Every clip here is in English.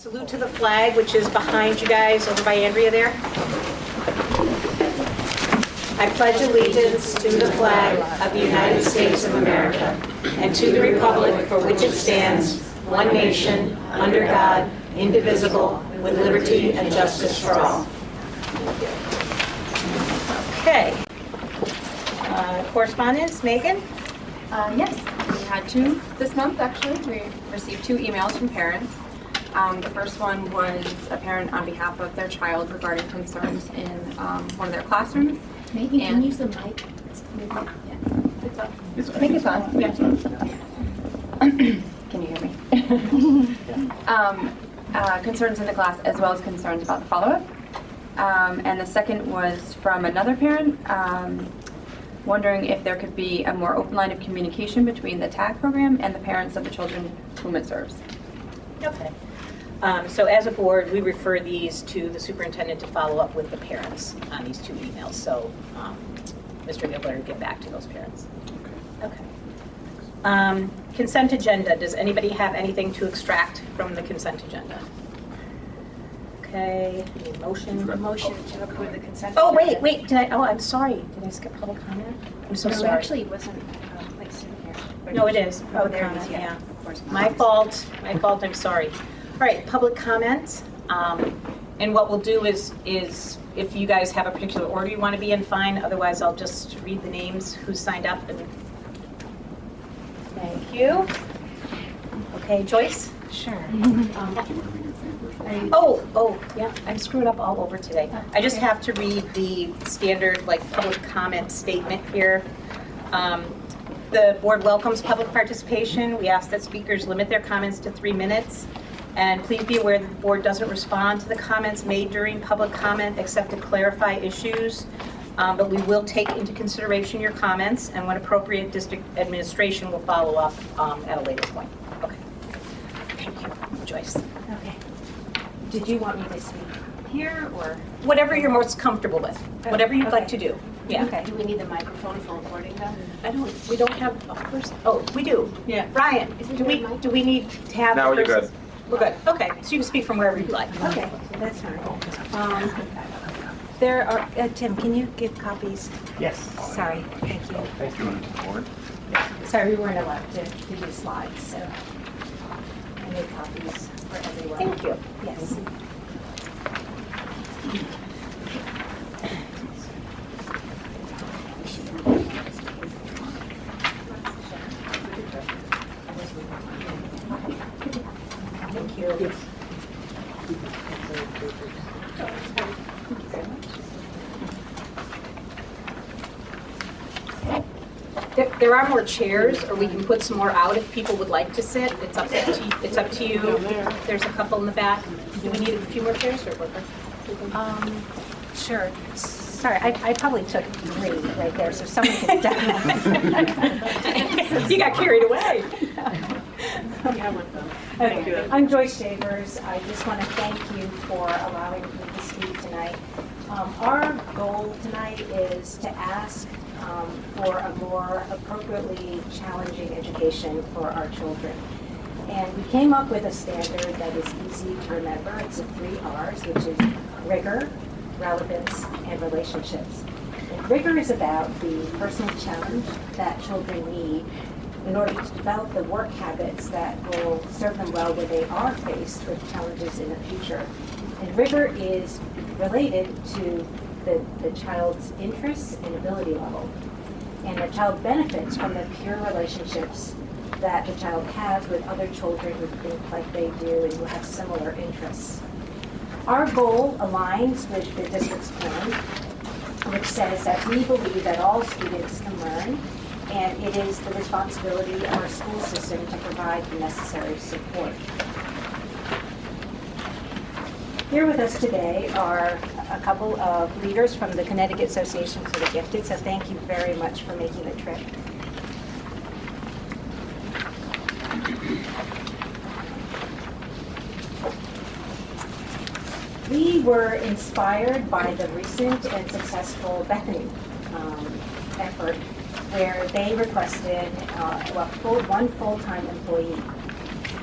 Salute to the flag, which is behind you guys, over by Andrea there. I pledge allegiance to the flag of the United States of America and to the republic for which it stands, one nation, under God, indivisible, with liberty and justice for all. Okay. Correspondence, Megan? Yes, we had two this month actually. We received two emails from parents. The first one was a parent on behalf of their child regarding concerns in one of their classrooms. Maybe can you use the mic? Yeah. I think it's on. Yeah. Can you hear me? Concerns in the class as well as concerns about the follow-up. And the second was from another parent wondering if there could be a more open line of communication between the TAG program and the parents of the children whom it serves. Okay. So as a board, we refer these to the superintendent to follow up with the parents on these two emails. So Mr. Gibler will get back to those parents. Okay. Consent agenda. Does anybody have anything to extract from the consent agenda? Okay. Any motion? Motion to approve the consent. Oh, agenda. wait. Did I? Oh, I'm sorry. Did I skip public comment? I'm so No, sorry. actually, it wasn't placed in here. No, it is. Oh, Public there it comment, is, yeah. Of course. My fault, I'm sorry. All right, public comment. And what we'll do is if you guys have a particular order you want to be in, fine. Otherwise, I'll just read the names who signed up. Thank you. Okay, Joyce? Sure. Oh, yeah, I'm screwed up all over today. I just have to read the standard, public comment statement here. The board welcomes public participation. We ask that speakers limit their comments to 3 minutes. And please be aware that the board doesn't respond to the comments made during public comment except to clarify issues. But we will take into consideration your comments, and when appropriate, district administration will follow up at a later point. Okay. Thank you, Joyce. Okay. Did you want me to speak here or? Whatever you're most comfortable with, whatever you'd like to do. Yeah. Okay. Do we need the microphone for recording then? We don't have a person. Oh, we do. Yeah. Brian, do we need to have? No, a you're person? good. We're good. Okay, so you can speak from wherever you'd like. Okay, that's fine. There are, Tim, can you give copies? Yes. Sorry, thank you. Thank you, board. Sorry, we weren't allowed to do slides, so I made copies for everyone. Thank you. Yes. Thank you. There are more chairs, or we can put some more out if people would like to sit. It's up to you. There's a couple in the back. Do we need a few more chairs, or what? Sure. Sorry, I probably took 3 right there, so someone can definitely. You got carried away. Okay. I'm Joyce Shavers. I just want to thank you for allowing me to speak tonight. Our goal tonight is to ask for a more appropriately challenging education for our children. And we came up with a standard that is easy to remember. It's the 3 R's, which is rigor, relevance, and relationships. And rigor is about the personal challenge that children need in order to develop the work habits that will serve them well when they are faced with challenges in the future. And rigor is related to the child's interests and ability level. And the child benefits from the peer relationships that the child has with other children who think like they do and who have similar interests. Our goal aligns with the district's plan, which says that we believe that all students can learn, and it is the responsibility of our school system to provide the necessary support. Here with us today are a couple of leaders from the Connecticut Association for the Gifted, so thank you very much for making the trip. We were inspired by the recent and successful Bethany effort, where they requested one full-time employee.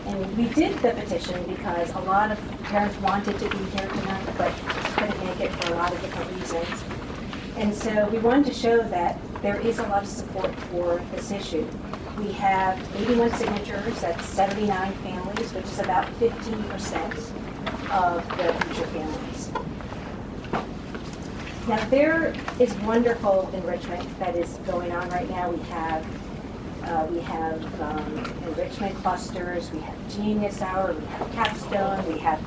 And we did the petition because a lot of parents wanted to be here tonight, but couldn't make it for a lot of different reasons. And so we wanted to show that there is a lot of support for this issue. We have 81 signatures, that's 79 families, which is about 15% of the future families. Now there is wonderful enrichment that is going on right now. We have enrichment clusters, we have Genius Hour, we have Capstone, we have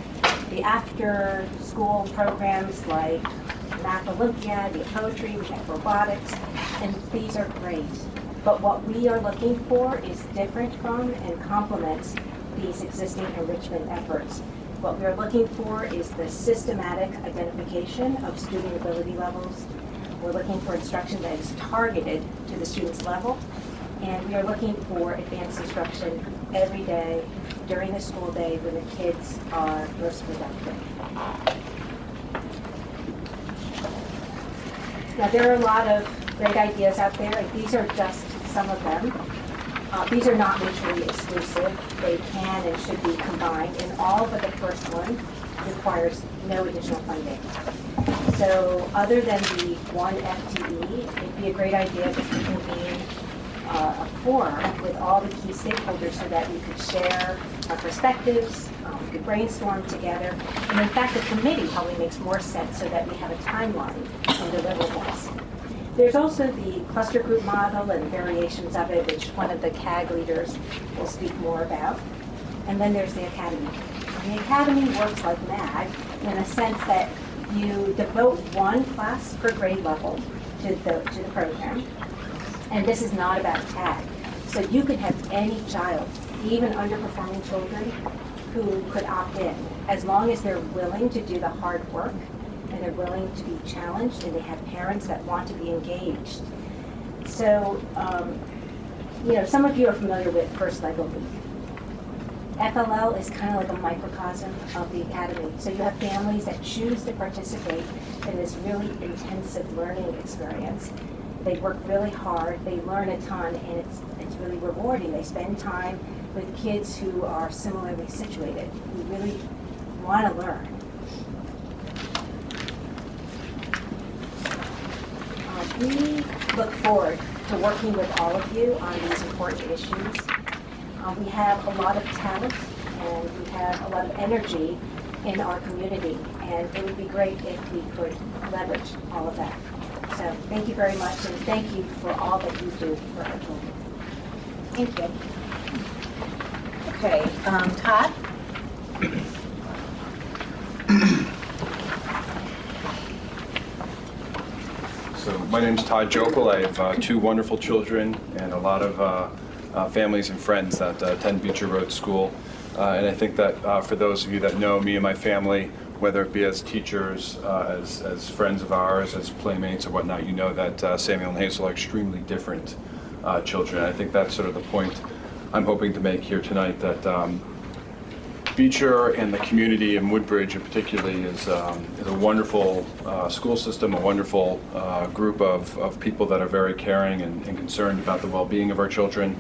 the after-school programs like Math Olympiad, we have poetry, we have robotics, and these are great. But what we are looking for is different from and complements these existing enrichment efforts. What we are looking for is the systematic identification of student ability levels. We're looking for instruction that is targeted to the student's level. And we are looking for advanced instruction every day during the school day when the kids are most productive. Now, there are a lot of great ideas out there. These are just some of them. These are not mutually exclusive. They can and should be combined, and all but the first one requires no additional funding. So other than the one FTE, it'd be a great idea just to convene a forum with all the key stakeholders so that we could share our perspectives, we could brainstorm together. And in fact, the committee probably makes more sense so that we have a timeline and deliverables. There's also the cluster group model and variations of it, which one of the CAG leaders will speak more about. And then there's the academy. And the academy works like MAG in a sense that you devote one class per grade level to the program. And this is not about tag. So you could have any child, even underperforming children, who could opt in, as long as they're willing to do the hard work and they're willing to be challenged and they have parents that want to be engaged. So, some of you are familiar with First Lego Week. FLL is kind of like a microcosm of the academy. So you have families that choose to participate in this really intensive learning experience. They work really hard, they learn a ton, and it's really rewarding. They spend time with kids who are similarly situated, who really want to learn. We look forward to working with all of you on these important issues. We have a lot of talent and we have a lot of energy in our community, and it would be great if we could leverage all of that. So thank you very much, and thank you for all that you do for our children. Thank you. Okay, Todd? So my name's Todd Jopel. I have two wonderful children and a lot of families and friends that attend Beecher Road School. And I think that for those of you that know me and my family, whether it be as teachers, as friends of ours, as playmates or whatnot, you know that Samuel and Hazel are extremely different children. I think that's sort of the point I'm hoping to make here tonight, that Beecher and the community in Woodbridge in particularly is a wonderful school system, a wonderful group of people that are very caring and concerned about the well-being of our children.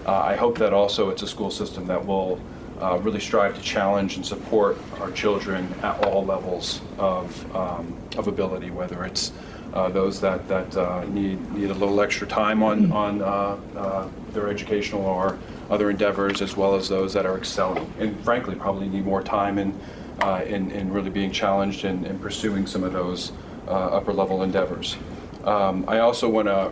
I hope that also it's a school system that will really strive to challenge and support our children at all levels of ability, whether it's those that need a little extra time on their educational or other endeavors, as well as those that are excelling and frankly probably need more time in really being challenged and pursuing some of those upper level endeavors. I also want to,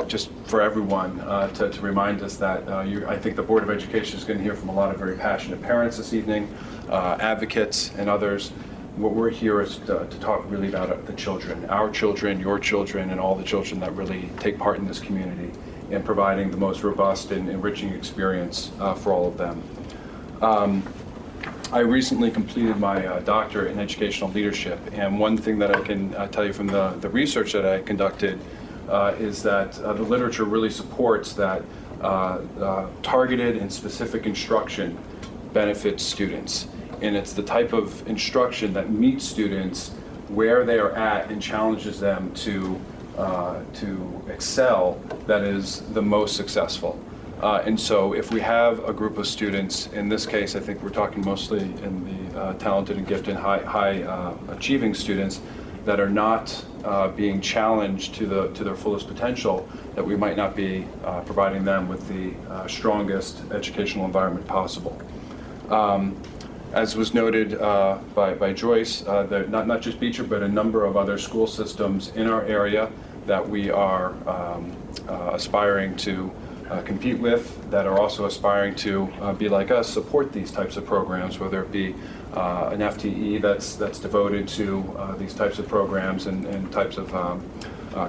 just for everyone, to remind us that I think the Board of Education is going to hear from a lot of very passionate parents this evening, advocates and others. What we're here is to talk really about the children, our children, your children, and all the children that really take part in this community, and providing the most robust and enriching experience for all of them. I recently completed my doctorate in educational leadership, and one thing that I can tell you from the research that I conducted is that the literature really supports that targeted and specific instruction benefits students. And it's the type of instruction that meets students where they are at and challenges them to excel that is the most successful. And so if we have a group of students, in this case, I think we're talking mostly in the talented and gifted, high achieving students that are not being challenged to their fullest potential, that we might not be providing them with the strongest educational environment possible. As was noted by Joyce, not just Beecher, but a number of other school systems in our area that we are aspiring to compete with, that are also aspiring to be like us, support these types of programs, whether it be an FTE that's devoted to these types of programs and types of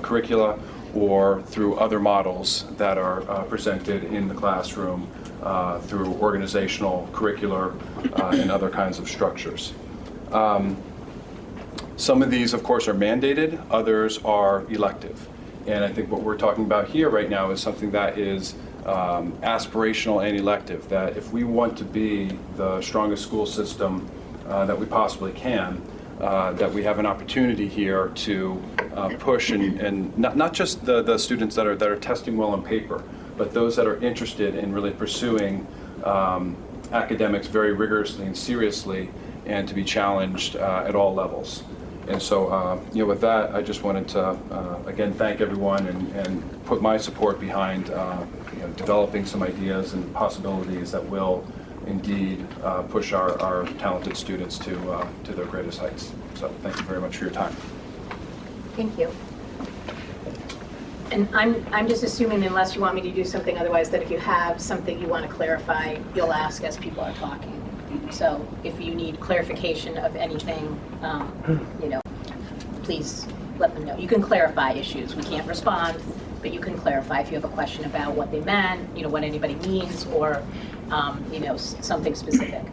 curricula, or through other models that are presented in the classroom through organizational, curricular, and other kinds of structures. Some of these, of course, are mandated, others are elective. And I think what we're talking about here right now is something that is aspirational and elective, that if we want to be the strongest school system that we possibly can, that we have an opportunity here to push and not just the students that are testing well on paper, but those that are interested in really pursuing academics very rigorously and seriously, and to be challenged at all levels. And so, with that, I just wanted to, again, thank everyone and put my support behind developing some ideas and possibilities that will indeed push our talented students to their greatest heights. So thank you very much for your time. Thank you. And I'm just assuming, unless you want me to do something otherwise, that if you have something you want to clarify, you'll ask as people are talking. So if you need clarification of anything, please let them know. You can clarify issues. We can't respond, but you can clarify if you have a question about what they meant, what anybody means, or something specific.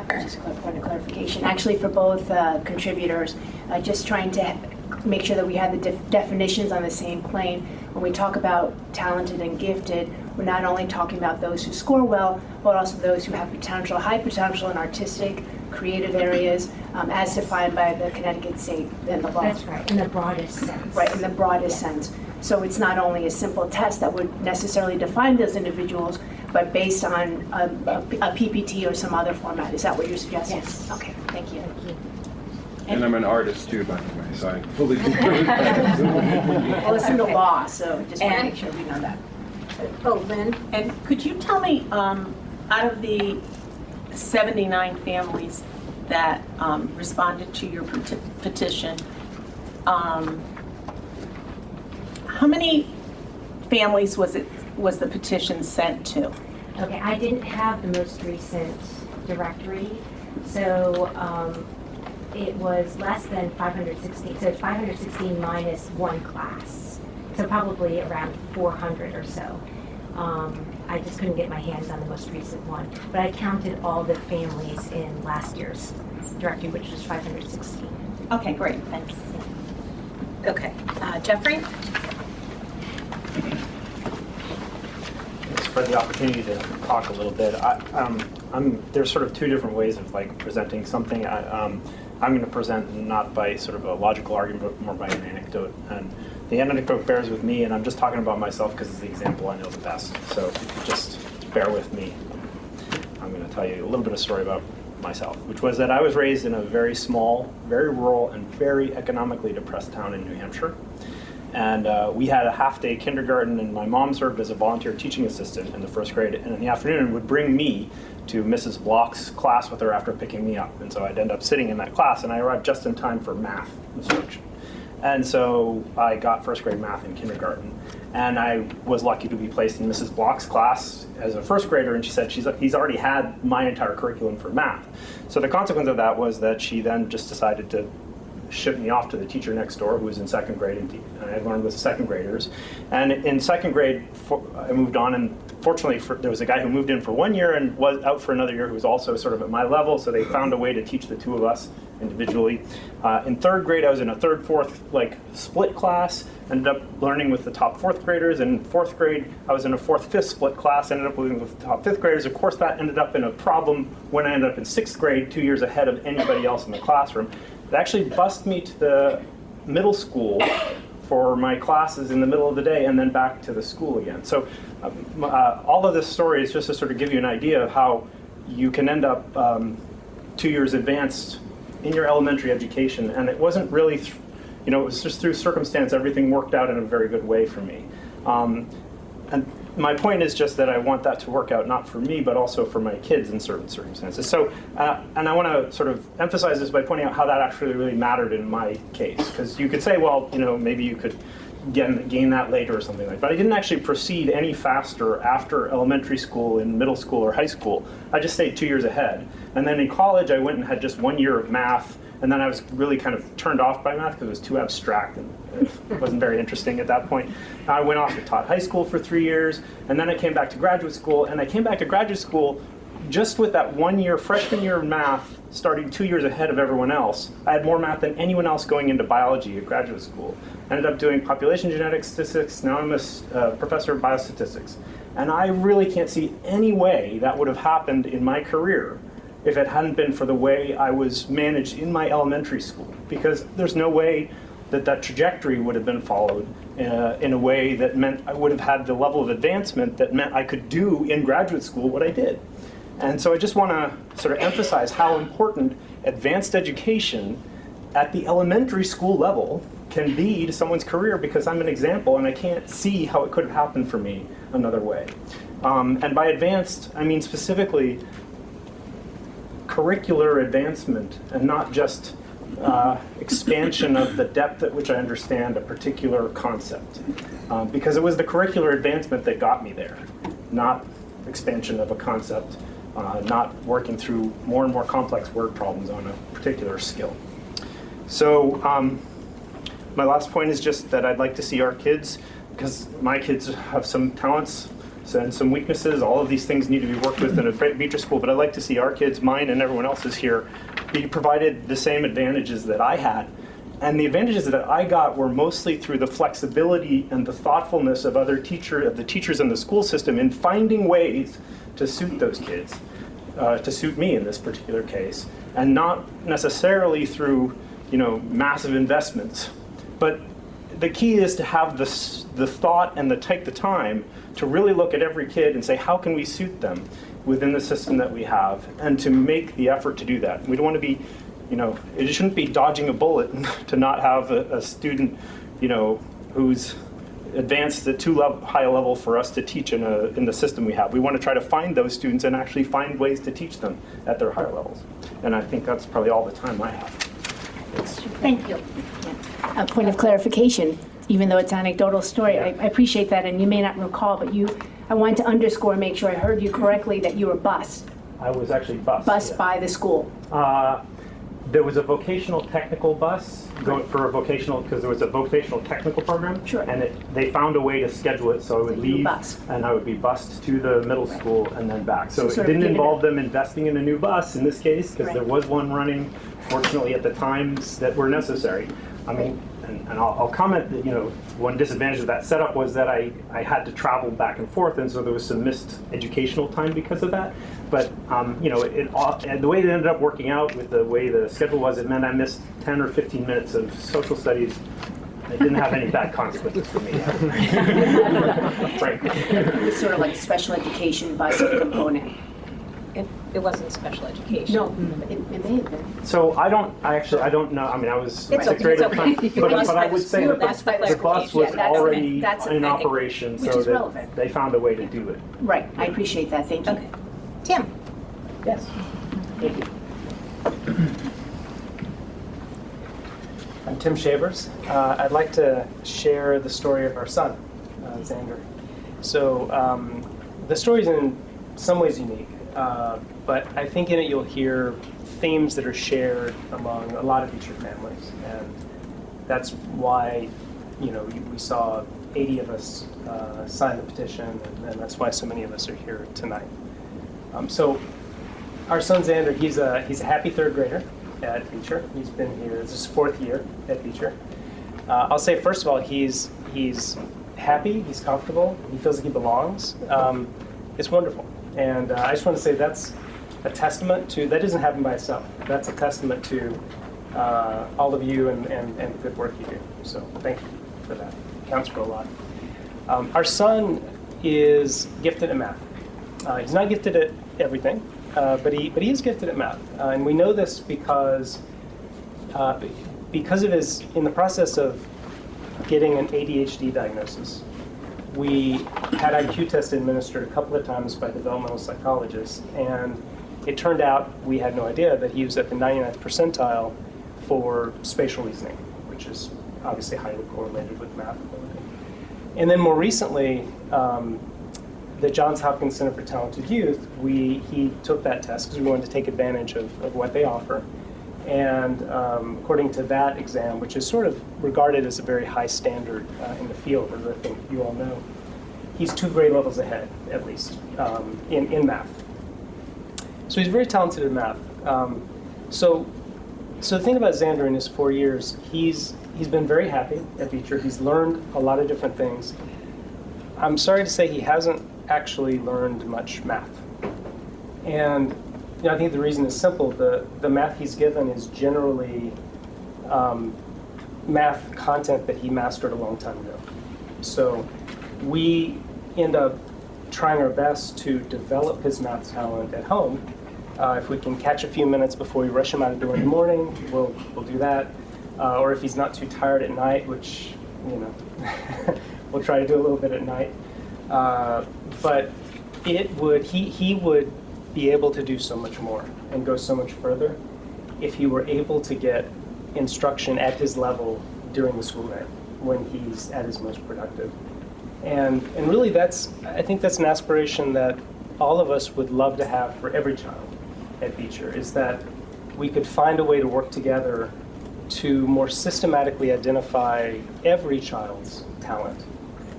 Just a quick point of clarification. Actually, for both contributors, just trying to make sure that we have the definitions on the same plane. When we talk about talented and gifted, we're not only talking about those who score well, but also those who have potential, high potential in artistic, creative areas, as defined by the Connecticut State and the law. That's right, in the broadest sense. Right, in the broadest sense. So it's not only a simple test that would necessarily define those individuals, but based on a PPT or some other format. Is that what you're suggesting? Yes. Okay, thank you. Thank you. And I'm an artist too, by the way, so I fully Well, it's in the law, so just want to make sure we know that. Oh, Lynn? And could you tell me, out of the 79 families that responded to your petition, how many families was the petition sent to? Okay, I didn't have the most recent directory, so it was less than 516. So it's 516 minus one class, so probably around 400 or so. I just couldn't get my hands on the most recent one, but I counted all the families in last year's directory, which was 516. Okay, great, thanks. Okay. Jeffrey? Thanks for the opportunity to talk a little bit. There's sort of two different ways of presenting something. I'm going to present not by sort of a logical argument, but more by an anecdote. And the anecdote bears with me, and I'm just talking about myself because it's the example I know the best. So if you could just bear with me, I'm going to tell you a little bit of story about myself, which was that I was raised in a very small, very rural, and very economically depressed town in New Hampshire. And we had a half-day kindergarten, and my mom served as a volunteer teaching assistant in the first grade, and in the afternoon would bring me to Mrs. Block's class with her after picking me up. And so I'd end up sitting in that class, and I arrived just in time for math instruction. And so I got first grade math in kindergarten, and I was lucky to be placed in Mrs. Block's class as a first grader, and she said he's already had my entire curriculum for math. So the consequence of that was that she then just decided to ship me off to the teacher next door who was in second grade, and I learned with second graders. And in second grade, I moved on, and fortunately there was a guy who moved in for 1 year and was out for another year who was also sort of at my level, so they found a way to teach the two of us individually. In third grade, I was in a third, fourth, split class, ended up learning with the top fourth graders. And in fourth grade, I was in a fourth, fifth split class, ended up learning with the top fifth graders. Of course, that ended up in a problem when I ended up in sixth grade, 2 years ahead of anybody else in the classroom. It actually bused me to the middle school for my classes in the middle of the day and then back to the school again. So all of this story is just to sort of give you an idea of how you can end up 2 years advanced in your elementary education. And it wasn't really, it was just through circumstance, everything worked out in a very good way for me. And my point is just that I want that to work out not for me, but also for my kids in certain circumstances. So, and I want to sort of emphasize this by pointing out how that actually really mattered in my case. Because you could say, well, maybe you could gain that later or something like that. But I didn't actually proceed any faster after elementary school, in middle school or high school. I just stayed 2 years ahead. And then in college, I went and had just 1 year of math. And then I was really kind of turned off by math because it was too abstract and it wasn't very interesting at that point. I went off and taught high school for 3 years, and then I came back to graduate school, and I came back to graduate school just with that 1 year, freshman year of math, starting 2 years ahead of everyone else. I had more math than anyone else going into biology at graduate school. I ended up doing population genetics, statistics, now I'm a professor of biostatistics. And I really can't see any way that would have happened in my career if it hadn't been for the way I was managed in my elementary school, because there's no way that trajectory would have been followed in a way that meant I would have had the level of advancement that meant I could do in graduate school what I did. And so I just want to sort of emphasize how important advanced education at the elementary school level can be to someone's career, because I'm an example and I can't see how it could have happened for me another way. And by advanced, I mean specifically curricular advancement and not just expansion of the depth at which I understand a particular concept. Because it was the curricular advancement that got me there, not expansion of a concept, not working through more and more complex word problems on a particular skill. So my last point is just that I'd like to see our kids, because my kids have some talents and some weaknesses. All of these things need to be worked with in a Beecher school, but I'd like to see our kids, mine and everyone else's here, be provided the same advantages that I had. And the advantages that I got were mostly through the flexibility and the thoughtfulness of the teachers in the school system in finding ways to suit those kids, to suit me in this particular case, and not necessarily through massive investments. But the key is to have the thought and take the time to really look at every kid and say, how can we suit them within the system that we have, and to make the effort to do that. We don't want to be, it shouldn't be dodging a bullet to not have a student, who's advanced at too high a level for us to teach in the system we have. We want to try to find those students and actually find ways to teach them at their higher levels. And I think that's probably all the time I have. Thank you. A point of clarification, even though it's an anecdotal story, I appreciate that, and you may not recall, but I wanted to underscore and make sure I heard you correctly that you were bused. I was actually bused. Bused by the school. There was a vocational technical bus for a vocational, because there was a vocational technical program. Sure. And they found a way to schedule it so I would leave and I would be bused to the middle school and then back. So it didn't involve them investing in a new bus in this case, because there was one running, fortunately, at the times that were necessary. I mean, and I'll comment that, one disadvantage of that setup was that I had to travel back and forth, and so there was some missed educational time because of that. But, the way it ended up working out with the way the schedule was, it meant I missed 10 or 15 minutes of social studies. It didn't have any bad consequences for me. Frankly. It was sort of like a special education bus component. It wasn't special education. No, it may have been. So I don't know. I mean, I was It's sixth okay, grade it's at the time, okay. but I would say that That's by the bus was clarification. Yeah, already that's in I think, operation, which so is that relevant. they found a way to do it. Right, I appreciate that, thank you. Okay. Tim? Yes. Thank you. I'm Tim Shavers. I'd like to share the story of our son, Xander. So the story is in some ways unique, but I think in it you'll hear themes that are shared among a lot of Beecher families, and that's why we saw 80 of us sign the petition, and that's why so many of us are here tonight. So our son Xander, he's a happy third grader at Beecher. He's been here, it's his 4th year at Beecher. I'll say, first of all, he's happy, he's comfortable, he feels like he belongs. It's wonderful. And I just want to say that's a testament to, that doesn't happen by itself. That's a testament to all of you and the good work you do. So thank you. for that. It counts for a lot. Our son is gifted at math. He's not gifted at everything, but he is gifted at math. And we know this because of his, in the process of getting an ADHD diagnosis, we had IQ tests administered a couple of times by developmental psychologists, and it turned out we had no idea that he was at the 99th percentile for spatial reasoning, which is obviously highly correlated with math ability. And then more recently, the Johns Hopkins Center for Talented Youth, he took that test because we wanted to take advantage of what they offer. And according to that exam, which is sort of regarded as a very high standard in the field, as I think you all know, he's 2 grade levels ahead, at least, in math. So he's very talented in math. So the thing about Xander in his 4 years, he's been very happy at Beecher. He's learned a lot of different things. I'm sorry to say he hasn't actually learned much math. And I think the reason is simple. The math he's given is generally math content that he mastered a long time ago. So we end up trying our best to develop his math talent at home. If we can catch a few minutes before we rush him out of the door in the morning, we'll do that. Or if he's not too tired at night, which, we'll try to do a little bit at night. But he would be able to do so much more and go so much further if he were able to get instruction at his level during the school day when he's at his most productive. And really I think that's an aspiration that all of us would love to have for every child at Beecher, is that we could find a way to work together to more systematically identify every child's talent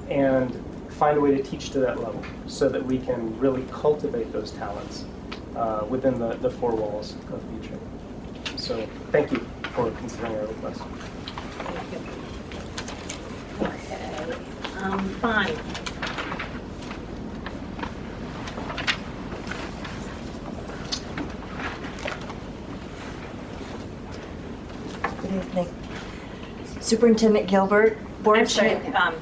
and find a way to teach to that level so that we can really cultivate those talents within the 4 walls of Beecher. So thank you for considering our request. Okay. Bonnie. Good evening. Superintendent Gilbert, Board I'm sorry. Chair.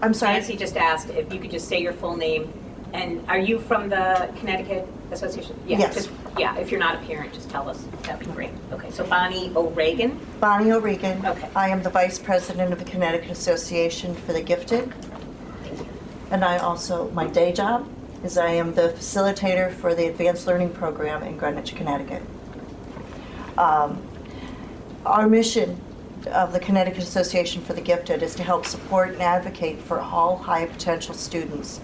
I'm sorry. Nancy just asked if you could just say your full name. And are you from the Connecticut Association? Yeah, Yes. If you're not a parent, just tell us. That'd be great. Okay, so Bonnie O'Regan. Bonnie O'Regan. Okay. I am the Vice President of the Connecticut Association for the Gifted. And my day job is I am the facilitator for the Advanced Learning Program in Greenwich, Connecticut. Our mission of the Connecticut Association for the Gifted is to help support and advocate for all high potential students,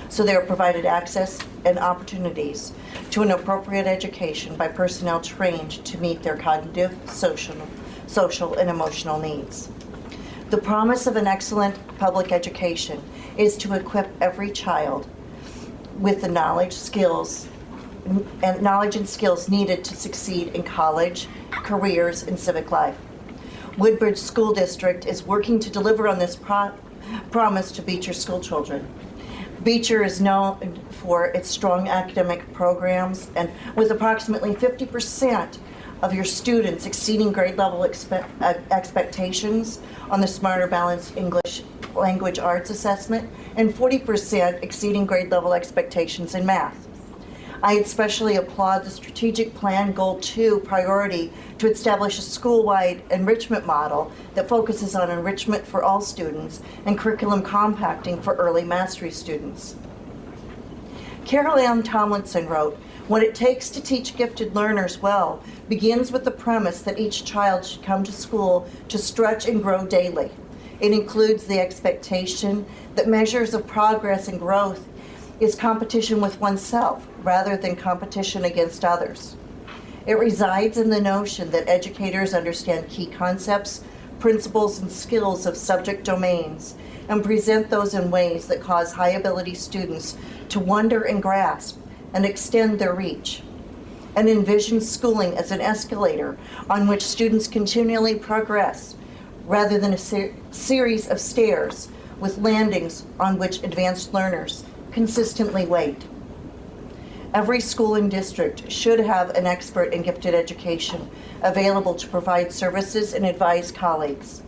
so they are provided access and opportunities to an appropriate education by personnel trained to meet their cognitive, social, and emotional needs. The promise of an excellent public education is to equip every child with the knowledge and skills needed to succeed in college, careers, and civic life. Woodbridge School District is working to deliver on this promise to Beecher school children. Beecher is known for its strong academic programs, and with approximately 50% of your students exceeding grade level expectations on the Smarter Balanced English Language Arts Assessment, and 40% exceeding grade level expectations in math. I especially applaud the strategic plan Goal 2 priority to establish a school-wide enrichment model that focuses on enrichment for all students and curriculum compacting for early mastery students. Carol Ann Tomlinson wrote, "What it takes to teach gifted learners well begins with the premise that each child should come to school to stretch and grow daily. It includes the expectation that measures of progress and growth is competition with oneself rather than competition against others. It resides in the notion that educators understand key concepts, principles, and skills of subject domains and present those in ways that cause high-ability students to wonder and grasp and extend their reach, and envision schooling as an escalator on which students continually progress rather than a series of stairs with landings on which advanced learners consistently wait. Every school and district should have an expert in gifted education available to provide services and advise colleagues.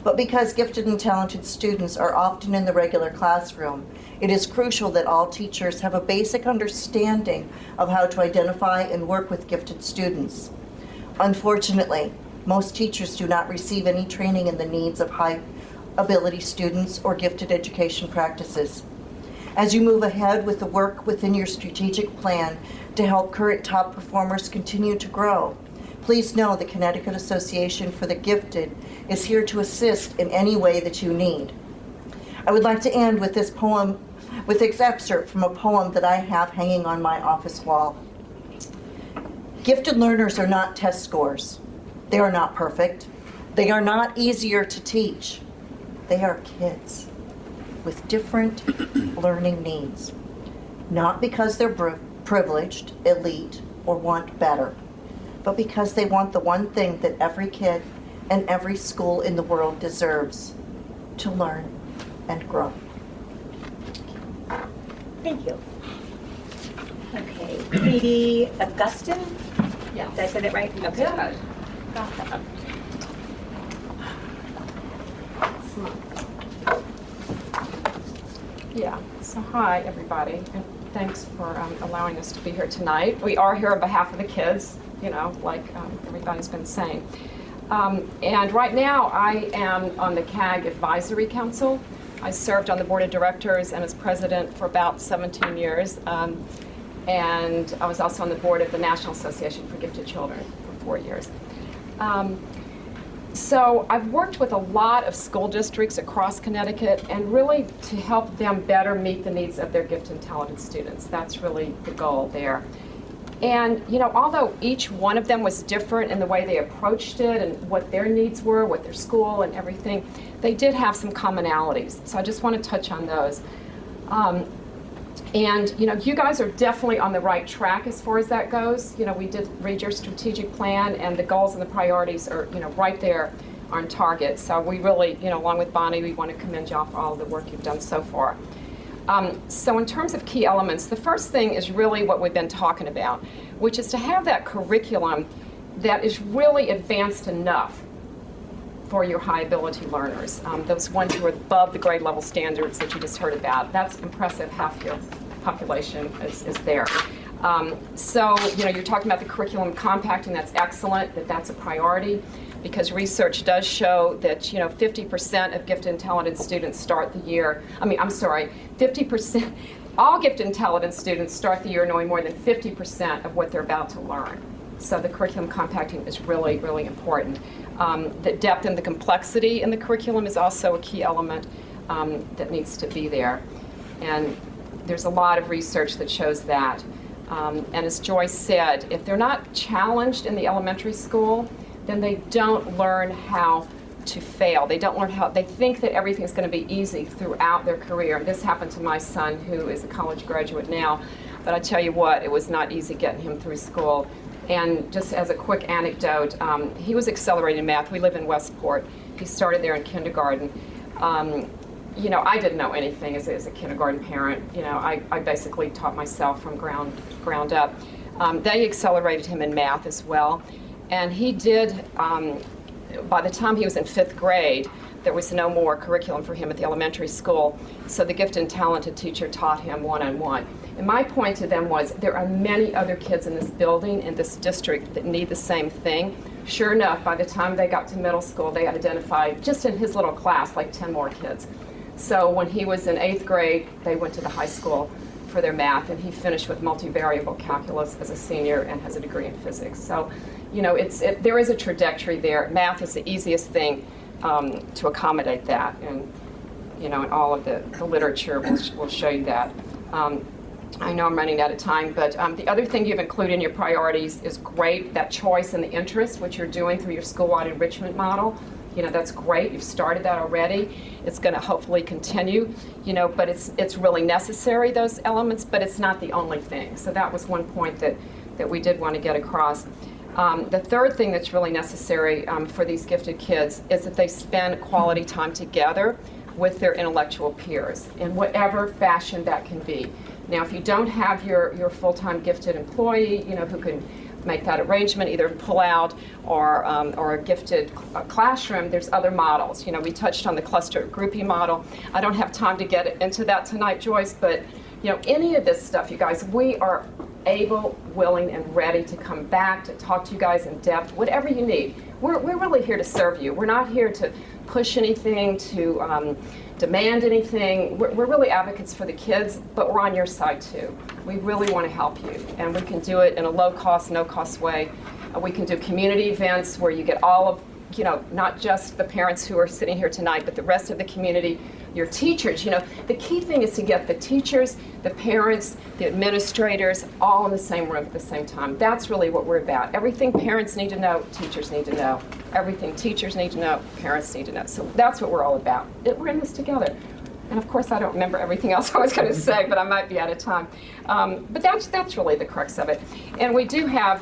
But because gifted and talented students are often in the regular classroom, it is crucial that all teachers have a basic understanding of how to identify and work with gifted students. Unfortunately, most teachers do not receive any training in the needs of high ability students or gifted education practices. As you move ahead with the work within your strategic plan to help current top performers continue to grow, please know the Connecticut Association for the Gifted is here to assist in any way that you need. I would like to end with this excerpt from a poem that I have hanging on my office wall. Gifted learners are not test scores. They are not perfect. They are not easier to teach. They are kids with different learning needs, not because they're privileged, elite, or want better, but because they want the one thing that every kid and every school in the world deserves: to learn and grow. Thank you. Okay, Katie Agustin? Yes. Did I say that right? Okay. Good. Got that. Yeah, so hi, everybody, and thanks for allowing us to be here tonight. We are here on behalf of the kids, you know, like everybody's been saying. And right now, I am on the CAG Advisory Council. I served on the board of directors and as president for about 17 years. And I was also on the board of the National Association for Gifted Children for 4 years. So I've worked with a lot of school districts across Connecticut, and really to help them better meet the needs of their gifted and talented students. That's really the goal there. And you know, although each one of them was different in the way they approached it and what their needs were, what their school and everything, they did have some commonalities. So I just want to touch on those. And you know, you guys are definitely on the right track as far as that goes. You know, we did read your strategic plan, and the goals and the priorities are, you know, right there on target. So we really, you know, along with Bonnie, we want to commend y'all for all the work you've done so far. So in terms of key elements, the first thing is really what we've been talking about, which is to have that curriculum that is really advanced enough for your high ability learners, those ones who are above the grade level standards that you just heard about. That's impressive. Half your population is there. So, you know, you're talking about the curriculum compacting. That's excellent, that's a priority, because research does show that, you know, 50% of gifted and talented students start the year, 50%, all gifted and talented students start the year knowing more than 50% of what they're about to learn. So the curriculum compacting is really, really important. The depth and the complexity in the curriculum is also a key element that needs to be there. And there's a lot of research that shows that. And as Joyce said, if they're not challenged in the elementary school, then they don't learn how to fail. They don't learn how, they think that everything's going to be easy throughout their career. And this happened to my son, who is a college graduate now. But I tell you what, it was not easy getting him through school. And just as a quick anecdote, he was accelerated in math. We live in Westport. He started there in kindergarten. You know, I didn't know anything as a kindergarten parent. You know, I basically taught myself from ground up. They accelerated him in math as well. And he did, by the time he was in 5th grade, there was no more curriculum for him at the elementary school. So the gifted and talented teacher taught him one-on-one. And my point to them was, there are many other kids in this building, in this district, that need the same thing. Sure enough, by the time they got to middle school, they identified, just in his little class, like 10 more kids. So when he was in 8th grade, they went to the high school for their math, and he finished with multivariable calculus as a senior and has a degree in physics. So, you know, there is a trajectory there. Math is the easiest thing to accommodate that, and you know, and all of the literature will show you that. I know I'm running out of time, but the other thing you've included in your priorities is great, that choice and the interest, which you're doing through your Schoolwide Enrichment model. You know, that's great. You've started that already. It's going to hopefully continue, you know, but it's really necessary, those elements, but it's not the only thing. So that was one point that we did want to get across. The third thing that's really necessary for these gifted kids is that they spend quality time together with their intellectual peers in whatever fashion that can be. Now, if you don't have your full-time gifted employee, you know, who can make that arrangement, either pull out or a gifted classroom, there's other models. You know, we touched on the cluster grouping model. I don't have time to get into that tonight, Joyce, but you know, any of this stuff, you guys, we are able, willing, and ready to come back to talk to you guys in depth, whatever you need. We're really here to serve you. We're not here to push anything, to demand anything. We're really advocates for the kids, but we're on your side too. We really want to help you, and we can do it in a low-cost, no-cost way. We can do community events where you get all of, you know, not just the parents who are sitting here tonight, but the rest of the community, your teachers. You know, the key thing is to get the teachers, the parents, the administrators, all in the same room at the same time. That's really what we're about. Everything parents need to know, teachers need to know. Everything teachers need to know, parents need to know. So that's what we're all about. We're in this together. And of course, I don't remember everything else I was going to say, but I might be out of time. But that's really the crux of it. And we do have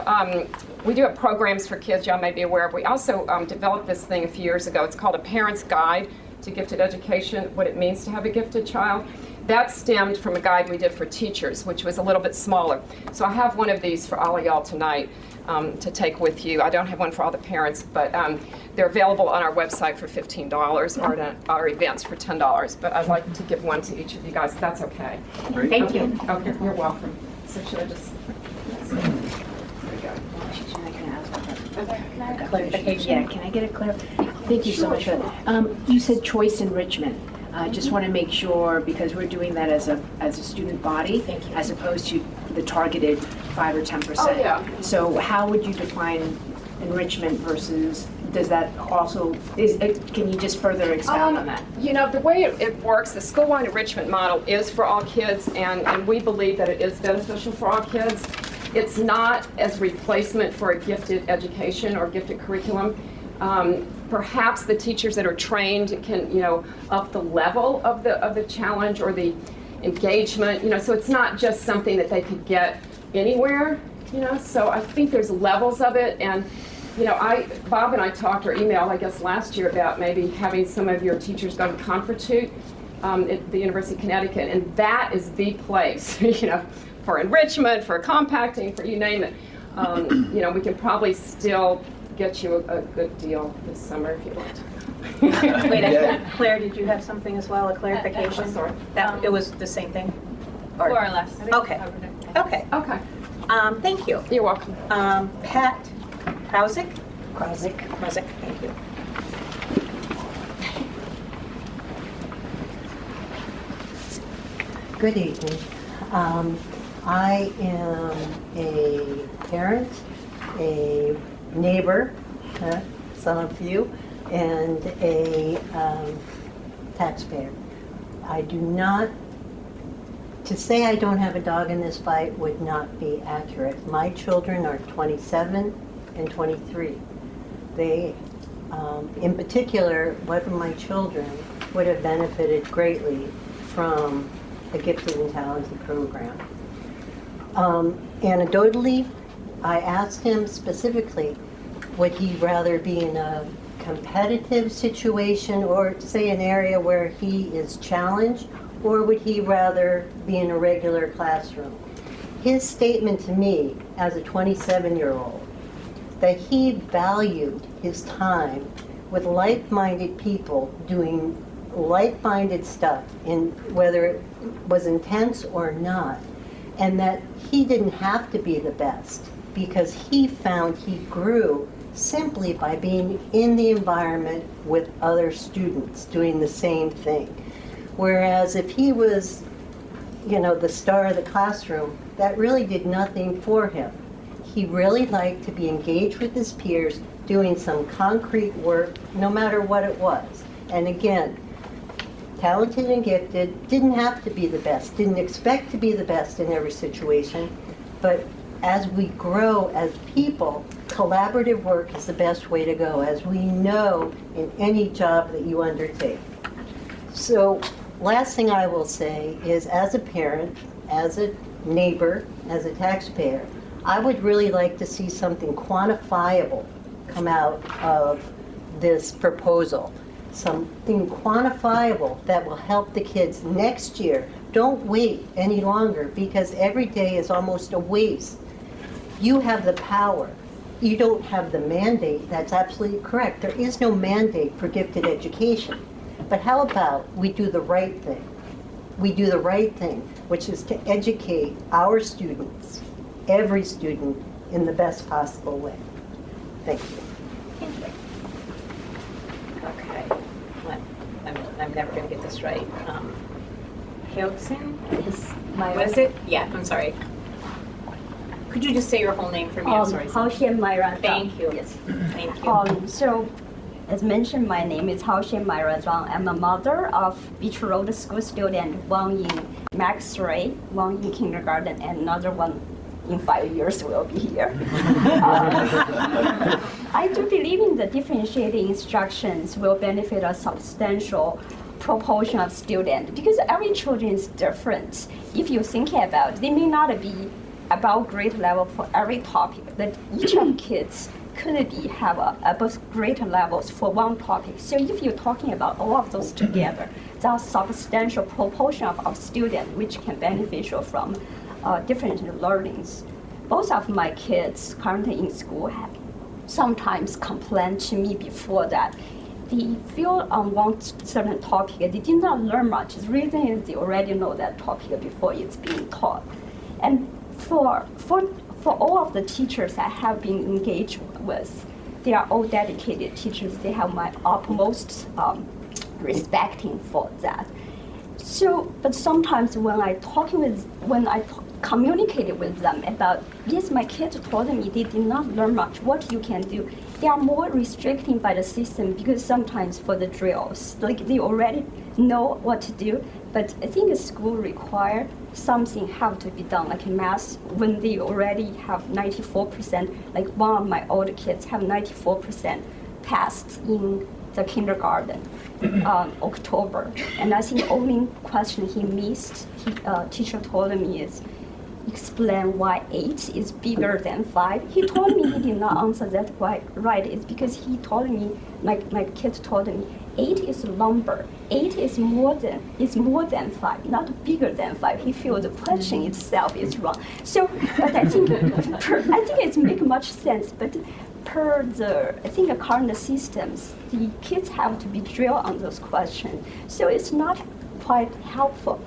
programs for kids y'all may be aware of. We also developed this thing a few years ago. It's called A Parent's Guide to Gifted Education, what it means to have a gifted child. That stemmed from a guide we did for teachers, which was a little bit smaller. So I have one of these for all of y'all tonight to take with you. I don't have one for all the parents, but they're available on our website for $15 or at our events for $10. But I'd like to give one to each of you guys, if that's okay. Thank you. Okay, you're welcome. So should I just... Clarification. Yeah, can I get a clarification? Thank you so much for that. You said choice enrichment. Just want to make sure, because we're doing that as a student body, as opposed to the targeted 5 or 10%. Oh, yeah. So how would you define enrichment versus, does that also, can you just further expound on that? You know, the way it works, the Schoolwide Enrichment model is for all kids, and we believe that it is beneficial for all kids. It's not as replacement for a gifted education or gifted curriculum. Perhaps the teachers that are trained can, you know, up the level of the challenge or the engagement, you know, so it's not just something that they could get anywhere, you know, so I think there's levels of it. And you know, Bob and I talked or emailed, I guess, last year about maybe having some of your teachers go to Confertute at the University of Connecticut, and that is the place, you know, for enrichment, for compacting, for you name it. You know, we can probably still get you a good deal this summer if you want. Wait, Claire, did you have something as well, a clarification? Sorry. That it was the same thing? More or less. Okay. Okay. Okay. Thank you. You're welcome. Pat Krausick? Krausick, thank you. Good evening. I am a parent, a neighbor, some of you, and a taxpayer. I do not, to say I don't have a dog in this fight would not be accurate. My children are 27 and 23. They, in particular, one of my children would have benefited greatly from a gifted and talented program. Anecdotally, I asked him specifically, would he rather be in a competitive situation or say an area where he is challenged, or would he rather be in a regular classroom? His statement to me as a 27-year-old, that he valued his time with like-minded people doing like-minded stuff, in whether it was intense or not, and that he didn't have to be the best because he found he grew simply by being in the environment with other students doing the same thing. Whereas if he was, you know, the star of the classroom, that really did nothing for him. He really liked to be engaged with his peers, doing some concrete work, no matter what it was. And again, talented and gifted, didn't have to be the best, didn't expect to be the best in every situation, but as we grow as people, collaborative work is the best way to go, as we know in any job that you undertake. So, last thing I will say is, as a parent, as a neighbor, as a taxpayer, I would really like to see something quantifiable come out of this proposal. Something quantifiable that will help the kids next year. Don't wait any longer, because every day is almost a waste. You have the power. You don't have the mandate. That's absolutely correct. There is no mandate for gifted education. But how about we do the right thing? We do the right thing, which is to educate our students, every student, in the best possible way. Thank you. Okay. I'm never going to get this right. Hyoksin? What is it? Yeah, I'm sorry. Could you just say your whole name for me? I'm sorry. Haoxian Myra. Thank you. Yes. Thank you. So, as mentioned, my name is Haoxian Myra Zhang. I'm a mother of Beach Road School student, one in Max Ray, one in kindergarten, and another one in 5 years will be here. I do believe in the differentiated instructions will benefit a substantial proportion of students because every children is different. If you think about it, they may not be about grade level for every topic, but each of kids could be have above grade levels for one topic. So if you're talking about all of those together, there's a substantial proportion of students which can beneficial from different learnings. Both of my kids currently in school have sometimes complain to me before that they feel on one certain topic, they did not learn much. The reason is they already know that topic before it's being taught. And for all of the teachers I have been engaged with, they are all dedicated teachers. They have my utmost respecting for that. So, but sometimes when I communicated with them about, yes, my kids told me they did not learn much, what you can do. They are more restricting by the system because sometimes for the drills, like they already know what to do, but I think the school require something have to be done, like in math, when they already have 94%, like one of my older kids have 94% passed in the kindergarten, October. And I think the only question he missed, teacher told me is, explain why 8 is bigger than 5. He told me he did not answer that right. It's because he told me, my kid told me, 8 is number. 8 is more than 5, not bigger than 5. He feels the question itself is wrong. So, but I think it makes much sense. But per the current systems, the kids have to be drilled on those questions. So it's not quite helpful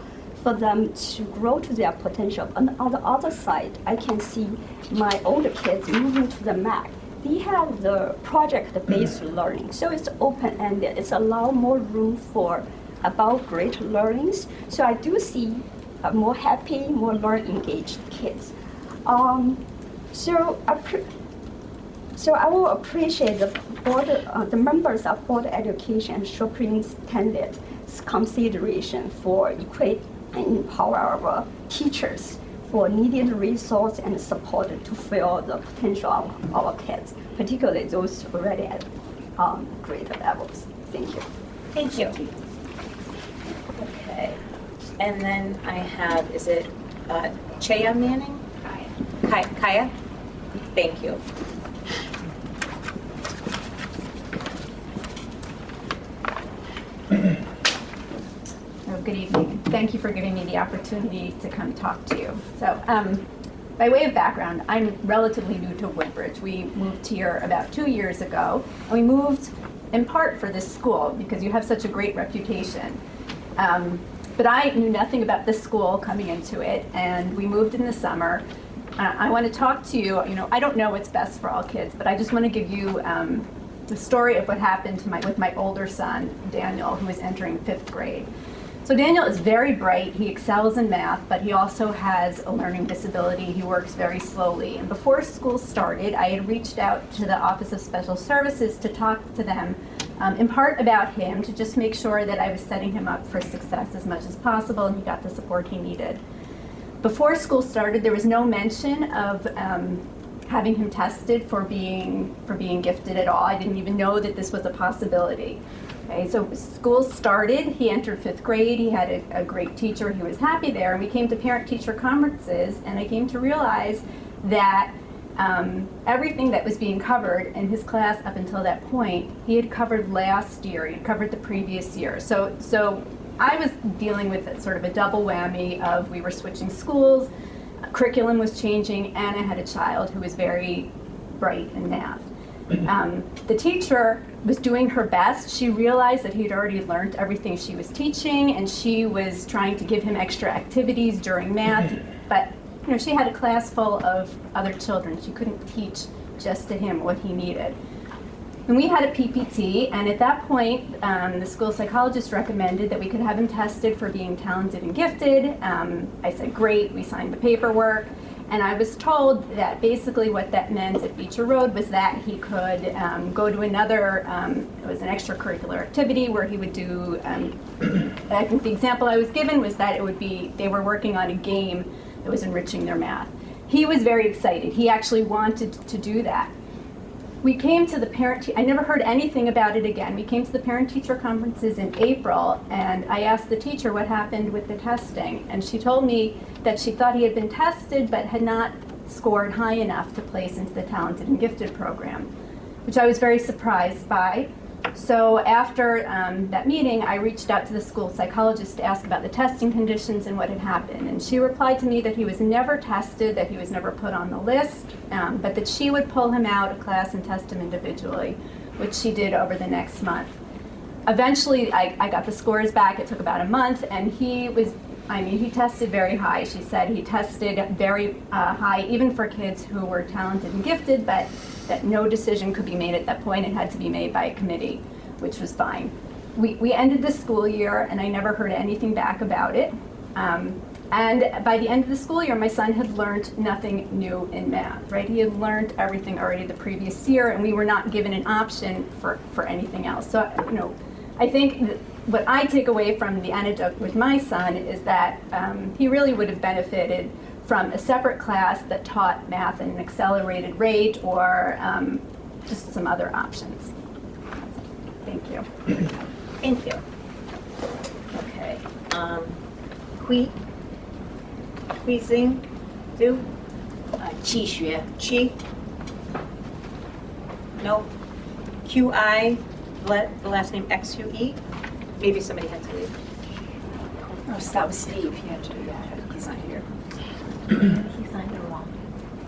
for them to grow to their potential. On the other side, I can see my older kids moving to the math. They have the project-based learning, so it's open-ended. It's allow more room for about grade learnings. So I do see more happy, more learn-engaged kids. So I will appreciate the members of Board of Education and Superintendent's consideration for equate and empower our teachers for needed resource and support to fill the potential of our kids, particularly those already at grade levels. Thank you. Thank you. Okay. And then I have, is it Chaya Manning? Kaya? Thank you. Good evening. Thank you for giving me the opportunity to come talk to you. So, by way of background, I'm relatively new to Woodbridge. We moved here about 2 years ago, and we moved in part for this school because you have such a great reputation. But I knew nothing about this school coming into it, and we moved in the summer. I want to talk to you. I don't know what's best for all kids, but I just want to give you the story of what happened with my older son, Daniel, who is entering 5th grade. So Daniel is very bright, he excels in math, but he also has a learning disability. He works very slowly. And before school started, I had reached out to the Office of Special Services to talk to them in part about him, to just make sure that I was setting him up for success as much as possible and he got the support he needed. Before school started, there was no mention of having him tested for being gifted at all. I didn't even know that this was a possibility. Okay, so school started, he entered 5th grade, he had a great teacher, he was happy there, and we came to parent-teacher conferences, and I came to realize that everything that was being covered in his class up until that point, he had covered last year, he had covered the previous year. So I was dealing with sort of a double whammy of we were switching schools, curriculum was changing, and I had a child who was very bright in math. The teacher was doing her best. She realized that he'd already learned everything she was teaching, and she was trying to give him extra activities during math, but she had a class full of other children. She couldn't teach just to him what he needed. And we had a PPT, and at that point, the school psychologist recommended that we could have him tested for being talented and gifted. I said, great, we signed the paperwork. And I was told that basically what that meant at Beecher Road was that he could go to another, it was an extracurricular activity where he would do, I think the example I was given was that it would be, they were working on a game that was enriching their math. He was very excited. He actually wanted to do that. We came to the I never heard anything about it again. We came to the parent-teacher conferences in April, and I asked the teacher what happened with the testing, and she told me that she thought he had been tested but had not scored high enough to place into the talented and gifted program, which I was very surprised by. So after that meeting, I reached out to the school psychologist to ask about the testing conditions and what had happened. And she replied to me that he was never tested, that he was never put on the list, but that she would pull him out of class and test him individually, which she did over the next month. Eventually, I got the scores back. It took about a month, and he tested very high. She said he tested very high, even for kids who were talented and gifted, but that no decision could be made at that point. It had to be made by a committee, which was fine. We ended the school year, and I never heard anything back about it. And by the end of the school year, my son had learned nothing new in math, right? He had learned everything already the previous year, and we were not given an option for anything else. So, I think what I take away from the anecdote with my son is that he really would have benefited from a separate class that taught math at an accelerated rate or just some other options. Thank you. Thank you. Okay. Zing, Do? 气学 Chi? No. QI, the last name XUE? Maybe somebody had to leave. Oh, so that was Steve. He had to do that. He's not here. He signed it wrong.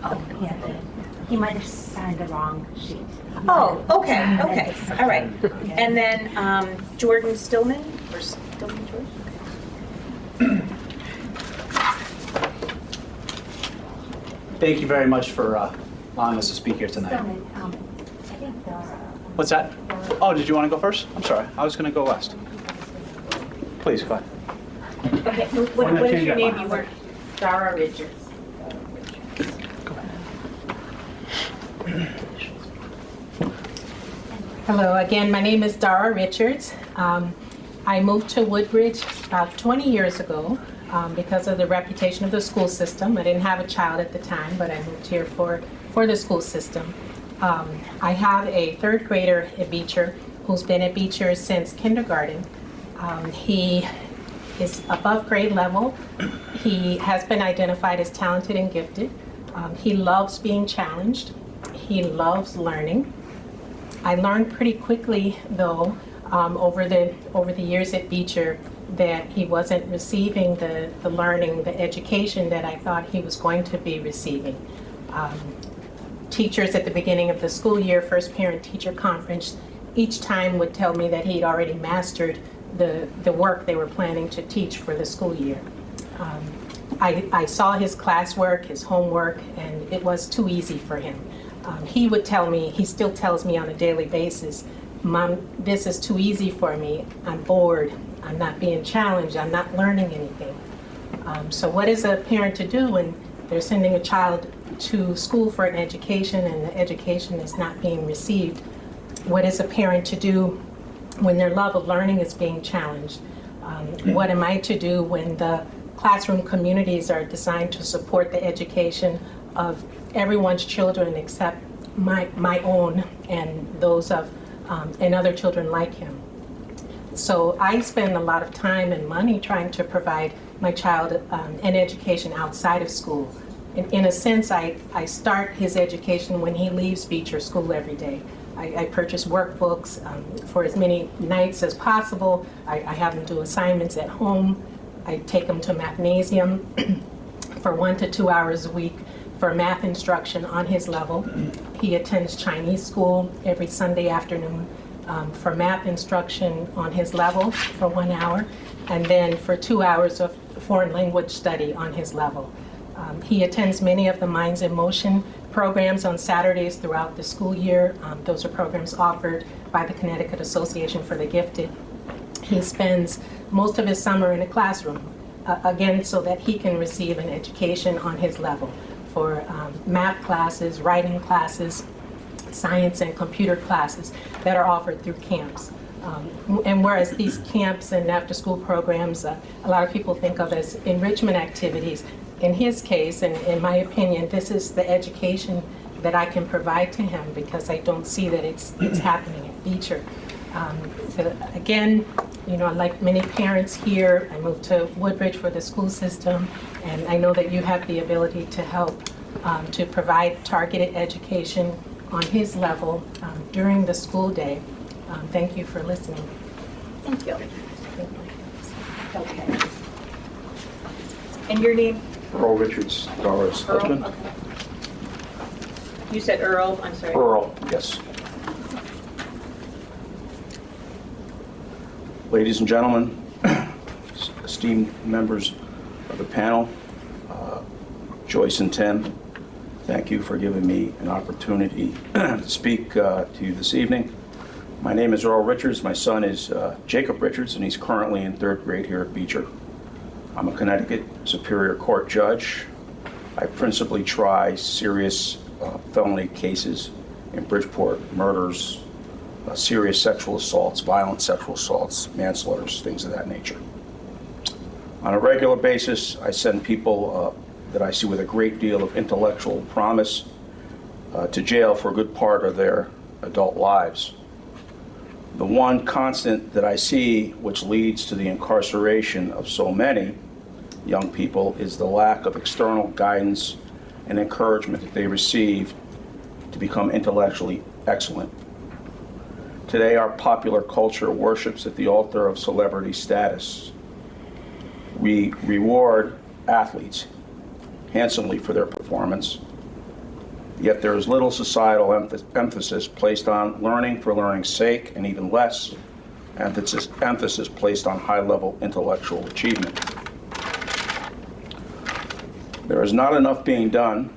Oh, yeah. He might have signed the wrong sheet. Oh, okay, okay, all right. And then Jordan Stillman, or Stillman George? Thank you very much for allowing us to speak here tonight. I think Dara. What's that? Oh, did you want to go first? I'm sorry. I was going to go last. Please, go ahead. Okay, what is your name? You were Dara Richards. Hello, again, my name is Dara Richards. I moved to Woodbridge about 20 years ago because of the reputation of the school system. I didn't have a child at the time, but I moved here for the school system. I have a third grader at Beecher who's been at Beecher since kindergarten. He is above grade level. He has been identified as talented and gifted. He loves being challenged. He loves learning. I learned pretty quickly, though, over the years at Beecher, that he wasn't receiving the learning, the education that I thought he was going to be receiving. Teachers at the beginning of the school year, first parent-teacher conference, each time would tell me that he'd already mastered the work they were planning to teach for the school year. I saw his classwork, his homework, and it was too easy for him. He would tell me, he still tells me on a daily basis, Mom, this is too easy for me. I'm bored. I'm not being challenged. I'm not learning anything. So what is a parent to do when they're sending a child to school for an education and the education is not being received? What is a parent to do when their love of learning is being challenged? What am I to do when the classroom communities are designed to support the education of everyone's children except my own and those of and other children like him? So I spend a lot of time and money trying to provide my child an education outside of school. In a sense, I start his education when he leaves Beecher School every day. I purchase workbooks for as many nights as possible. I have him do assignments at home. I take him to mathnasium for 1 to 2 hours a week for math instruction on his level. He attends Chinese school every Sunday afternoon for math instruction on his level for 1 hour, and then for 2 hours of foreign language study on his level. He attends many of the Minds in Motion programs on Saturdays throughout the school year. Those are programs offered by the Connecticut Association for the Gifted. He spends most of his summer in a classroom, again, so that he can receive an education on his level for math classes, writing classes, science and computer classes that are offered through camps. And whereas these camps and after-school programs, a lot of people think of as enrichment activities, in his case, and in my opinion, this is the education that I can provide to him because I don't see that it's happening at Beecher. So again, you know, like many parents here, I moved to Woodbridge for the school system, and I know that you have the ability to help to provide targeted education on his level during the school day. Thank you for listening. Thank you. Okay. And your name? Earl Richards, Dara's husband. Okay. You said Earl, I'm sorry. Earl, yes. Ladies and gentlemen, esteemed members of the panel, Joyce and Tim, thank you for giving me an opportunity to speak to you this evening. My name is Earl Richards. My son is Jacob Richards, and he's currently in 3rd grade here at Beecher. I'm a Connecticut Superior Court judge. I principally try serious felony cases in Bridgeport, murders, serious sexual assaults, violent sexual assaults, manslaughters, things of that nature. On a regular basis, I send people that I see with a great deal of intellectual promise to jail for a good part of their adult lives. The one constant that I see which leads to the incarceration of so many young people is the lack of external guidance and encouragement that they receive to become intellectually excellent. Today, our popular culture worships at the altar of celebrity status. We reward athletes handsomely for their performance, yet there is little societal emphasis placed on learning for learning's sake, and even less emphasis placed on high-level intellectual achievement. There is not enough being done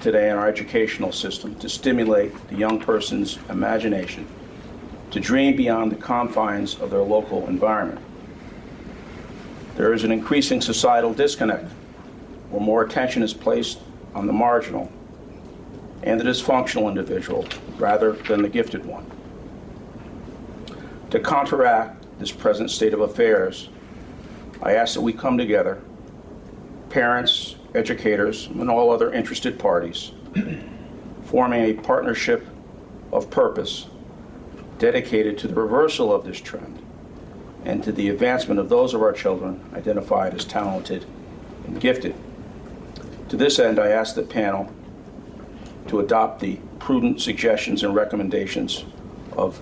today in our educational system to stimulate the young person's imagination to dream beyond the confines of their local environment. There is an increasing societal disconnect where more attention is placed on the marginal and the dysfunctional individual rather than the gifted one. To counteract this present state of affairs, I ask that we come together, parents, educators, and all other interested parties, forming a partnership of purpose dedicated to the reversal of this trend and to the advancement of those of our children identified as talented and gifted. To this end, I ask the panel to adopt the prudent suggestions and recommendations of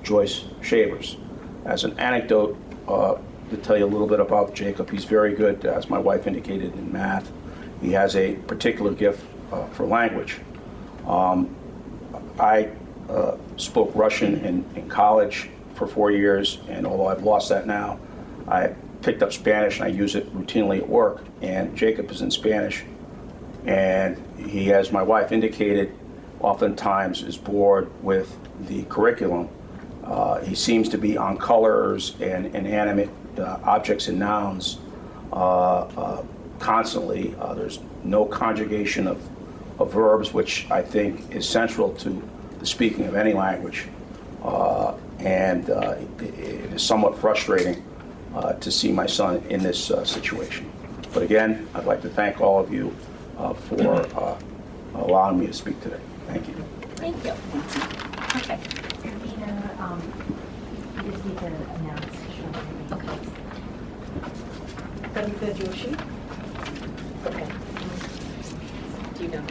Joyce Shavers. As an anecdote, to tell you a little bit about Jacob, he's very good, as my wife indicated, in math. He has a particular gift for language. I spoke Russian in college for 4 years, and although I've lost that now, I picked up Spanish and I use it routinely at work. And Jacob is in Spanish, and he, as my wife indicated, oftentimes is bored with the curriculum. He seems to be on colors and inanimate objects and nouns constantly. There's no conjugation of verbs, which I think is central to the speaking of any language. And it is somewhat frustrating to see my son in this situation. But again, I'd like to thank all of you for allowing me to speak today. Thank you. Thank you. Okay. You just need to announce. Okay. Kavita Joshi? Okay. Do you know?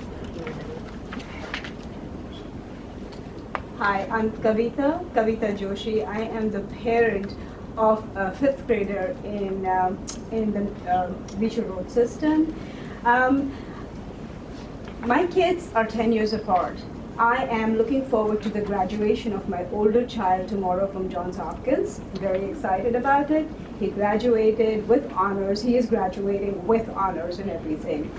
Hi, I'm Kavita Joshi. I am the parent of a fifth grader in the Beecher Road system. My kids are 10 years apart. I am looking forward to the graduation of my older child tomorrow from Johns Hopkins. Very excited about it. He graduated with honors. He is graduating with honors and everything.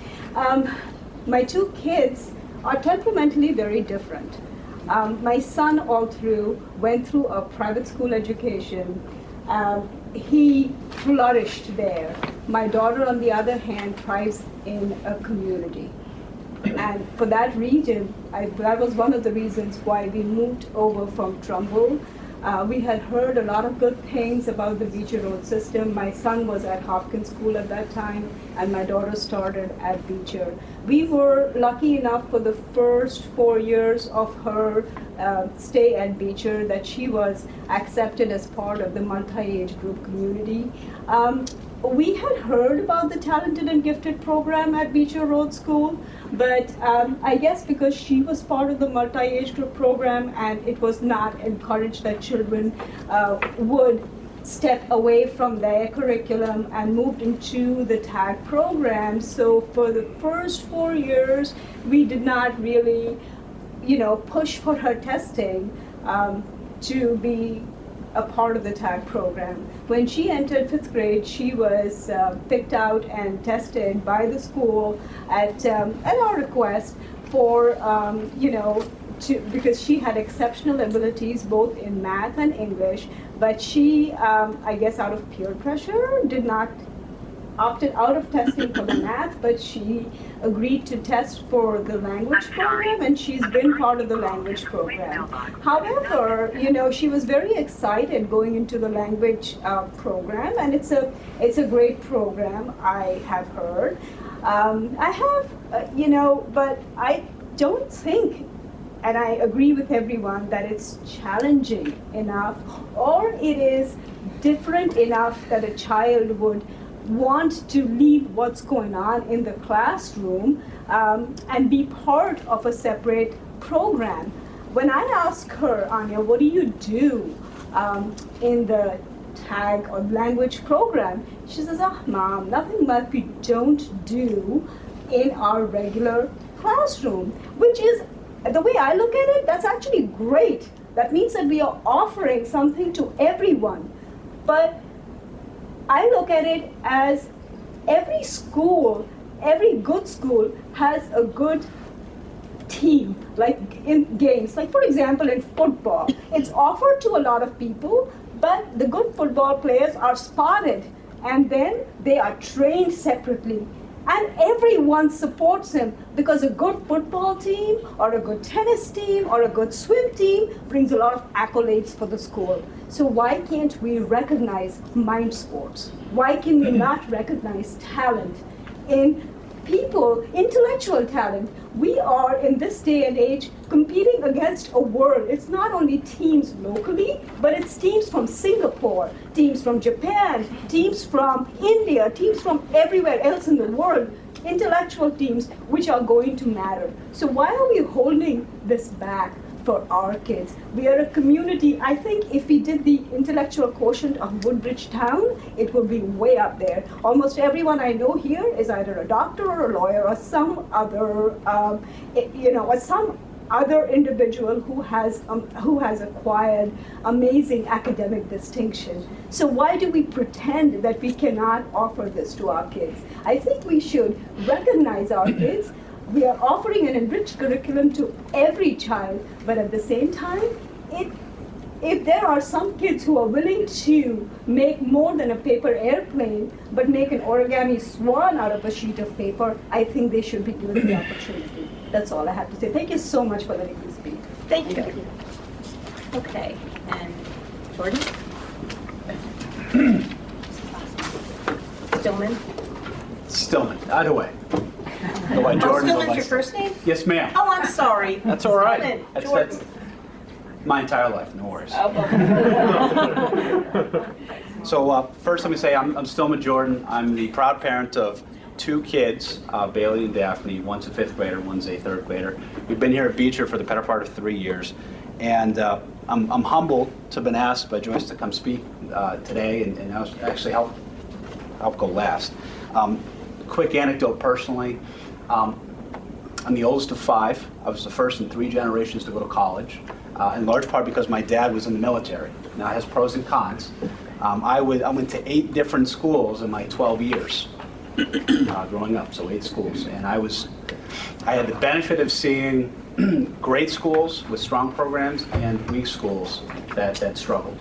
My two kids are temperamentally very different. My son all through went through a private school education. He flourished there. My daughter, on the other hand, thrives in a community. And for that reason, that was one of the reasons why we moved over from Trumbull. We had heard a lot of good things about the Beecher Road system. My son was at Hopkins School at that time, and my daughter started at Beecher. We were lucky enough for the first 4 years of her stay at Beecher that she was accepted as part of the multi-age group community. We had heard about the Talented and Gifted program at Beecher Road School, but I guess because she was part of the multi-age group program and it was not encouraged that children would step away from their curriculum and moved into the TAG program. So for the first 4 years, we did not really, push for her testing to be a part of the TAG program. When she entered 5th grade, she was picked out and tested by the school at our request for, because she had exceptional abilities both in math and English, but she, I guess out of peer pressure, opted out of testing for the math, but she agreed to test for the language program, and she's been part of the language program. However, she was very excited going into the language program, and it's a great program, I have heard. But I don't think, and I agree with everyone, that it's challenging enough, or it is different enough that a child would want to leave what's going on in the classroom and be part of a separate program. When I ask her, Anya, what do you do in the TAG or language program? She says, Mom, nothing much we don't do in our regular classroom, which is, the way I look at it, that's actually great. That means that we are offering something to everyone. But I look at it as every school, every good school has a good team, like in games. Like for example, in football, it's offered to a lot of people, but the good football players are spotted and then they are trained separately. And everyone supports him because a good football team or a good tennis team or a good swim team brings a lot of accolades for the school. So why can't we recognize mind sports? Why can we not recognize talent in people, intellectual talent? We are, in this day and age, competing against a world. It's not only teams locally, but it's teams from Singapore, teams from Japan, teams from India, teams from everywhere else in the world, intellectual teams which are going to matter. So why are we holding this back for our kids? We are a community. I think if we did the intellectual quotient of Woodbridge town, it would be way up there. Almost everyone I know here is either a doctor or a lawyer or some other, or some other individual who has acquired amazing academic distinction. So why do we pretend that we cannot offer this to our kids? I think we should recognize our kids. We are offering an enriched curriculum to every child, but at the same time, if there are some kids who are willing to make more than a paper airplane, but make an origami swan out of a sheet of paper, I think they should be given the opportunity. That's all I have to say. Thank you so much for letting me speak. Thank you. Okay, and Jordan? Stillman, either way. Go by Jordan, go Stillman's by your first name? Yes, ma'am. Oh, I'm sorry. That's all right. Stillman, That's Jordan. my entire life, no worries. Oh, So first let me say I'm Stillman Jordan. I'm the proud parent of two kids, Bailey and Daphne. One's a 5th grader, one's a 3rd grader. We've been here at Beecher for the better part of 3 years. And I'm humbled to have been asked by Joyce to come speak today and actually help go last. Quick anecdote personally. I'm the oldest of 5. I was the first in 3 generations to go to college, in large part because my dad was in the military. Now, it has pros and cons. I went to 8 different schools in my 12 years growing up, so 8 schools. And I had the benefit of seeing great schools with strong programs and weak schools that struggled.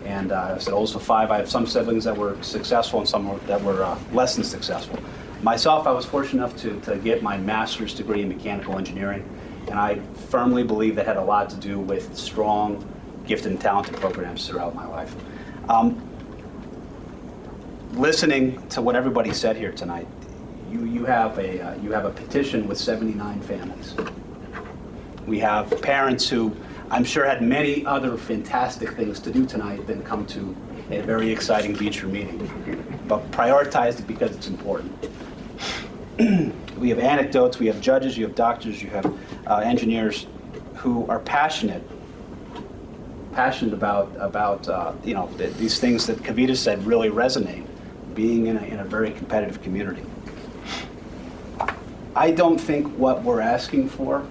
And I was the oldest of 5. I have some siblings that were successful and some that were less than successful. Myself, I was fortunate enough to get my master's degree in mechanical engineering, and I firmly believe that had a lot to do with strong, gifted, and talented programs throughout my life. Listening to what everybody said here tonight, you have a petition with 79 families. We have parents who I'm sure had many other fantastic things to do tonight than come to a very exciting Beecher meeting, but prioritized it because it's important. We have anecdotes, we have judges, you have doctors, you have engineers who are passionate about these things that Kavita said really resonate, being in a very competitive community. I don't think what we're asking for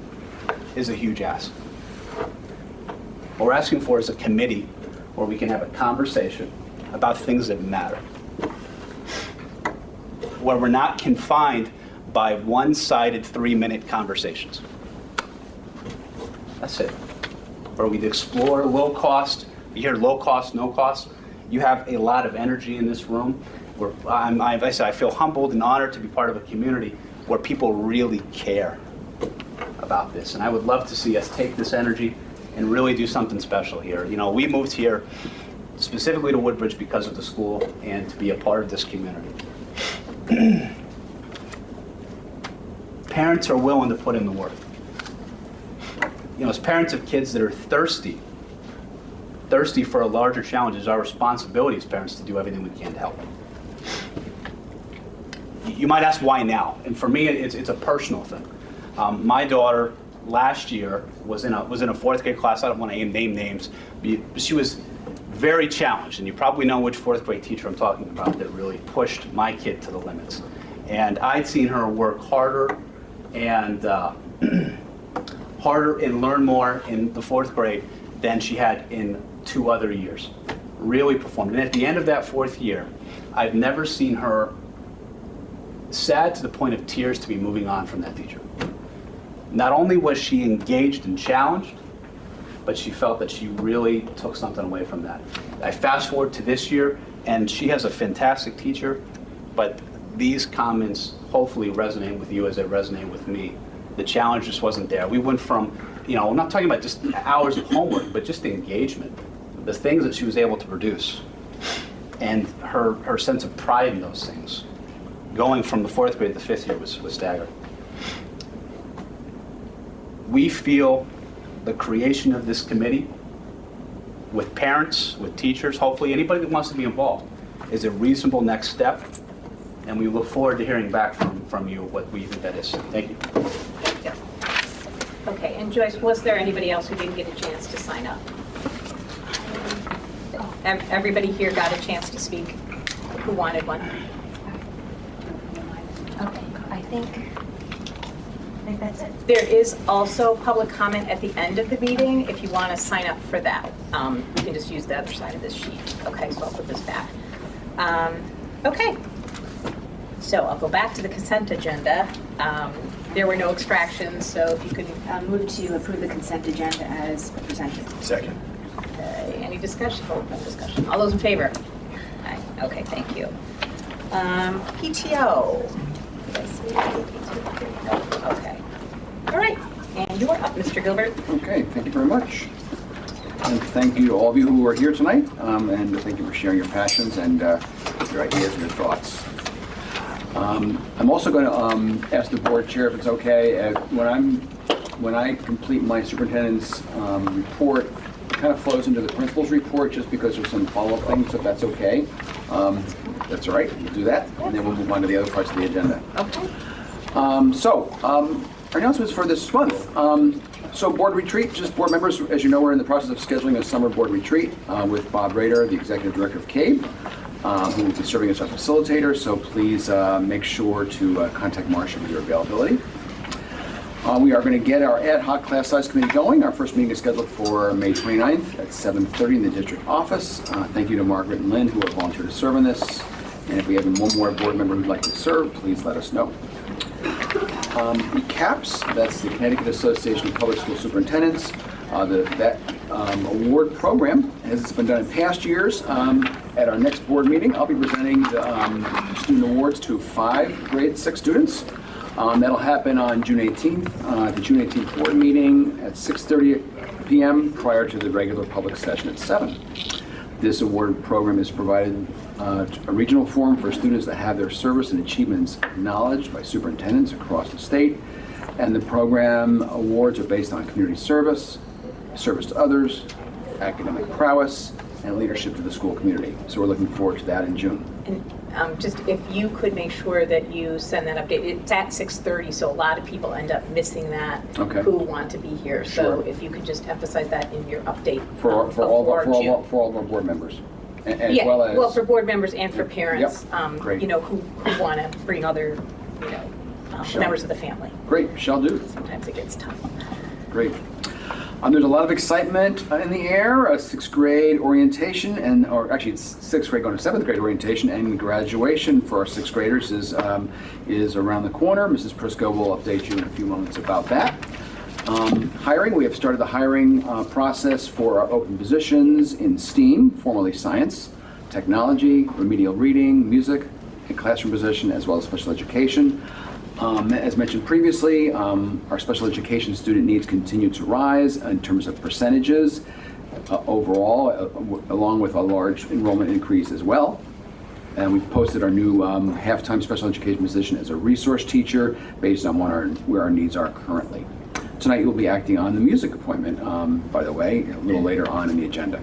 is a huge ask. What we're asking for is a committee where we can have a conversation about things that matter, where we're not confined by one-sided 3-minute conversations. That's it. Where we explore low cost. You hear low cost, no cost. You have a lot of energy in this room. Where I feel humbled and honored to be part of a community where people really care about this. And I would love to see us take this energy and really do something special here. You know, we moved here specifically to Woodbridge because of the school and to be a part of this community. Parents are willing to put in the work. You know, as parents of kids that are thirsty for a larger challenge, it's our responsibility as parents to do everything we can to help them. You might ask why now, and for me, it's a personal thing. My daughter last year was in a 4th grade class. I don't want to name names, but she was very challenged, and you probably know which 4th grade teacher I'm talking about that really pushed my kid to the limits. And I'd seen her work harder and learn more in the 4th grade than she had in 2 other years. Really performed. And at the end of that 4th year, I've never seen her sad to the point of tears to be moving on from that teacher. Not only was she engaged and challenged, but she felt that she really took something away from that. I fast forward to this year, and she has a fantastic teacher, but these comments hopefully resonate with you as they resonate with me. The challenge just wasn't there. We went from, I'm not talking about just hours of homework, but just the engagement, the things that she was able to produce, and her sense of pride in those things. Going from the 4th grade to the 5th year was staggering. We feel the creation of this committee with parents, with teachers, hopefully anybody that wants to be involved, is a reasonable next step, and we look forward to hearing back from you what we think that is. Thank you. Thank you. Okay, and Joyce, was there anybody else who didn't get a chance to sign up? Everybody here got a chance to speak who wanted one? Okay, I think that's it. There is also public comment at the end of the meeting if you want to sign up for that. You can just use the other side of this sheet. Okay, so I'll put this back. Okay, so I'll go back to the consent agenda. There were no extractions, so if you could move to approve the consent agenda as presented. Second. Okay, any discussion? Oh, no discussion. All those in favor? Aye. Okay, thank you. PTO. Did I see PTO? Okay. All right, and you're up, Mr. Gilbert. Okay, thank you very much. And thank you to all of you who are here tonight, and thank you for sharing your passions and your ideas and your thoughts. I'm also going to ask the board chair if it's okay, when I complete my superintendent's report, it kind of flows into the principal's report just because there's some follow-up things, if that's okay. That's all right, we'll do that, and then we'll move on to the other parts of the agenda. Okay. Our announcements for this month. So board retreat, just board members, as you know, we're in the process of scheduling a summer board retreat with Bob Rader, the Executive Director of CABE, who will be serving as our facilitator. So please make sure to contact Marcia with your availability. We are going to get our ad hoc class size committee going. Our first meeting is scheduled for May 29th at 7:30 in the district office. Thank you to Margaret and Lynn who have volunteered to serve in this. And if we have one more board member who'd like to serve, please let us know. The CAPS, that's the Connecticut Association of Public School Superintendents. That award program has been done in past years. At our next board meeting, I'll be presenting the student awards to 5 grade 6 students. That'll happen on June 18th, the June 18th board meeting at 6:30 p.m. prior to the regular public session at 7. This award program is provided a regional forum for students that have their service and achievements acknowledged by superintendents across the state. And the program awards are based on community service, service to others, academic prowess, and leadership to the school community. So we're looking forward to that in June. And just if you could make sure that you send that update. It's at 6:30, so a lot of people end up missing that who want to be here. So Sure. if you could just emphasize that in your update For all of our board members. And yeah, as well as, well, for board members and for parents, Great. you know, who want to bring other, you know, members of the family. Great, shall do. Sometimes it gets tough. Great. There's a lot of excitement in the air, a 6th grade orientation, or actually it's 6th grade going to 7th grade orientation, and graduation for our 6th graders is around the corner. Mrs. Prisco will update you in a few moments about that. Hiring, we have started the hiring process for our open positions in STEAM, formerly science, technology, remedial reading, music, and classroom position, as well as special education. As mentioned previously, our special education student needs continue to rise in terms of percentages overall, along with a large enrollment increase as well. And we've posted our new half-time special education position as a resource teacher based on where our needs are currently. Tonight you'll be acting on the music appointment, by the way, a little later on in the agenda.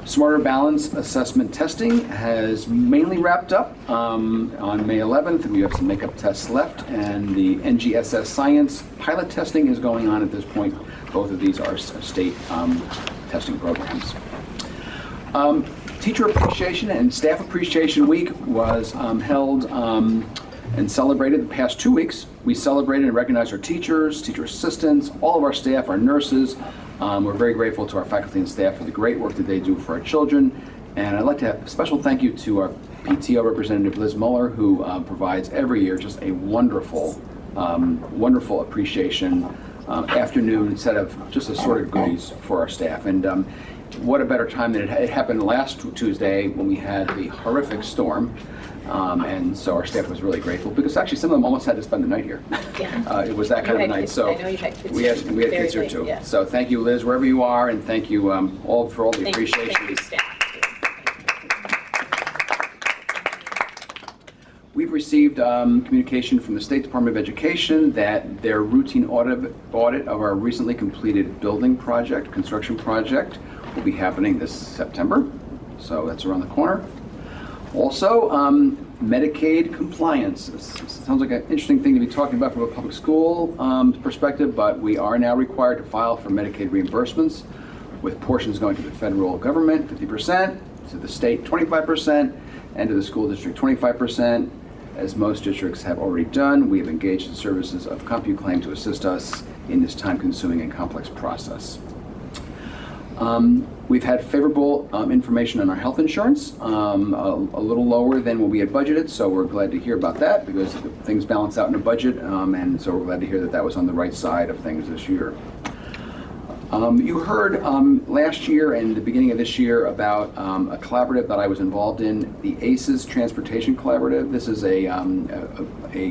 Smarter Balance assessment testing has mainly wrapped up on May 11th. We have some makeup tests left, and the NGSS Science pilot testing is going on at this point. Both of these are state testing programs. Teacher Appreciation and Staff Appreciation Week was held and celebrated the past 2 weeks. We celebrated and recognized our teachers, teacher assistants, all of our staff, our nurses. We're very grateful to our faculty and staff for the great work that they do for our children. And I'd like to have a special thank you to our PTO representative, Liz Muller, who provides every year just a wonderful, wonderful appreciation afternoon set of just assorted goodies for our staff. And what a better time than it happened last Tuesday when we had the horrific storm. And so our staff was really grateful because actually some of them almost had to spend the night here. Yeah. It was that kind of a night. Kids, so I know you had kids we had very kids here late, too. yeah. So thank you, Liz, wherever you are, and thank you all for all the appreciation. Thank you, staff. We've received communication from the State Department of Education that their routine audit of our recently completed building project, construction project, will be happening this September. So that's around the corner. Also, Medicaid compliance. This sounds like an interesting thing to be talking about from a public school perspective, but we are now required to file for Medicaid reimbursements, with portions going to the federal government, 50%, to the state, 25%, and to the school district, 25%. As most districts have already done, we have engaged the services of CompuClaim to assist us in this time-consuming and complex process. We've had favorable information on our health insurance, a little lower than what we had budgeted, so we're glad to hear about that because things balance out in a budget, and so we're glad to hear that that was on the right side of things this year. You heard last year and the beginning of this year about a collaborative that I was involved in, the ACES Transportation Collaborative. This is a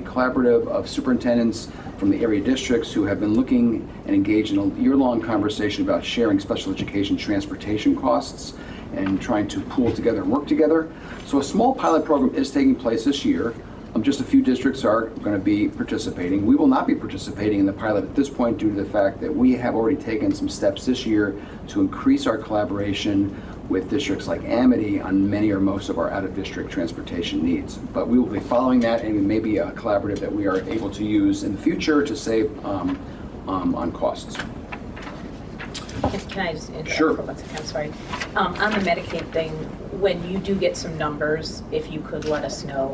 collaborative of superintendents from the area districts who have been looking and engaged in a year-long conversation about sharing special education transportation costs and trying to pool together and work together. So a small pilot program is taking place this year. Just a few districts are going to be participating. We will not be participating in the pilot at this point due to the fact that we have already taken some steps this year to increase our collaboration with districts like Amity on many or most of our out-of-district transportation needs. But we will be following that, and it may be a collaborative that we are able to use in the future to save on costs. Can I just interrupt Sure. for 1 second? I'm sorry. On the Medicaid thing, when you do get some numbers, if you could let us know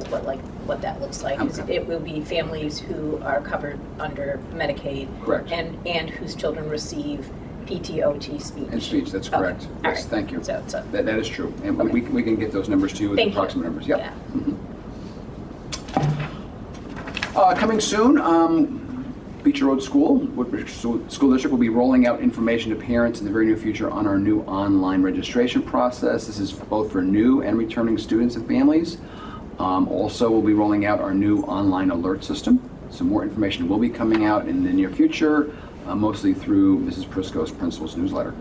what that looks like. It will be families who are covered under Medicaid. Correct. And whose children receive PTOT speech. And speech, that's correct. Okay. Yes, All right. thank you. So, That is true. And we can get those numbers to you with Thank you. approximate numbers. Yep. Yeah. Coming soon, Beecher Road School, Woodbridge School District will be rolling out information to parents in the very near future on our new online registration process. This is both for new and returning students and families. Also, we'll be rolling out our new online alert system. So more information will be coming out in the near future, mostly through Mrs. Prisco's principal's newsletter.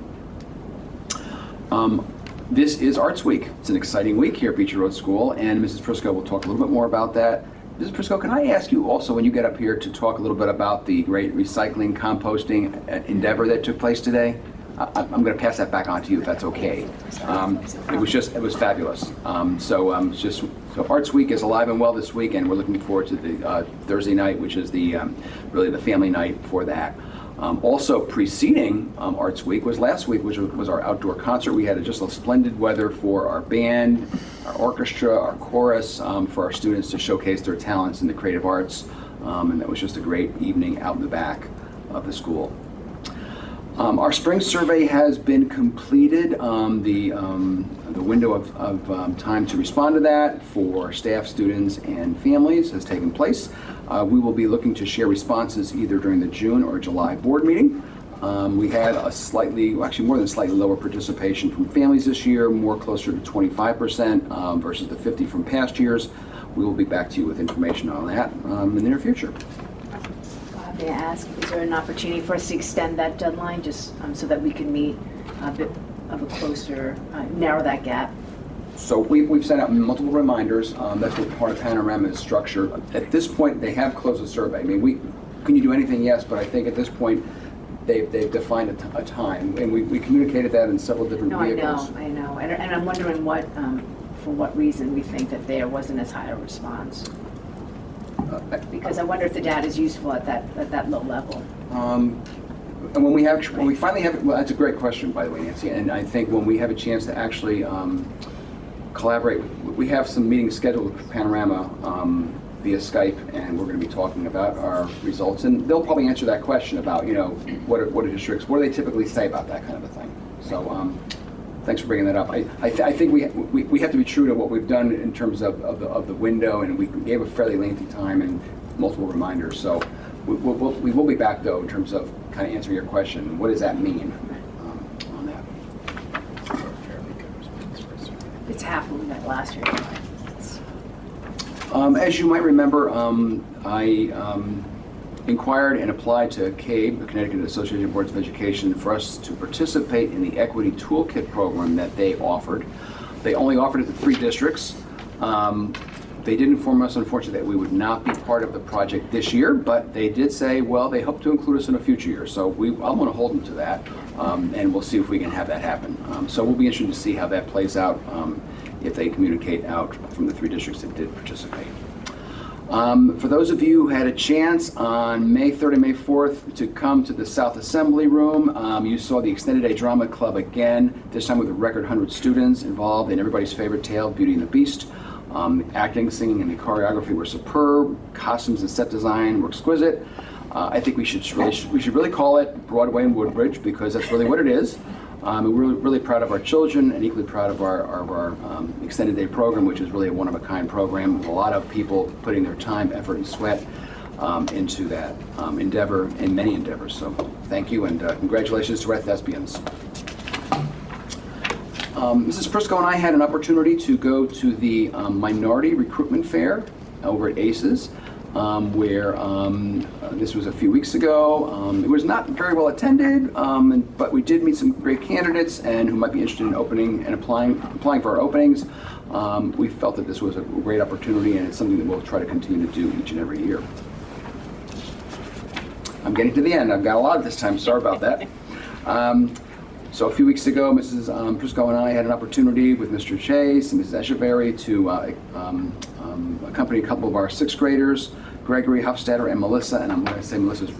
This is Arts Week. It's an exciting week here at Beecher Road School, and Mrs. Prisco will talk a little bit more about that. Mrs. Prisco, can I ask you also, when you get up here, to talk a little bit about the great recycling, composting endeavor that took place today? I'm going to pass that back on to you if that's okay. It was fabulous. So Arts Week is alive and well this week, and we're looking forward to the Thursday night, which is really the family night for that. Also preceding Arts Week was last week, which was our outdoor concert. We had just a splendid weather for our band, our orchestra, our chorus, for our students to showcase their talents in the creative arts. And that was just a great evening out in the back of the school. Our spring survey has been completed. The window of time to respond to that for staff, students, and families has taken place. We will be looking to share responses either during the June or July board meeting. We had actually more than slightly lower participation from families this year, more closer to 25% versus the 50 from past years. We will be back to you with information on that in the near future. May I ask, is there an opportunity for us to extend that deadline just so that we can meet a bit of a closer, narrow that gap? So we've sent out multiple reminders. That's what part of Panorama's structure. At this point, they have closed the survey. I mean, can you do anything? Yes, but I think at this point, they've defined a time, and we communicated that in several different vehicles. I know. And I'm wondering for what reason we think that there wasn't as high a response. Because I wonder if the data is useful at that low level. And when we finally have, well, that's a great question, by the way, Nancy. And I think when we have a chance to actually collaborate, we have some meetings scheduled with Panorama via Skype, and we're going to be talking about our results. And they'll probably answer that question about, what are districts, what do they typically say about that kind of a thing. So thanks for bringing that up. I think we have to be true to what we've done in terms of the window, and we gave a fairly lengthy time and multiple reminders. So we will be back, though, in terms of kind of answering your question. What does that mean on that? It's half of that last year. As you might remember, I inquired and applied to CABE, the Connecticut Association of Boards of Education, for us to participate in the Equity Toolkit program that they offered. They only offered it to 3 districts. They did inform us, unfortunately, that we would not be part of the project this year, but they did say, well, they hope to include us in a future year. So I'm going to hold them to that, and we'll see if we can have that happen. So we'll be interested to see how that plays out if they communicate out from the 3 districts that did participate. For those of you who had a chance on May 3rd and May 4th to come to the South Assembly Room, you saw the Extended Day Drama Club again, this time with a record 100 students involved in everybody's favorite tale, Beauty and the Beast. Acting, singing, and the choreography were superb. Costumes and set design were exquisite. I think we should really call it Broadway in Woodbridge, because that's really what it is. We're really proud of our children, and equally proud of our extended day program, which is really a one-of-a-kind program with a lot of people putting their time, effort, and sweat into that endeavor and many endeavors. So thank you, and congratulations to our thespians. Mrs. Prisco and I had an opportunity to go to the Minority Recruitment Fair over at ACES, where this was a few weeks ago. It was not very well attended, but we did meet some great candidates and who might be interested in opening and applying for our openings. We felt that this was a great opportunity, and it's something that we'll try to continue to do each and every year. I'm getting to the end. I've got a lot this time. Sorry about that. So a few weeks ago, Mrs. Prisco and I had an opportunity with Mr. Chase and Mrs. Echeverry to accompany a couple of our 6th graders, Gregory Hofstadter and Melissa, and I'm going to say Melissa's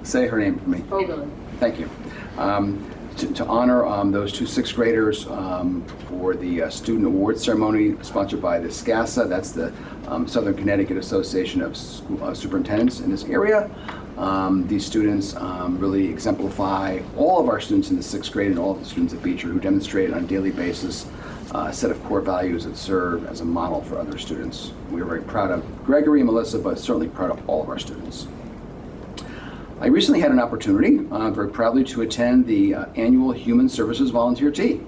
say her name for me. Fogelin. Thank you. To honor those two sixth graders for the Student Awards Ceremony sponsored by the SCASA, that's the Southern Connecticut Association of Superintendents in this area. These students really exemplify all of our students in the sixth grade and all of the students at Beecher who demonstrate on a daily basis a set of core values that serve as a model for other students. We are very proud of Gregory and Melissa, but certainly proud of all of our students. I recently had an opportunity, very proudly, to attend the annual Human Services Volunteer Tea.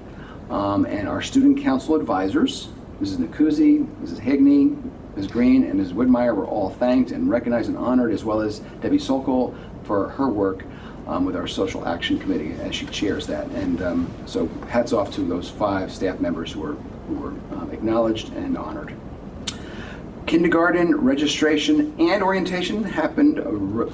And our student council advisors, Mrs. Nacuzzi, Mrs. Higney, Ms. Green, and Ms. Whitmire were all thanked and recognized and honored, as well as Debbie Sokol for her work with our Social Action Committee as she chairs that. And so hats off to those 5 staff members who were acknowledged and honored. Kindergarten registration and orientation happened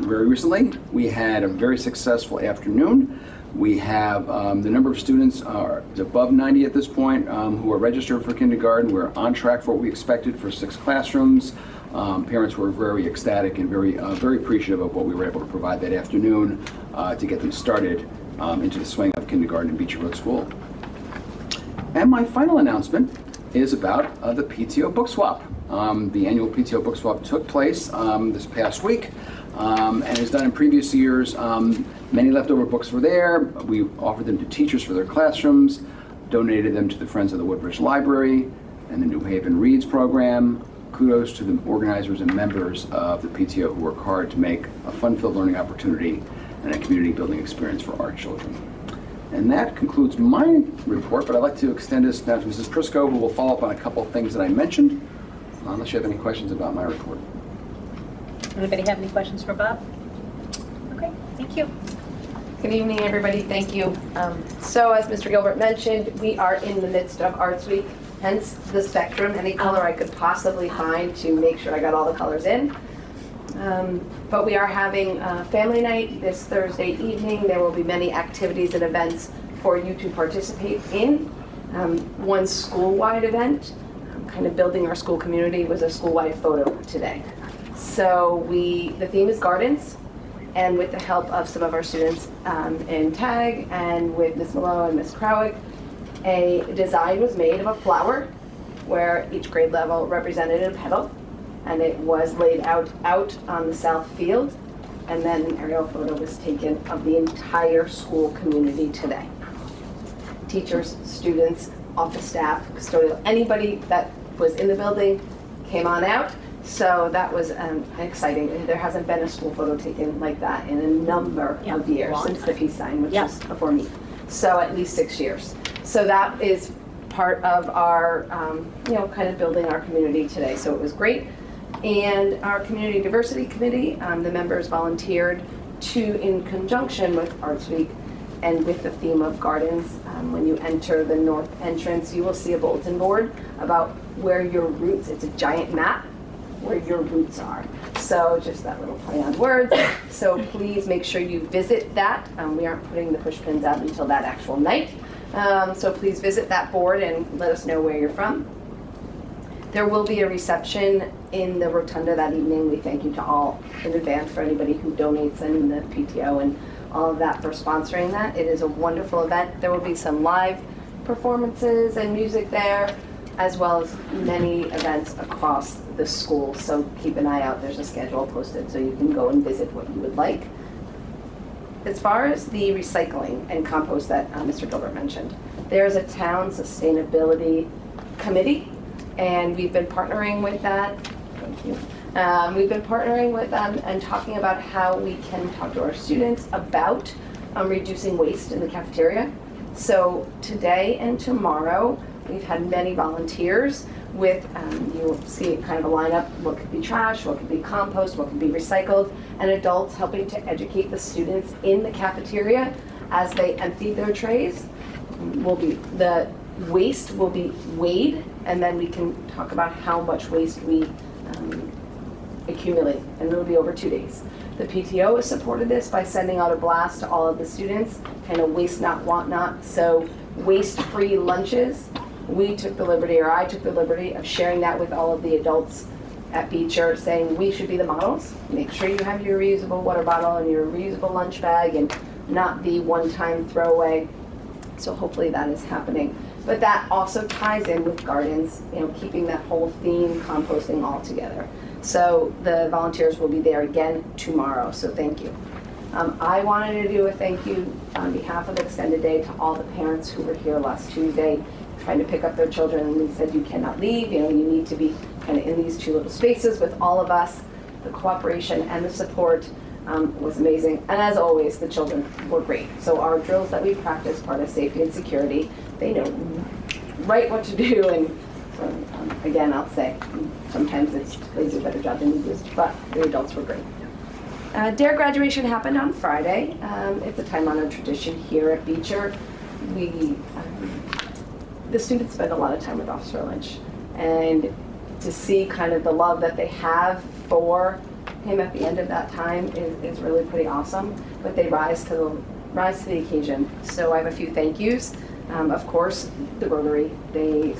very recently. We had a very successful afternoon. We have the number of students is above 90 at this point who are registered for kindergarten. We're on track for what we expected for 6 classrooms. Parents were very ecstatic and very appreciative of what we were able to provide that afternoon to get them started into the swing of kindergarten in Beecher Road School. And my final announcement is about the PTO book swap. The annual PTO book swap took place this past week and as done in previous years. Many leftover books were there. We offered them to teachers for their classrooms, donated them to the Friends of the Woodbridge Library and the New Haven Reads program. Kudos to the organizers and members of the PTO who work hard to make a fun-filled learning opportunity and a community-building experience for our children. And that concludes my report, but I'd like to extend this now to Mrs. Prisco, who will follow up on a couple of things that I mentioned, unless you have any questions about my report. Anybody have any questions for Bob? Okay, thank you. Good evening, everybody. Thank you. So as Mr. Gilbert mentioned, we are in the midst of Arts Week, hence the spectrum, any color I could possibly find to make sure I got all the colors in. But we are having family night this Thursday evening. There will be many activities and events for you to participate in. One school-wide event, kind of building our school community, was a school-wide photo today. So the theme is gardens, and with the help of some of our students in TAG and with Ms. Malone and Ms. Krawick, a design was made of a flower where each grade level represented a petal, and it was laid out on the south field, and then an aerial photo was taken of the entire school community today. Teachers, students, office staff, custodial, anybody that was in the building came on out. So that was exciting. There hasn't been a school photo taken like that in a number of years since the peace sign, which was before me. So at least 6 years. So that is part of our, kind of building our community today. So it was great. And our Community Diversity Committee, the members volunteered to, in conjunction with Arts Week and with the theme of gardens, when you enter the north entrance, you will see a bulletin board about where your roots, it's a giant map, where your roots are. So just that little play on words. So please make sure you visit that. We aren't putting the push pins out until that actual night. So please visit that board and let us know where you're from. There will be a reception in the rotunda that evening. We thank you to all in advance for anybody who donates and the PTO and all of that for sponsoring that. It is a wonderful event. There will be some live performances and music there, as well as many events across the school. So keep an eye out. There's a schedule posted so you can go and visit what you would like. As far as the recycling and compost that Mr. Gilbert mentioned, there's a town sustainability committee, and we've been partnering with that. Thank you. We've been partnering with them and talking about how we can talk to our students about reducing waste in the cafeteria. So today and tomorrow, we've had many volunteers with, you'll see kind of a lineup, what could be trash, what could be compost, what could be recycled, and adults helping to educate the students in the cafeteria as they empty their trays. The waste will be weighed, and then we can talk about how much waste we accumulate, and it'll be over 2 days. The PTO has supported this by sending out a blast to all of the students, kind of waste not, want not. So waste-free lunches, we took the liberty, or I took the liberty of sharing that with all of the adults at Beecher saying we should be the models. Make sure you have your reusable water bottle and your reusable lunch bag and not the one-time throwaway. So hopefully that is happening. But that also ties in with gardens, keeping that whole theme, composting all together. So the volunteers will be there again tomorrow, so thank you. I wanted to do a thank you on behalf of Extended Day to all the parents who were here last Tuesday trying to pick up their children, and we said you cannot leave, you need to be kind of in these two little spaces with all of us. The cooperation and the support was amazing, and as always, the children were great. So our drills that we practice, part of safety and security, they know right what to do, and so, again, I'll say, sometimes they do a better job than we do, but the adults were great. DARE graduation happened on Friday. It's a time-honored tradition here at Beecher. The students spend a lot of time with Officer Lynch, and to see kind of the love that they have for him at the end of that time is really pretty awesome. But they rise to the occasion. So I have a few thank yous. Of course, the Rotary, they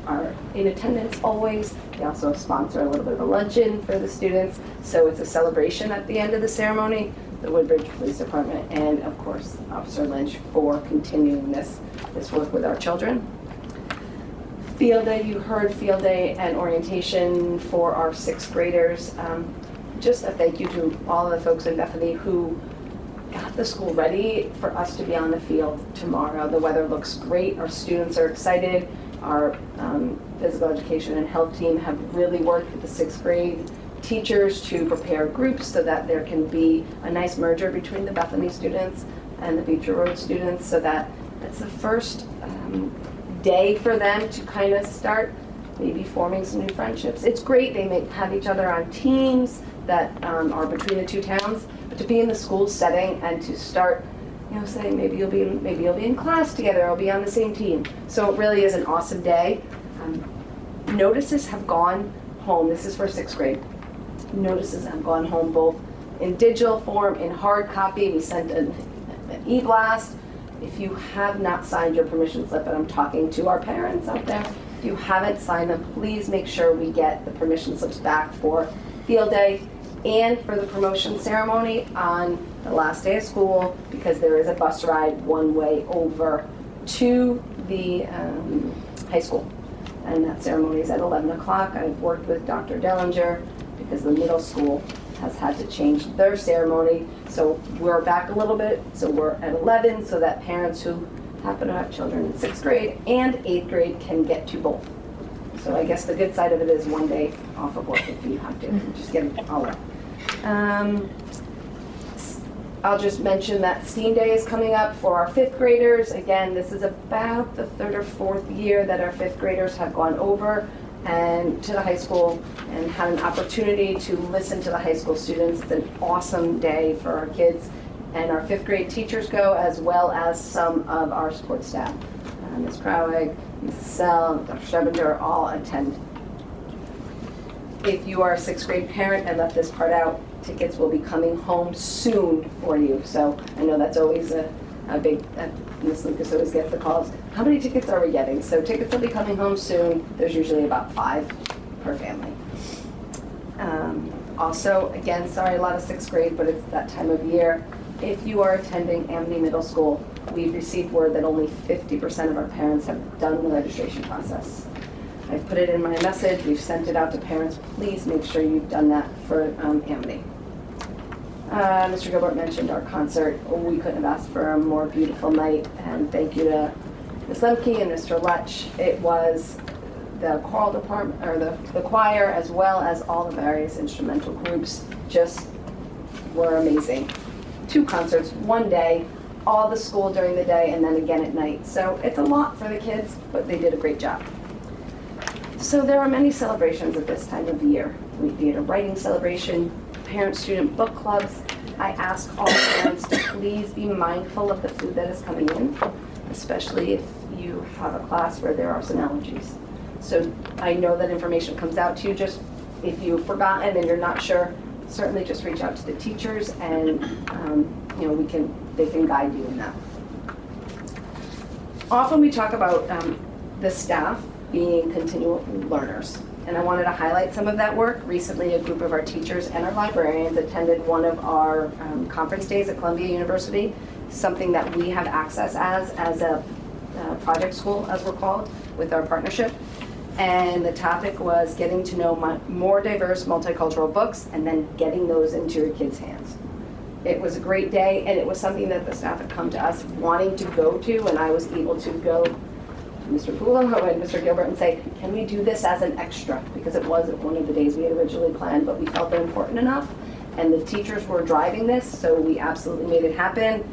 are in attendance always. They also sponsor a little bit of a luncheon for the students. So it's a celebration at the end of the ceremony. The Woodbridge Police Department, and of course, Officer Lynch for continuing this work with our children. Field Day, you heard Field Day and orientation for our 6th graders. Just a thank you to all of the folks in Bethany who got the school ready for us to be on the field tomorrow. The weather looks great. Our students are excited. Our physical education and health team have really worked with the 6th grade teachers to prepare groups so that there can be a nice merger between the Bethany students and the Beecher Road students, so that it's the first day for them to kind of start maybe forming some new friendships. It's great, they may have each other on teams that are between the two towns, but to be in the school setting and to start saying maybe you'll be in class together, I'll be on the same team. So it really is an awesome day. Notices have gone home. This is for 6th grade. Notices have gone home both in digital form, in hard copy. We sent an e-blast. If you have not signed your permission slip, and I'm talking to our parents out there, if you haven't signed them, please make sure we get the permission slips back for Field Day and for the promotion ceremony on the last day of school, because there is a bus ride one way over to the high school. And that ceremony is at 11 o'clock. I've worked with Dr. Dellinger because the middle school has had to change their ceremony. So we're back a little bit. So we're at 11 so that parents who happen to have children in 6th grade and 8th grade can get to both. So I guess the good side of it is one day off of work if you have to. Just get it all up. I'll just mention that STEAM Day is coming up for our 5th graders. Again, this is about the 3rd or 4th year that our 5th graders have gone over and to the high school and had an opportunity to listen to the high school students. It's an awesome day for our kids, and our 5th grade teachers go, as well as some of our support staff. Ms. Krauig, Ms. Sell, Dr. Strebinger all attend. If you are a 6th grade parent, I left this part out, tickets will be coming home soon for you. So I know that's always a big, Ms. Lucas always gets the calls, how many tickets are we getting? So tickets will be coming home soon. There's usually about 5 per family. Also, again, sorry, a lot of 6th grade, but it's that time of year. If you are attending Amity Middle School, we've received word that only 50% of our parents have done the registration process. I've put it in my message, we've sent it out to parents. Please make sure you've done that for Amity. Mr. Gilbert mentioned our concert. We couldn't have asked for a more beautiful night, and thank you to Ms. Lemke and Mr. Lutch. It was the choral department, or the choir, as well as all the various instrumental groups, just were amazing. 2 concerts, one day, all the school during the day, and then again at night. So it's a lot for the kids, but they did a great job. So there are many celebrations at this time of year. We did a writing celebration, parent-student book clubs. I ask all parents to please be mindful of the food that is coming in, especially if you have a class where there are some allergies. So I know that information comes out to you. Just if you've forgotten and you're not sure, certainly just reach out to the teachers, and they can guide you in that. Often we talk about the staff being continual learners. And I wanted to highlight some of that work. Recently, a group of our teachers and our librarians attended one of our conference days at Columbia University, something that we have access as a project school, as we're called, with our partnership. And the topic was getting to know more diverse multicultural books and then getting those into your kids' hands. It was a great day, and it was something that the staff had come to us wanting to go to, and I was able to go to Mr. Pulo and Mr. Gilbert and say, can we do this as an extra? Because it wasn't one of the days we had originally planned, but we felt it important enough. And the teachers were driving this, so we absolutely made it happen.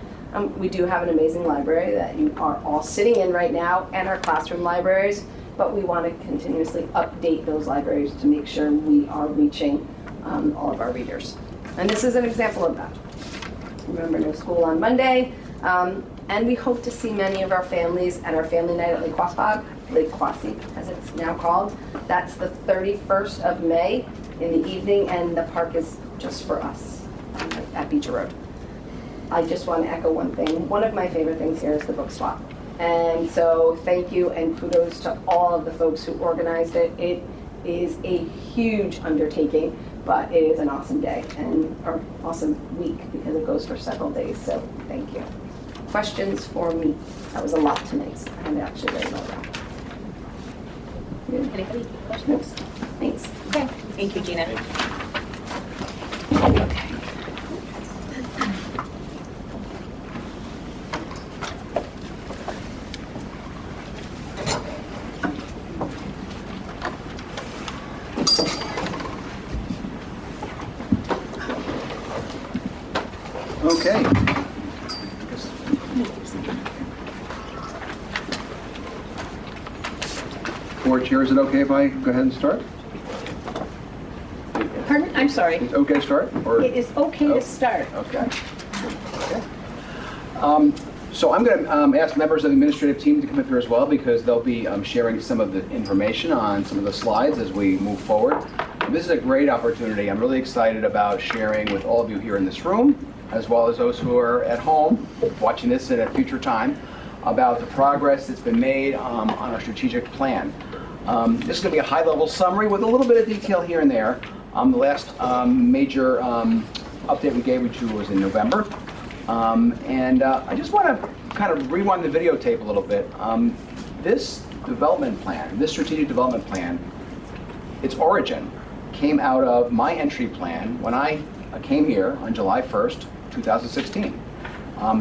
We do have an amazing library that you are all sitting in right now, and our classroom libraries, but we want to continuously update those libraries to make sure we are reaching all of our readers. And this is an example of that. Remember, no school on Monday. And we hope to see many of our families at our family night at Lake Quasi, as it's now called. That's the 31st of May in the evening, and the park is just for us at Beecher Road. I just want to echo one thing. One of my favorite things here is the book swap. And so thank you and kudos to all of the folks who organized it. It is a huge undertaking, but it is an awesome day or awesome week because it goes for several days. So thank you. Questions for me? That was a lot tonight. I'm actually very well done. Anybody? Questions? Thanks. Okay. Thank you, Gina. Okay. Board Chair, is it okay if I go ahead and start? Pardon? I'm sorry. It's okay to start? Or? It is okay to start. Okay. So I'm going to ask members of the administrative team to come up here as well because they'll be sharing some of the information on some of the slides as we move forward. This is a great opportunity. I'm really excited about sharing with all of you here in this room, as well as those who are at home watching this at a future time, about the progress that's been made on our strategic plan. This is going to be a high-level summary with a little bit of detail here and there. The last major update we gave you was in November. I just want to kind of rewind the videotape a little bit. This development plan, this strategic development plan, its origin came out of my entry plan when I came here on July 1st, 2016,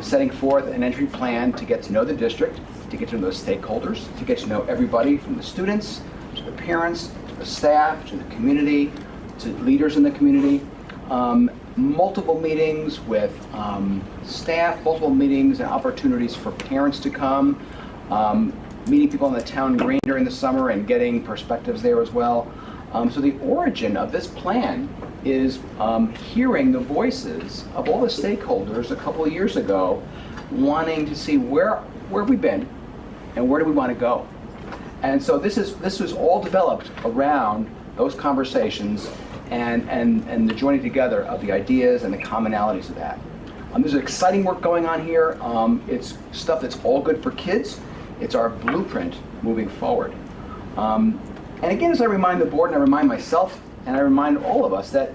setting forth an entry plan to get to know the district, to get to know those stakeholders, to get to know everybody from the students, to the parents, to the staff, to the community, to leaders in the community. Multiple meetings with staff, multiple meetings and opportunities for parents to come, meeting people on the town green during the summer and getting perspectives there as well. So the origin of this plan is hearing the voices of all the stakeholders a couple of years ago wanting to see where have we been and where do we want to go. And so this was all developed around those conversations and the joining together of the ideas and the commonalities of that. There's exciting work going on here. It's stuff that's all good for kids. It's our blueprint moving forward. And again, as I remind the board and I remind myself and I remind all of us that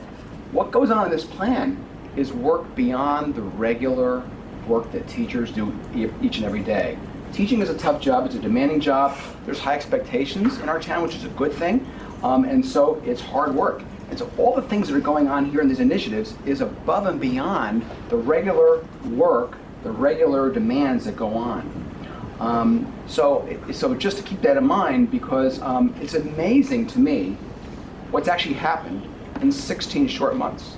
what goes on in this plan is work beyond the regular work that teachers do each and every day. Teaching is a tough job. It's a demanding job. There's high expectations in our town, which is a good thing. And so it's hard work. And so all the things that are going on here in these initiatives is above and beyond the regular work, the regular demands that go on. So just to keep that in mind, because it's amazing to me what's actually happened in 16 short months.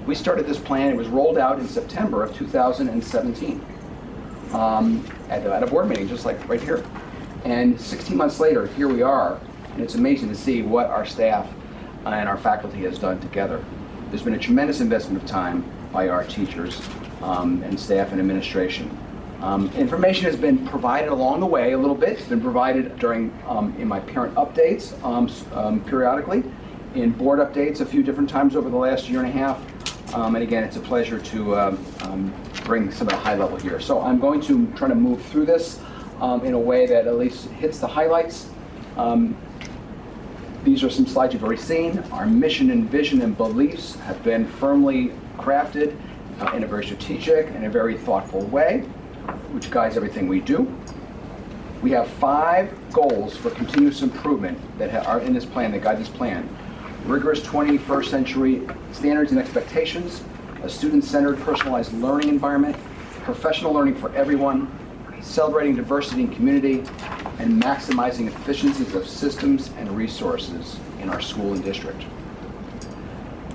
We started this plan, it was rolled out in September of 2017 at a board meeting, just like right here. And 16 months later, here we are, and it's amazing to see what our staff and our faculty has done together. There's been a tremendous investment of time by our teachers and staff and administration. Information has been provided along the way a little bit. It's been provided during in my parent updates periodically, in board updates a few different times over the last year and a half. And again, it's a pleasure to bring some of the high level here. So I'm going to try to move through this in a way that at least hits the highlights. These are some slides you've already seen. Our mission and vision and beliefs have been firmly crafted in a very strategic and a very thoughtful way, which guides everything we do. We have 5 goals for continuous improvement that are in this plan, that guide this plan. Rigorous 21st century standards and expectations, a student-centered personalized learning environment, professional learning for everyone, celebrating diversity and community, and maximizing efficiencies of systems and resources in our school and district.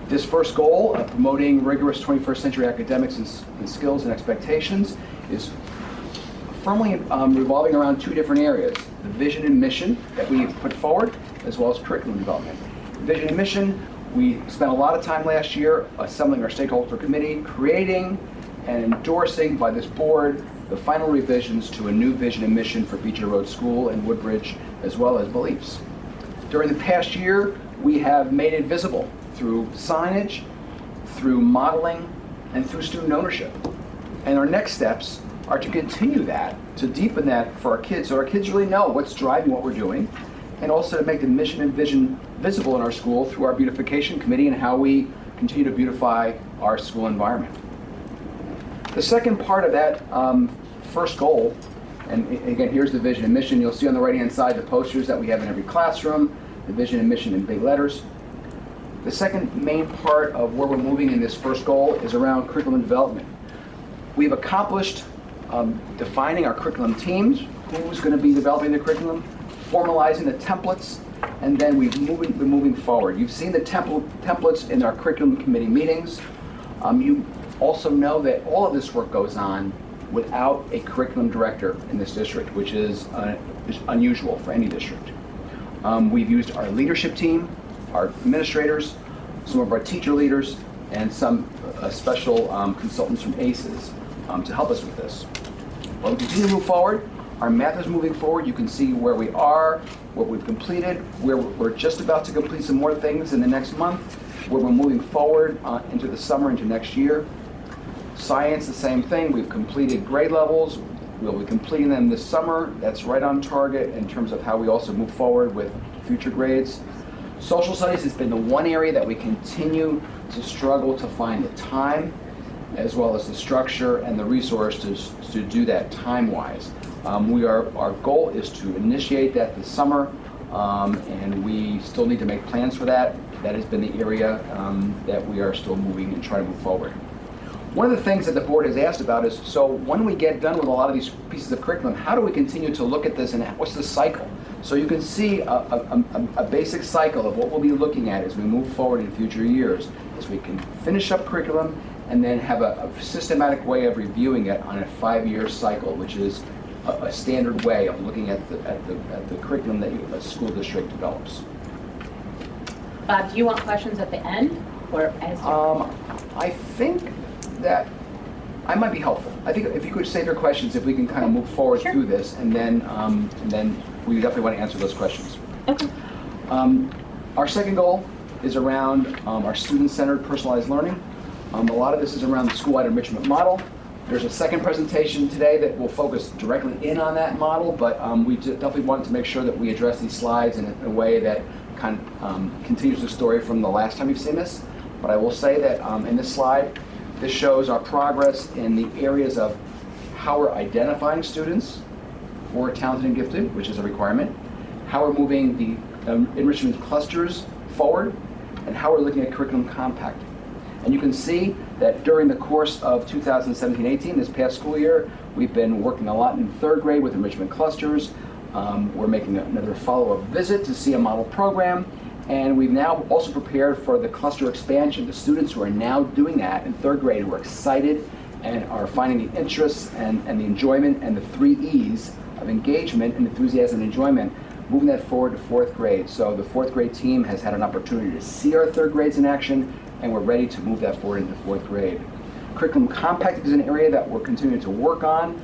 This first goal of promoting rigorous 21st century academics and skills and expectations is firmly revolving around 2 different areas: the vision and mission that we put forward, as well as curriculum development. Vision and mission, we spent a lot of time last year assembling our stakeholder committee, creating and endorsing by this board the final revisions to a new vision and mission for Beecher Road School and Woodbridge, as well as beliefs. During the past year, we have made it visible through signage, through modeling, and through student ownership. And our next steps are to continue that, to deepen that for our kids, so our kids really know what's driving what we're doing, and also to make the mission and vision visible in our school through our beautification committee and how we continue to beautify our school environment. The second part of that first goal, and again, here's the vision and mission. You'll see on the right-hand side the posters that we have in every classroom, the vision and mission in big letters. The second main part of where we're moving in this first goal is around curriculum development. We've accomplished defining our curriculum teams, who's going to be developing the curriculum, formalizing the templates, and then we're moving forward. You've seen the templates in our curriculum committee meetings. You also know that all of this work goes on without a curriculum director in this district, which is unusual for any district. We've used our leadership team, our administrators, some of our teacher leaders, and some special consultants from ACES to help us with this. Well, we continue to move forward. Our math is moving forward. You can see where we are, what we've completed, where we're just about to complete some more things in the next month, where we're moving forward into the summer, into next year. Science, the same thing. We've completed grade levels. We'll be completing them this summer. That's right on target in terms of how we also move forward with future grades. Social studies has been the one area that we continue to struggle to find the time, as well as the structure and the resources to do that time-wise. Our goal is to initiate that this summer, and we still need to make plans for that. That has been the area that we are still moving and trying to move forward. One of the things that the board has asked about is, so when we get done with a lot of these pieces of curriculum, how do we continue to look at this and what's the cycle? So you can see a basic cycle of what we'll be looking at as we move forward in future years, as we can finish up curriculum and then have a systematic way of reviewing it on a 5-year cycle, which is a standard way of looking at the curriculum that a school district develops. Bob, do you want questions at the end, or as I think that I might be helpful. I think if you could save your questions, if we can kind of move forward through this, and then we definitely want to answer those questions. Okay. Our second goal is around our student-centered personalized learning. A lot of this is around the Schoolwide Enrichment model. There's a second presentation today that will focus directly in on that model, but we definitely wanted to make sure that we address these slides in a way that kind of continues the story from the last time you've seen this. But I will say that in this slide, this shows our progress in the areas of how we're identifying students for talented and gifted, which is a requirement, how we're moving the enrichment clusters forward, and how we're looking at curriculum compacting. And you can see that during the course of 2017-18, this past school year, we've been working a lot in 3rd grade with enrichment clusters. We're making another follow-up visit to see a model program. And we've now also prepared for the cluster expansion. The students who are now doing that in 3rd grade who are excited and are finding the interests and the enjoyment and the 3 E's of engagement and enthusiasm and enjoyment, moving that forward to 4th grade. So the 4th grade team has had an opportunity to see our 3rd grades in action, and we're ready to move that forward into 4th grade. Curriculum compacting is an area that we're continuing to work on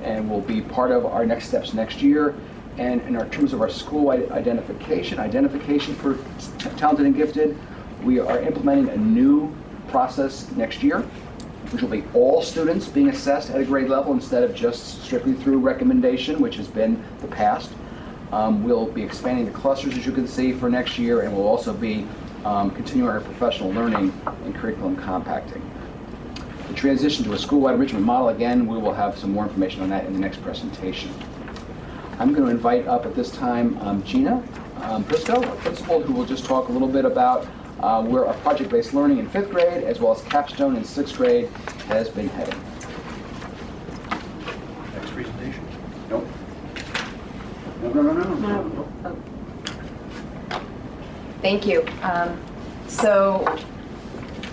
and will be part of our next steps next year. And in terms of our school-wide identification for talented and gifted, we are implementing a new process next year, which will be all students being assessed at a grade level instead of just strictly through recommendation, which has been the past. We'll be expanding the clusters, as you can see, for next year, and we'll also be continuing our professional learning and curriculum compacting. The transition to a school-wide enrichment model, again, we will have some more information on that in the next presentation. I'm going to invite up at this time Gina Briscoe, our principal, who will just talk a little bit about where our project-based learning in 5th grade, as well as capstone in 6th grade, has been heading. Next presentation. Nope. No. Thank you. So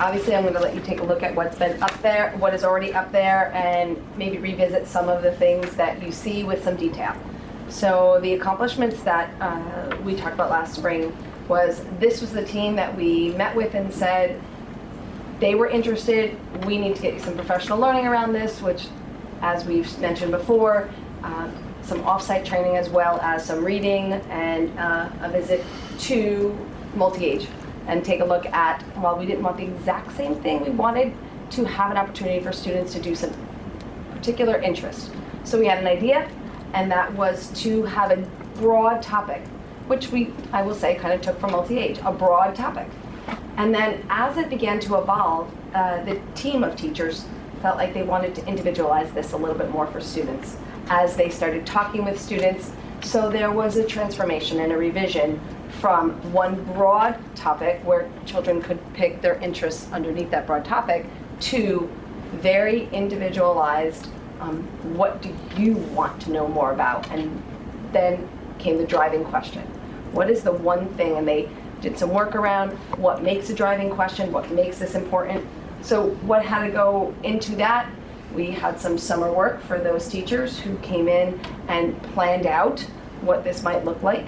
obviously I'm going to let you take a look at what's been up there, what is already up there, and maybe revisit some of the things that you see with some detail. So the accomplishments that we talked about last spring this was the team that we met with and said they were interested. We need to get some professional learning around this, which, as we've mentioned before, some off-site training as well as some reading and a visit to multi-age and take a look at, while we didn't want the exact same thing, we wanted to have an opportunity for students to do some particular interest. So we had an idea, and that was to have a broad topic, which I will say, kind of took from multi-age, a broad topic. And then as it began to evolve, the team of teachers felt like they wanted to individualize this a little bit more for students as they started talking with students. So there was a transformation and a revision from one broad topic where children could pick their interests underneath that broad topic to very individualized, what do you want to know more about? And then came the driving question. What is the one thing? And they did some work around what makes a driving question, what makes this important. So what had to go into that? We had some summer work for those teachers who came in and planned out what this might look like.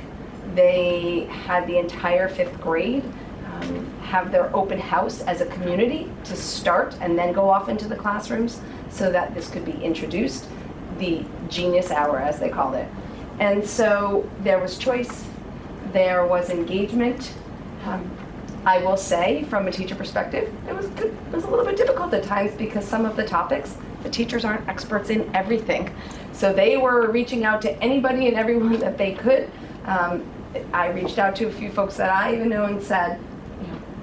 They had the entire 5th grade have their open house as a community to start and then go off into the classrooms so that this could be introduced, the Genius Hour as they called it. And so there was choice, there was engagement. I will say, from a teacher perspective, it was a little bit difficult at times because some of the topics, the teachers aren't experts in everything. So they were reaching out to anybody and everyone that they could. I reached out to a few folks that I even know and said,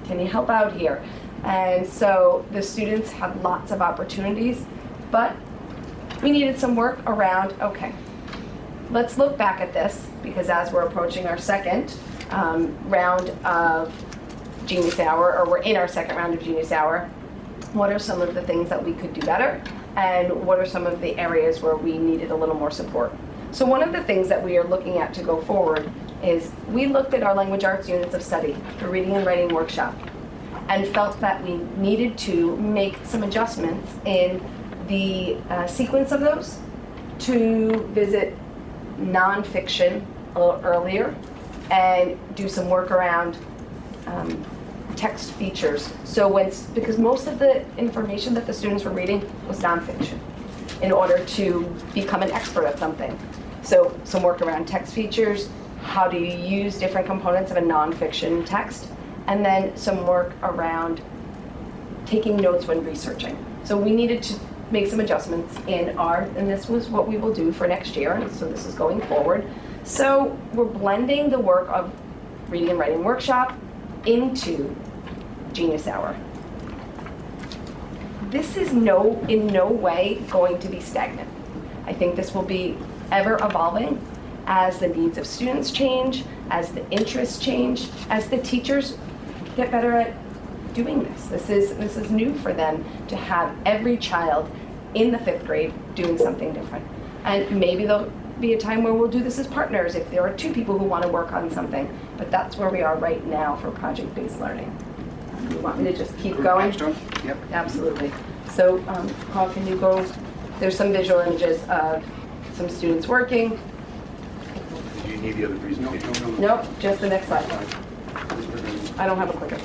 can you help out here? And so the students had lots of opportunities, but we needed some work around, okay, let's look back at this, because as we're approaching our second round of Genius Hour, or we're in our second round of Genius Hour, what are some of the things that we could do better? And what are some of the areas where we needed a little more support? So one of the things that we are looking at to go forward is we looked at our language arts units of study, the reading and writing workshop, and felt that we needed to make some adjustments in the sequence of those to visit nonfiction a little earlier and do some work around text features. So because most of the information that the students were reading was nonfiction in order to become an expert at something. So some work around text features, how do you use different components of a nonfiction text, and then some work around taking notes when researching. So we needed to make some adjustments in and this was what we will do for next year, and so this is going forward. So we're blending the work of reading and writing workshop into Genius Hour. This is in no way going to be stagnant. I think this will be ever evolving as the needs of students change, as the interests change, as the teachers get better at doing this. This is new for them to have every child in the 5th grade doing something different. And maybe there'll be a time where we'll do this as partners if there are 2 people who want to work on something. But that's where we are right now for project-based learning. You want me to just keep going? Yep. Absolutely. So, Paul, can you go? There's some visual images of some students working. Do you need the other presentation? Nope, just the next slide. I don't have a clicker.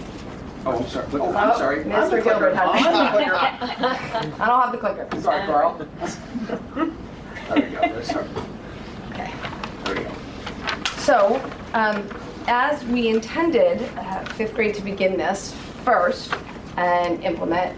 Oh, I'm sorry. Oh, I'm sorry. Mr. Gilbert has I'm the clicker. I don't have the clicker. Sorry, Carl. There we go. Sorry. Okay. There we go. So, as we intended 5th grade to begin this first and implement,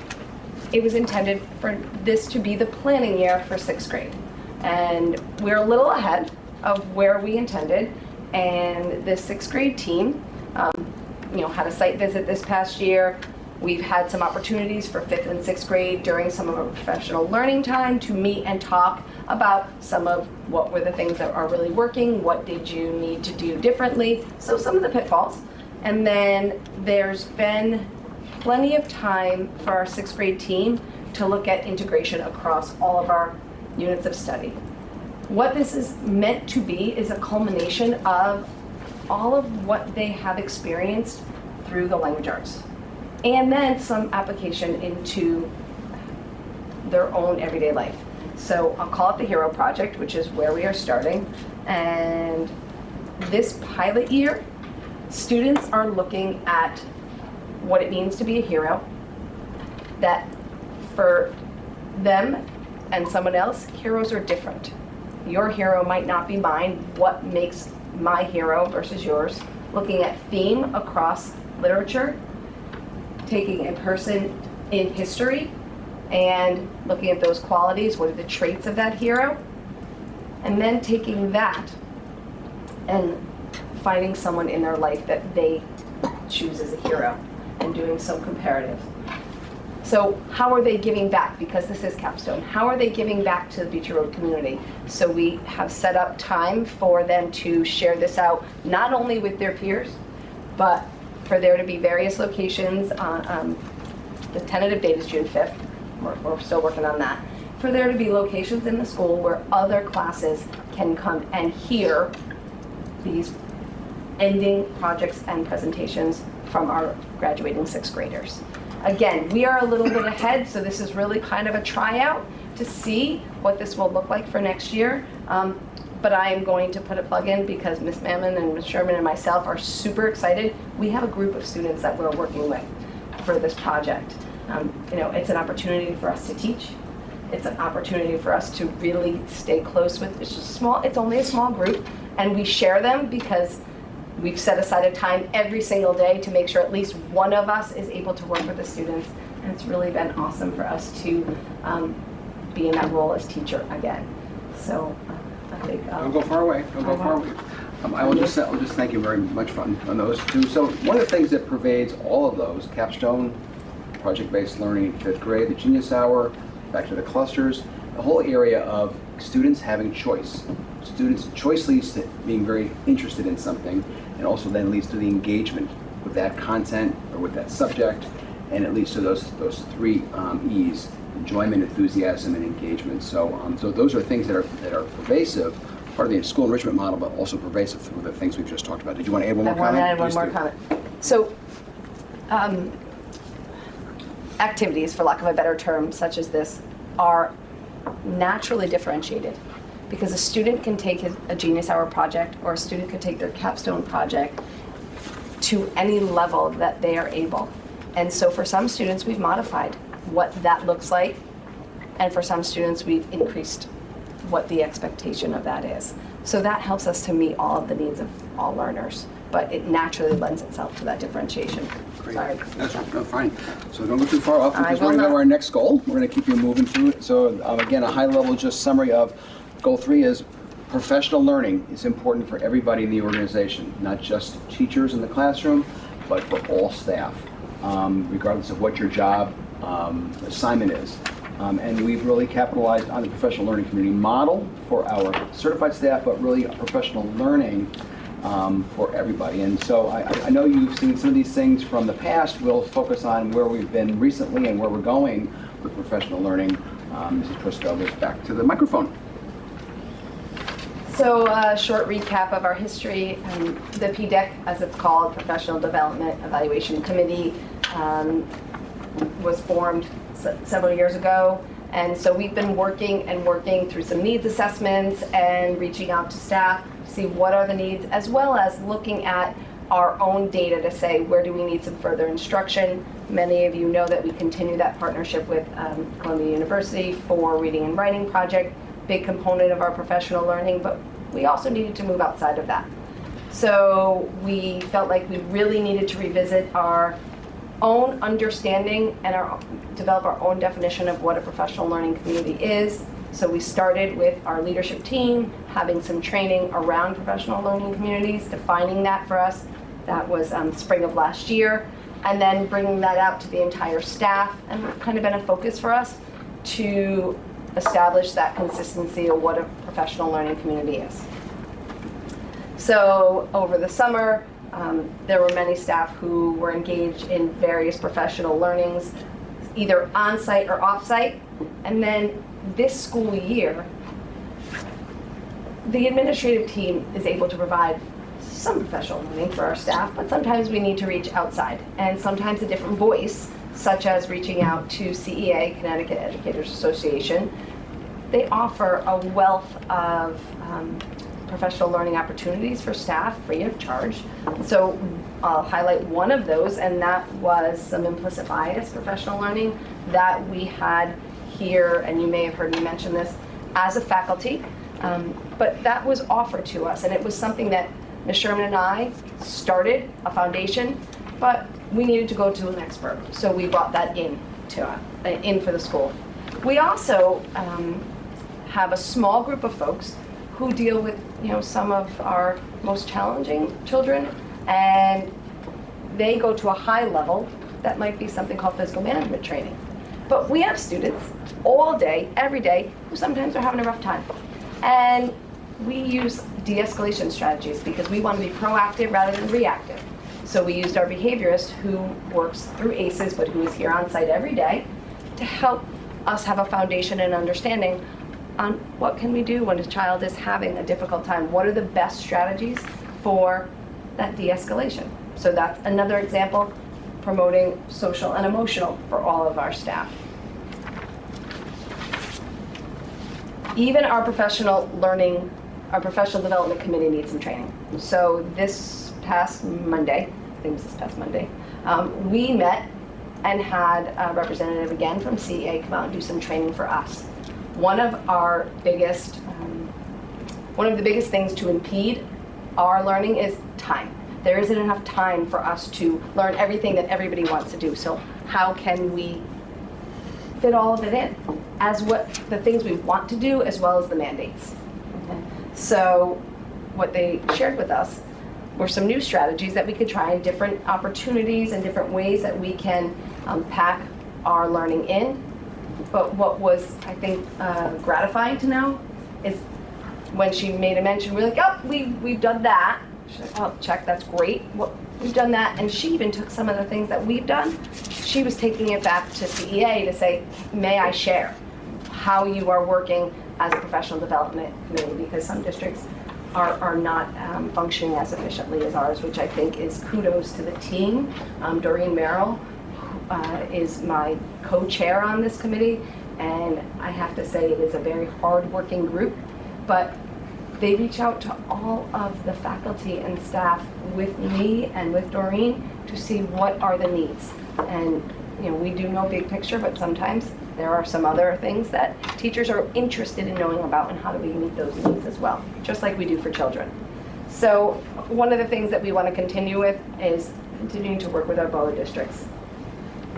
it was intended for this to be the planning year for 6th grade. And we're a little ahead. of where we intended. And the 6th grade team, had a site visit this past year. We've had some opportunities for 5th and 6th grade during some of our professional learning time to meet and talk about some of what were the things that are really working, what did you need to do differently, so some of the pitfalls. And then there's been plenty of time for our 6th grade team to look at integration across all of our units of study. What this is meant to be is a culmination of all of what they have experienced through the language arts, and then some application into their own everyday life. So I'll call it the Hero Project, which is where we are starting. And this pilot year, students are looking at what it means to be a hero, that for them and someone else, heroes are different. Your hero might not be mine. What makes my hero versus yours? Looking at theme across literature, taking a person in history and looking at those qualities, what are the traits of that hero, and then taking that and finding someone in their life that they choose as a hero and doing some comparative. So how are they giving back? Because this is capstone. How are they giving back to the Beecher Road community? So we have set up time for them to share this out, not only with their peers, but for there to be various locations. The tentative date is June 5th. We're still working on that. For there to be locations in the school where other classes can come and hear these ending projects and presentations from our graduating 6th graders. Again, we are a little bit ahead, so this is really kind of a tryout to see what this will look like for next year. But I am going to put a plug in because Ms. Mammon and Ms. Sherman and myself are super excited. We have a group of students that we're working with for this project. It's an opportunity for us to teach. It's an opportunity for us to really stay close with. It's only a small group, and we share them because we've set aside a time every single day to make sure at least one of us is able to work with the students. And it's really been awesome for us to be in that role as teacher again. So I think Don't go far away. Don't go far away. I will just thank you very much on those two. So one of the things that pervades all of those, capstone, project-based learning in 5th grade, the Genius Hour, back to the clusters, the whole area of students having choice. Students' choice leads to being very interested in something, and also then leads to the engagement with that content or with that subject, and it leads to those 3 E's: enjoyment, enthusiasm, and engagement. So those are things that are pervasive, part of the school enrichment model, but also pervasive through the things we've just talked about. Did you want to add one more comment? I want to add one more comment. So activities, for lack of a better term, such as this, are naturally differentiated because a student can take a Genius Hour project, or a student can take their capstone project to any level that they are able. And so for some students, we've modified what that looks like, and for some students, we've increased what the expectation of that is. So that helps us to meet all of the needs of all learners, but it naturally lends itself to that differentiation. Great. Sorry. That's fine. So don't go too far off, because I we're will going to go to not. our next goal. We're going to keep you moving through it. So again, a high level just summary of goal 3 is professional learning is important for everybody in the organization, not just teachers in the classroom, but for all staff, regardless of what your job assignment is. And we've really capitalized on the professional learning community model for our certified staff, but really professional learning for everybody. And so I know you've seen some of these things from the past. We'll focus on where we've been recently and where we're going with professional learning. Mrs. Prisco goes back to the microphone. So a short recap of our history. The PDEC, as it's called, Professional Development Evaluation Committee, was formed several years ago. And so we've been working through some needs assessments and reaching out to staff to see what are the needs, as well as looking at our own data to say where do we need some further instruction. Many of you know that we continue that partnership with Columbia University for Reading and Writing Project, big component of our professional learning, but we also needed to move outside of that. So we felt like we really needed to revisit our own understanding and develop our own definition of what a professional learning community is, So we started with our leadership team, having some training around professional learning communities, defining that for us. That was spring of last year. And then bringing that out to the entire staff, and it's kind of been a focus for us to establish that consistency of what a professional learning community is. So over the summer, there were many staff who were engaged in various professional learnings, either on-site or off-site. And then this school year, the administrative team is able to provide some professional learning for our staff, but sometimes we need to reach outside, and sometimes a different voice, such as reaching out to CEA, Connecticut Educators Association. They offer a wealth of professional learning opportunities for staff free of charge. So I'll highlight one of those, and that was some implicit bias professional learning that we had here, and you may have heard me mention this, as a faculty, but that was offered to us, and it was something that Ms. Sherman and I started a foundation, but we needed to go to an expert, so we brought that in for the school. We also have a small group of folks who deal with, some of our most challenging children, and they go to a high level that might be something called physical management training. But we have students all day, every day, who sometimes are having a rough time. And we use de-escalation strategies because we want to be proactive rather than reactive. So we used our behaviorist who works through ACEs, but who is here on site every day, to help us have a foundation and understanding on what can we do when a child is having a difficult time. What are the best strategies for that de-escalation? So that's another example, promoting social and emotional for all of our staff. Even our professional development committee needs some training. So this past Monday, I think it was this past Monday, we met and had a representative again from CEA come out and do some training for us. One of the biggest things to impede our learning is time. There isn't enough time for us to learn everything that everybody wants to do. So how can we fit all of it in as what the things we want to do as well as the mandates? Okay. So what they shared with us were some new strategies that we could try, and different opportunities and different ways that we can pack our learning in. But what was, I think, gratifying to know is when she made a mention, we're like, oh, we've done that. She's like, oh, check, that's great. Well, we've done that. And she even took some of the things that we've done. She was taking it back to CEA to say, may I share how you are working as a professional development committee? Because some districts are not functioning as efficiently as ours, which I think is kudos to the team. Doreen Merrill is my co-chair on this committee, and I have to say it is a very hard-working group, but they reach out to all of the faculty and staff with me and with Doreen to see what are the needs. And we do know big picture, but sometimes there are some other things that teachers are interested in knowing about, and how do we meet those needs as well, just like we do for children. So one of the things that we want to continue with is continuing to work with our BOA districts,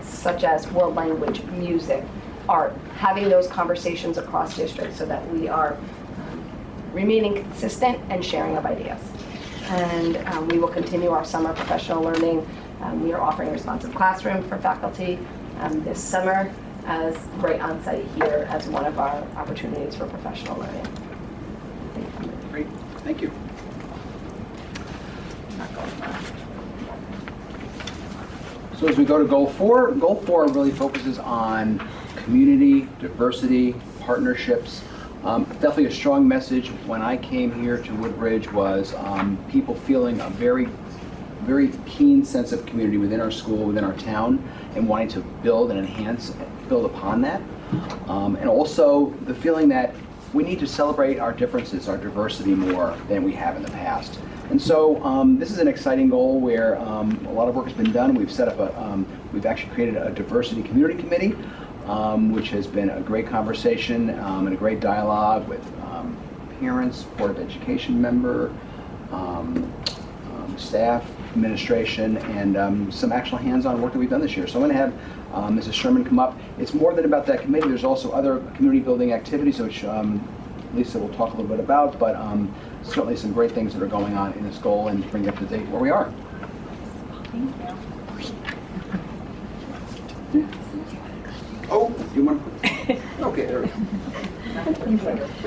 such as world language, music, art, having those conversations across districts so that we are remaining consistent and sharing of ideas. And we will continue our summer professional learning. We are offering a responsive classroom for faculty this summer, as right on site here as one of our opportunities for professional learning. Great, thank you. So as we go to Goal 4 really focuses on community, diversity, partnerships. Definitely a strong message when I came here to Woodbridge was people feeling a very keen sense of community within our school, within our town, and wanting to build and enhance, build upon that. And also the feeling that we need to celebrate our differences, our diversity more than we have in the past. And so this is an exciting goal where a lot of work has been done. We've set up we've actually created a diversity community committee, which has been a great conversation and a great dialogue with parents, Board of Education member, staff, administration, and some actual hands-on work that we've done this year. So I'm going to have Mrs. Sherman come up. It's more than about that committee. There's also other community building activities, which Lisa will talk a little bit about, but certainly some great things that are going on in this goal and bring you up to date where we are. Thank you. Oh, you want to? Okay, there we go. We can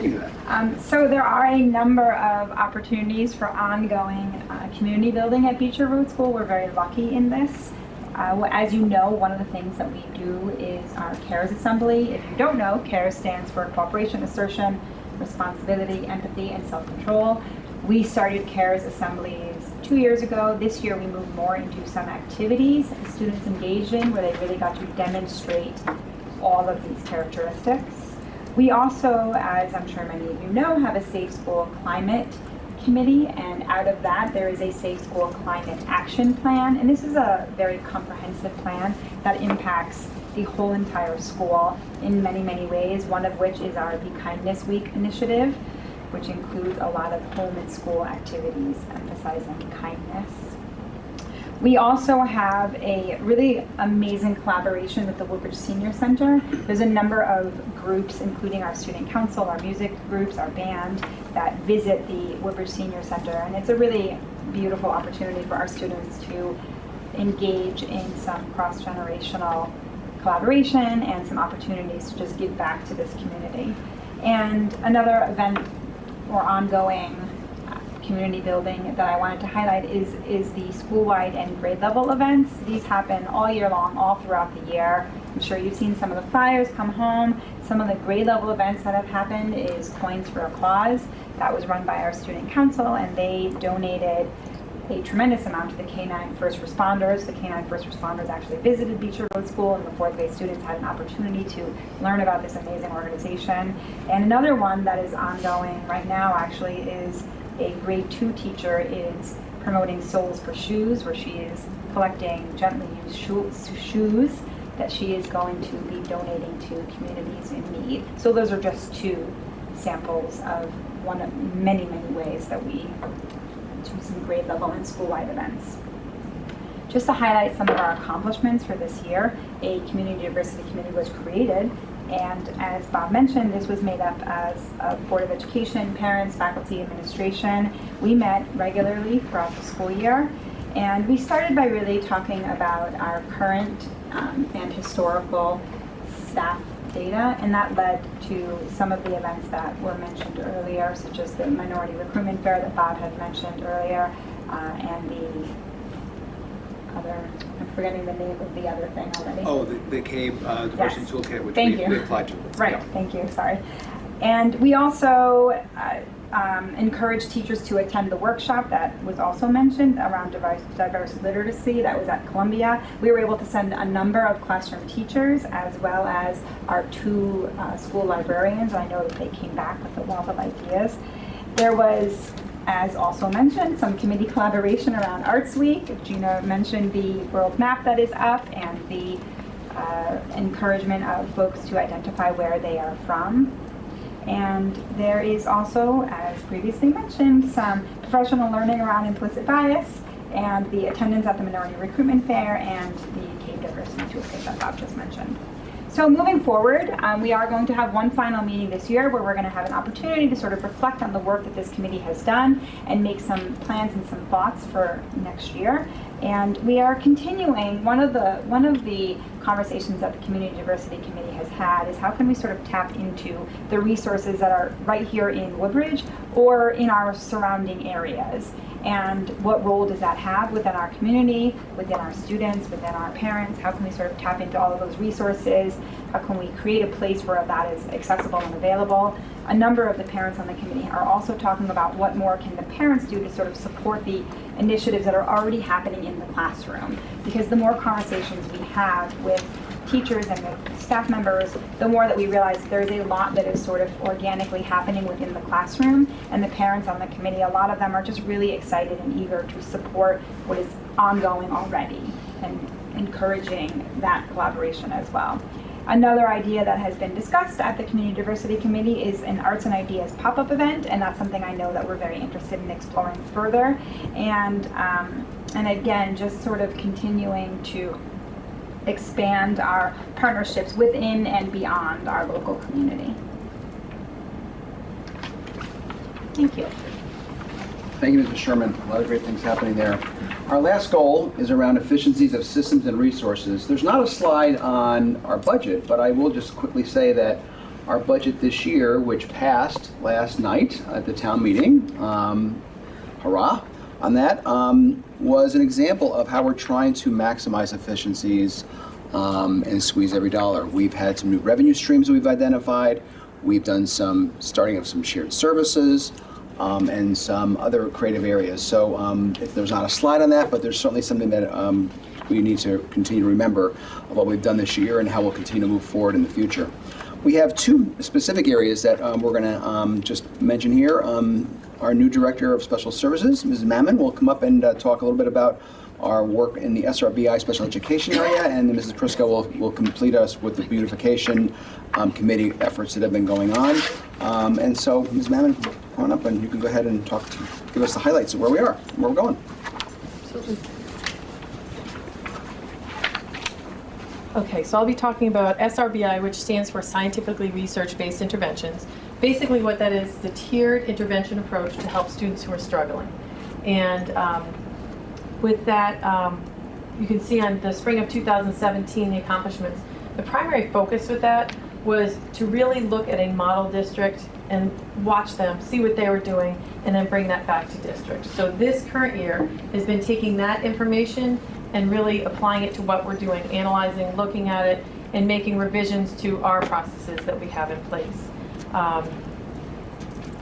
do that. So there are a number of opportunities for ongoing community building at Beecher Road School. We're very lucky in this. As you know, one of the things that we do is our CARES Assembly. If you don't know, CARES stands for Cooperation, Assertion, Responsibility, Empathy, and Self-Control. We started CARES Assemblies 2 years ago. This year we moved more into some activities students engaged in where they really got to demonstrate all of these characteristics. We also, as I'm sure many of you know, have a Safe School Climate Committee, and out of that there is a Safe School Climate Action Plan, and this is a very comprehensive plan that impacts the whole entire school in many, many ways, one of which is our Be Kindness Week initiative, which includes a lot of home and school activities emphasizing kindness. We also have a really amazing collaboration with the Woodbridge Senior Center. There's a number of groups, including our student council, our music groups, our band, that visit the Woodbridge Senior Center. And it's a really beautiful opportunity for our students to engage in some cross-generational collaboration and some opportunities to just give back to this community. And another event or ongoing community building that I wanted to highlight is the school-wide and grade level events. These happen all year long, all throughout the year. I'm sure you've seen some of the flyers come home. Some of the grade level events that have happened is Coins for Applause. That was run by our student council, and they donated a tremendous amount to the K-9 first responders. The K-9 first responders actually visited Beecher Road School, and the fourth grade students had an opportunity to learn about this amazing organization. And another one that is ongoing right now actually is a grade 2 teacher is promoting Souls for Shoes, where she is collecting gently used shoes that she is going to be donating to communities in need. So those are just two samples of one of many, many ways that we do some grade level and school-wide events. Just to highlight some of our accomplishments for this year, a community diversity committee was created. And as Bob mentioned, this was made up as a Board of Education, parents, faculty, administration. We met regularly throughout the school year. And we started by really talking about our current and historical staff data. And that led to some of the events that were mentioned earlier, such as the Minority Recruitment Fair that Bob had mentioned earlier, and the other, I'm forgetting the name of the other thing already. Oh, the CABE Diversity Yes. Toolkit, which Thank we you. applied to. Right, Yeah. thank you, sorry. And we also encouraged teachers to attend the workshop that was also mentioned around diverse literacy that was at Columbia. We were able to send a number of classroom teachers as well as our 2 school librarians. I know that they came back with a wealth of ideas. There was, as also mentioned, some committee collaboration around Arts Week. Gina mentioned the world map that is up and the encouragement of folks to identify where they are from. And there is also, as previously mentioned, some professional learning around implicit bias and the attendance at the Minority Recruitment Fair and the CABE Diversity Toolkit that Bob just mentioned. So moving forward, we are going to have one final meeting this year where we're going to have an opportunity to sort of reflect on the work that this committee has done and make some plans and some thoughts for next year. And we are continuing, one of the conversations that the Community Diversity Committee has had is how can we sort of tap into the resources that are right here in Woodbridge or in our surrounding areas. And what role does that have within our community, within our students, within our parents? How can we sort of tap into all of those resources? How can we create a place where that is accessible and available? A number of the parents on the committee are also talking about what more can the parents do to sort of support the initiatives that are already happening in the classroom. Because the more conversations we have with teachers and with staff members, the more that we realize there's a lot that is sort of organically happening within the classroom, and the parents on the committee, a lot of them are just really excited and eager to support what is ongoing already and encouraging that collaboration as well. Another idea that has been discussed at the Community Diversity Committee is an Arts and Ideas pop-up event, and that's something I know that we're very interested in exploring further. And again, just sort of continuing to expand our partnerships within and beyond our local community. Thank you. Thank you, Mrs. Sherman. A lot of great things happening there. Our last goal is around efficiencies of systems and resources. There's not a slide on our budget, but I will just quickly say that our budget this year, which passed last night at the town meeting, hurrah on that, was an example of how we're trying to maximize efficiencies and squeeze every dollar. We've had some new revenue streams that we've identified. We've done some starting of some shared services. And some other creative areas. So if there's not a slide on that, but there's certainly something that we need to continue to remember of what we've done this year and how we'll continue to move forward in the future. We have two specific areas that we're going to just mention here. Our new Director of Special Services, Mrs. Mammon, will come up and talk a little bit about our work in the SRBI special education area, and then Mrs. Prisco will complete us with the beautification committee efforts that have been going on. And so, Ms. Mammon, come on up and you can go ahead and give us the highlights of where we are, where we're going. Okay, so I'll be talking about SRBI, which stands for Scientifically Research-Based Interventions. Basically what that is a tiered intervention approach to help students who are struggling. And with that, you can see on the spring of 2017, the accomplishments. The primary focus with that was to really look at a model district and watch them, see what they were doing, and then bring that back to district. So this current year has been taking that information and really applying it to what we're doing, analyzing, looking at it, and making revisions to our processes that we have in place.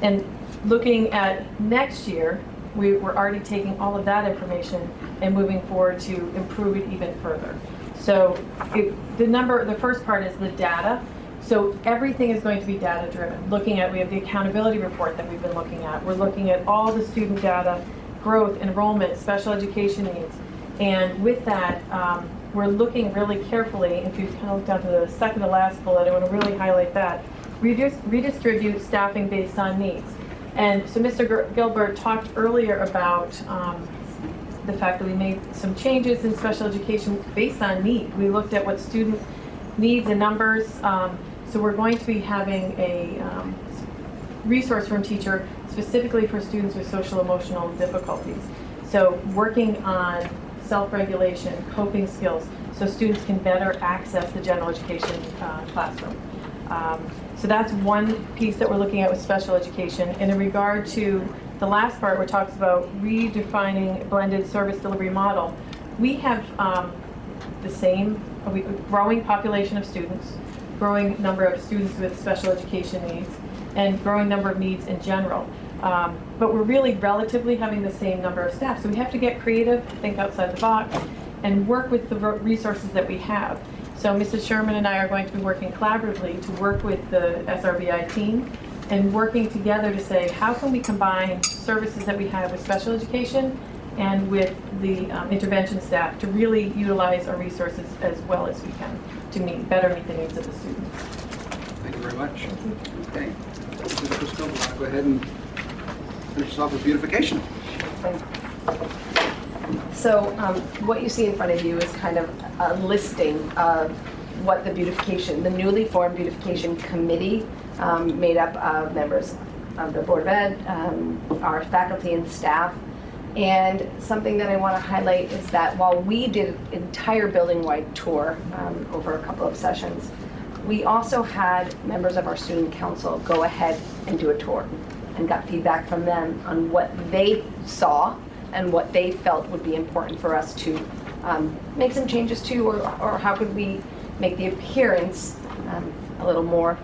And looking at next year, we're already taking all of that information and moving forward to improve it even further. So the first part is the data. So everything is going to be data driven. We have the accountability report that we've been looking at. We're looking at all the student data, growth, enrollment, special education needs. And with that, we're looking really carefully, if you kind of look down to the second to last bullet, I want to really highlight that. Redistribute staffing based on needs. And so Mr. Gilbert talked earlier about the fact that we made some changes in special education based on need. We looked at what student needs and numbers. So we're going to be having a resource room teacher specifically for students with social emotional difficulties. So working on self-regulation, coping skills, so students can better access the general education classroom. So that's one piece that we're looking at with special education. And in regard to the last part, where it talks about redefining blended service delivery model, we have the same growing population of students, growing number of students with special education needs, and growing number of needs in general. But we're really relatively having the same number of staff. So we have to get creative, think outside the box, and work with the resources that we have. So Mrs. Sherman and I are going to be working collaboratively to work with the SRBI team and working together to say, how can we combine services that we have with special education and with the intervention staff to really utilize our resources as well as we can to better meet the needs of the students. Thank you very much. Okay. Mrs. Prisco, we'll go ahead and finish us off with beautification. So what you see in front of you is kind of a listing of what the newly formed beautification committee made up of members of the Board of Ed, our faculty and staff. And something that I want to highlight is that while we did an entire building-wide tour over a couple of sessions, we also had members of our student council go ahead and do a tour and got feedback from them on what they saw and what they felt would be important for us to make some changes to, or how could we make the appearance a little more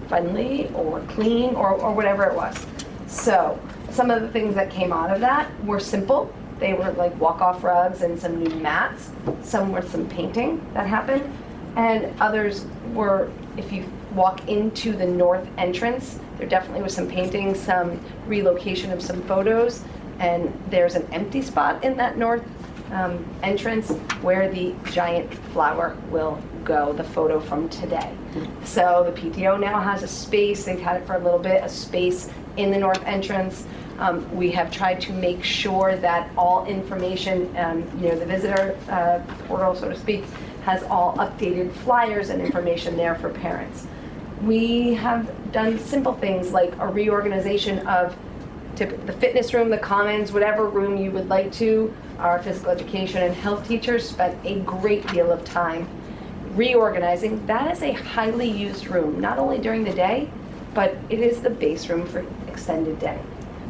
friendly or clean or whatever it was. So some of the things that came out of that were simple. They were like walk-off rugs and some new mats. Some were some painting that happened. And others were, if you walk into the north entrance, there definitely was some painting, some relocation of some photos, and there's an empty spot in that north entrance where the giant flower will go, the photo from today. So the PTO now has a space, they've had it for a little bit, a space in the north entrance. We have tried to make sure that all information, the visitor portal, so to speak, has all updated flyers and information there for parents. We have done simple things like a reorganization of the fitness room, the commons, whatever room you would like to. Our physical education and health teachers spent a great deal of time reorganizing. That is a highly used room, not only during the day, but it is the base room for extended day.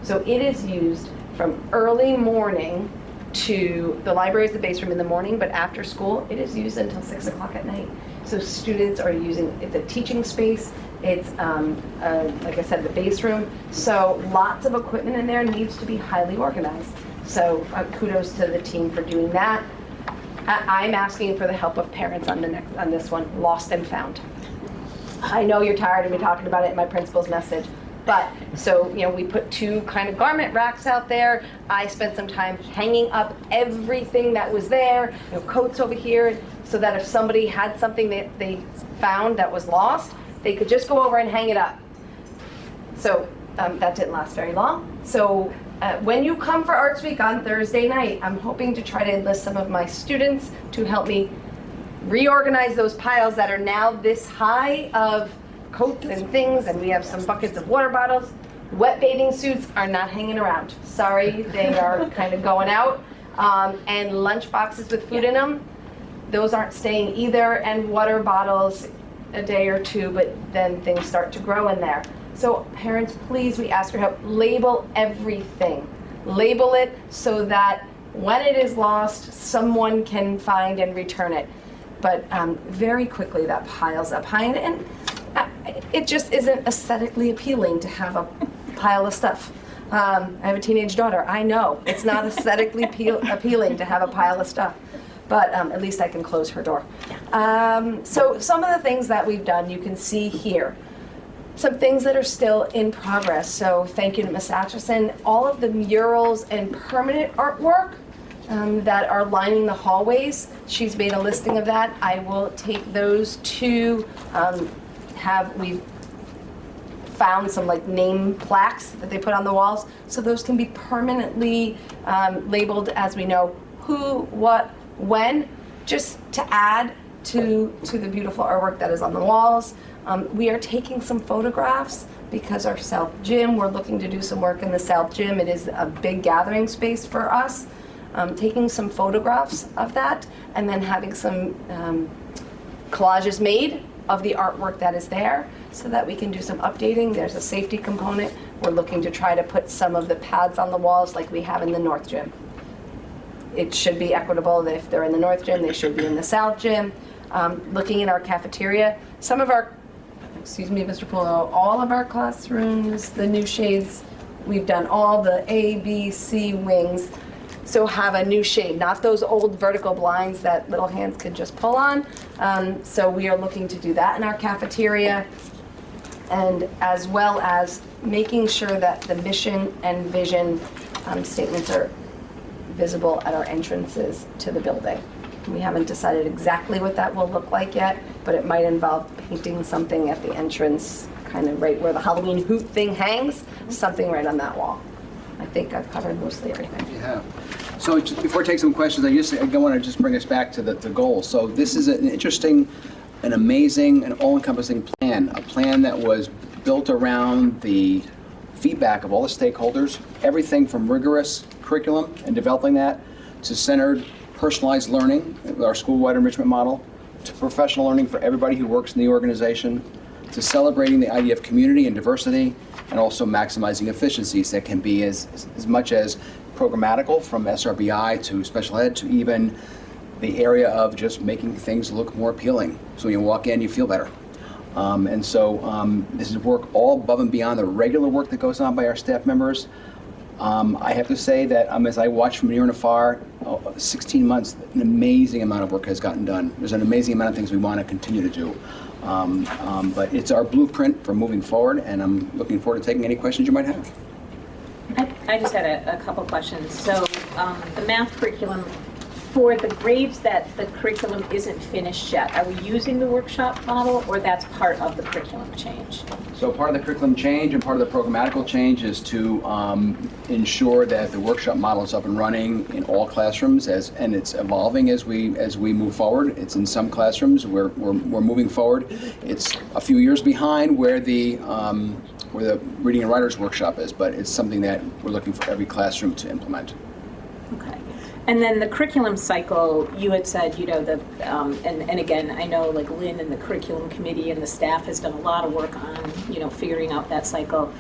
So it is used from early morning to, the library is the base room in the morning, but after school, it is used until 6 o'clock at night. So students are using, it's a teaching space, it's, like I said, the base room. So lots of equipment in there needs to be highly organized. So kudos to the team for doing that. I'm asking for the help of parents on this one, lost and found. I know you're tired of me talking about it in my principal's message, but so we put 2 kind of garment racks out there. I spent some time hanging up everything that was there, coats over here, so that if somebody had something that they found that was lost, they could just go over and hang it up. So that didn't last very long. So when you come for Arts Week on Thursday night, I'm hoping to try to enlist some of my students to help me reorganize those piles that are now this high of coats and things, and we have some buckets of water bottles. Wet bathing suits are not hanging around. Sorry, they are kind of going out. And lunch boxes with food in them, those aren't staying either, and water bottles a day or 2, but then things start to grow in there. So parents, please, we ask for help. Label everything. Label it so that when it is lost, someone can find and return it. But very quickly that piles up high, and it just isn't aesthetically appealing to have a pile of stuff. I have a teenage daughter. I know it's not aesthetically appealing to have a pile of stuff, but at least I can close her door. So some of the things that we've done, you can see here. Some things that are still in progress. So thank you to Ms. Atchison. All of the murals and permanent artwork that are lining the hallways, she's made a listing of that. I will take those to we've found some like name plaques that they put on the walls, so those can be permanently labeled as we know who, what, when, just to add to the beautiful artwork that is on the walls. We are taking some photographs because our South Gym, we're looking to do some work in the South Gym. It is a big gathering space for us. Taking some photographs of that and then having some collages made of the artwork that is there so that we can do some updating. There's a safety component. We're looking to try to put some of the pads on the walls like we have in the North Gym. It should be equitable that if they're in the North Gym, they should be in the South Gym. Looking at our cafeteria, some of our, excuse me, Mr. Pullo, all of our classrooms, the new shades, we've done all the A, B, C wings. So have a new shade, not those old vertical blinds that little hands could just pull on. So we are looking to do that in our cafeteria, and as well as making sure that the mission and vision statements are visible at our entrances to the building. We haven't decided exactly what that will look like yet, but it might involve painting something at the entrance, kind of right where the Halloween hoop thing hangs, something right on that wall. I think I've covered mostly everything. You have. So just before I take some questions, I want to just bring us back to the goals. So this is an interesting, an amazing, and all-encompassing plan, a plan that was built around the feedback of all the stakeholders, everything from rigorous curriculum and developing that to centered, personalized learning, our schoolwide enrichment model, to professional learning for everybody who works in the organization, to celebrating the idea of community and diversity, and also maximizing efficiencies that can be as much as programmatical from SRBI to special ed to even the area of just making things look more appealing. So when you walk in, you feel better. And so this is work all above and beyond the regular work that goes on by our staff members. I have to say that as I watch from near and afar, 16 months, an amazing amount of work has gotten done. There's an amazing amount of things we want to continue to do. But it's our blueprint for moving forward, and I'm looking forward to taking any questions you might have. I just had a couple questions. So the math curriculum For the grades that the curriculum isn't finished yet, are we using the workshop model, or that's part of the curriculum change? So part of the curriculum change and part of the programmatical change is to ensure that the workshop model is up and running in all classrooms, and it's evolving as we move forward. It's in some classrooms we're moving forward. It's a few years behind where the reading and writers workshop is, but it's something that we're looking for every classroom to implement. Okay. And then the curriculum cycle, you had said, you know, and again, I know like Lynn and the curriculum committee and the staff has done a lot of work on, you know, figuring out that cycle.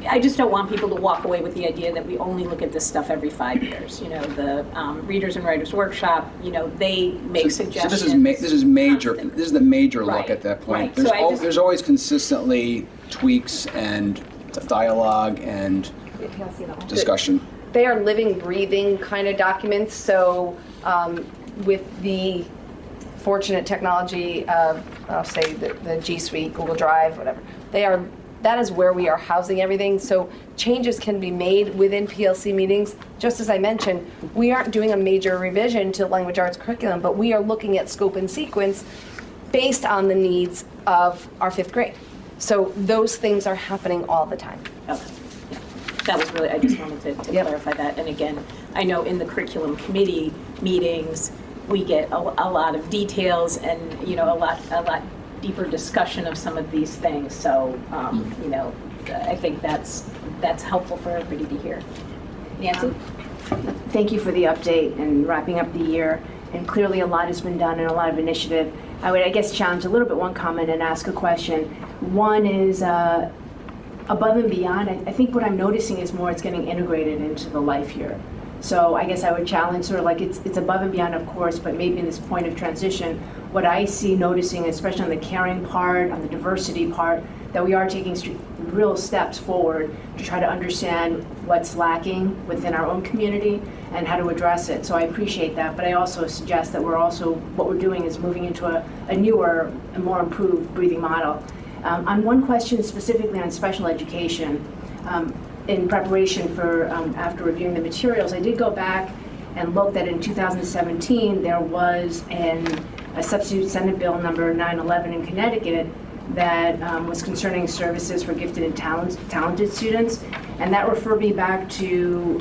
I just don't want people to walk away with the idea that we only look at this stuff every 5 years. You know, the Readers and Writers Workshop, you know, they make suggestions. So this is major. This is the major Right. look at that point. Right. There's always consistently tweaks and dialogue and discussion. They are living, breathing kind of documents. So with the fortunate technology of, I'll say, the G Suite, Google Drive, whatever, that is where we are housing everything. So changes can be made within PLC meetings. Just as I mentioned, we aren't doing a major revision to language arts curriculum, but we are looking at scope and sequence based on the needs of our 5th grade. So those things are happening all the time. Okay. That was really, I just wanted to clarify that. And again, I know in the curriculum committee meetings, we get a lot of details and, you know, a lot deeper discussion of some of these things. So, you know, I think that's helpful for everybody to hear. Nancy? Thank you for the update and wrapping up the year. And clearly a lot has been done and a lot of initiative. I would, I guess, challenge a little bit one comment and ask a question. One is, above and beyond, I think what I'm noticing is more it's getting integrated into the life here. So I guess I would challenge sort of like it's above and beyond, of course, but maybe in this point of transition, what I see noticing, especially on the caring part, on the diversity part, that we are taking real steps forward to try to understand what's lacking within our own community and how to address it. So I appreciate that, but I also suggest that what we're doing is moving into a newer and more improved breathing model. On one question specifically on special education, in preparation for after reviewing the materials, I did go back and look that in 2017 there was a substitute Senate Bill number 911 in Connecticut that was concerning services for gifted and talented students, and that referred me back to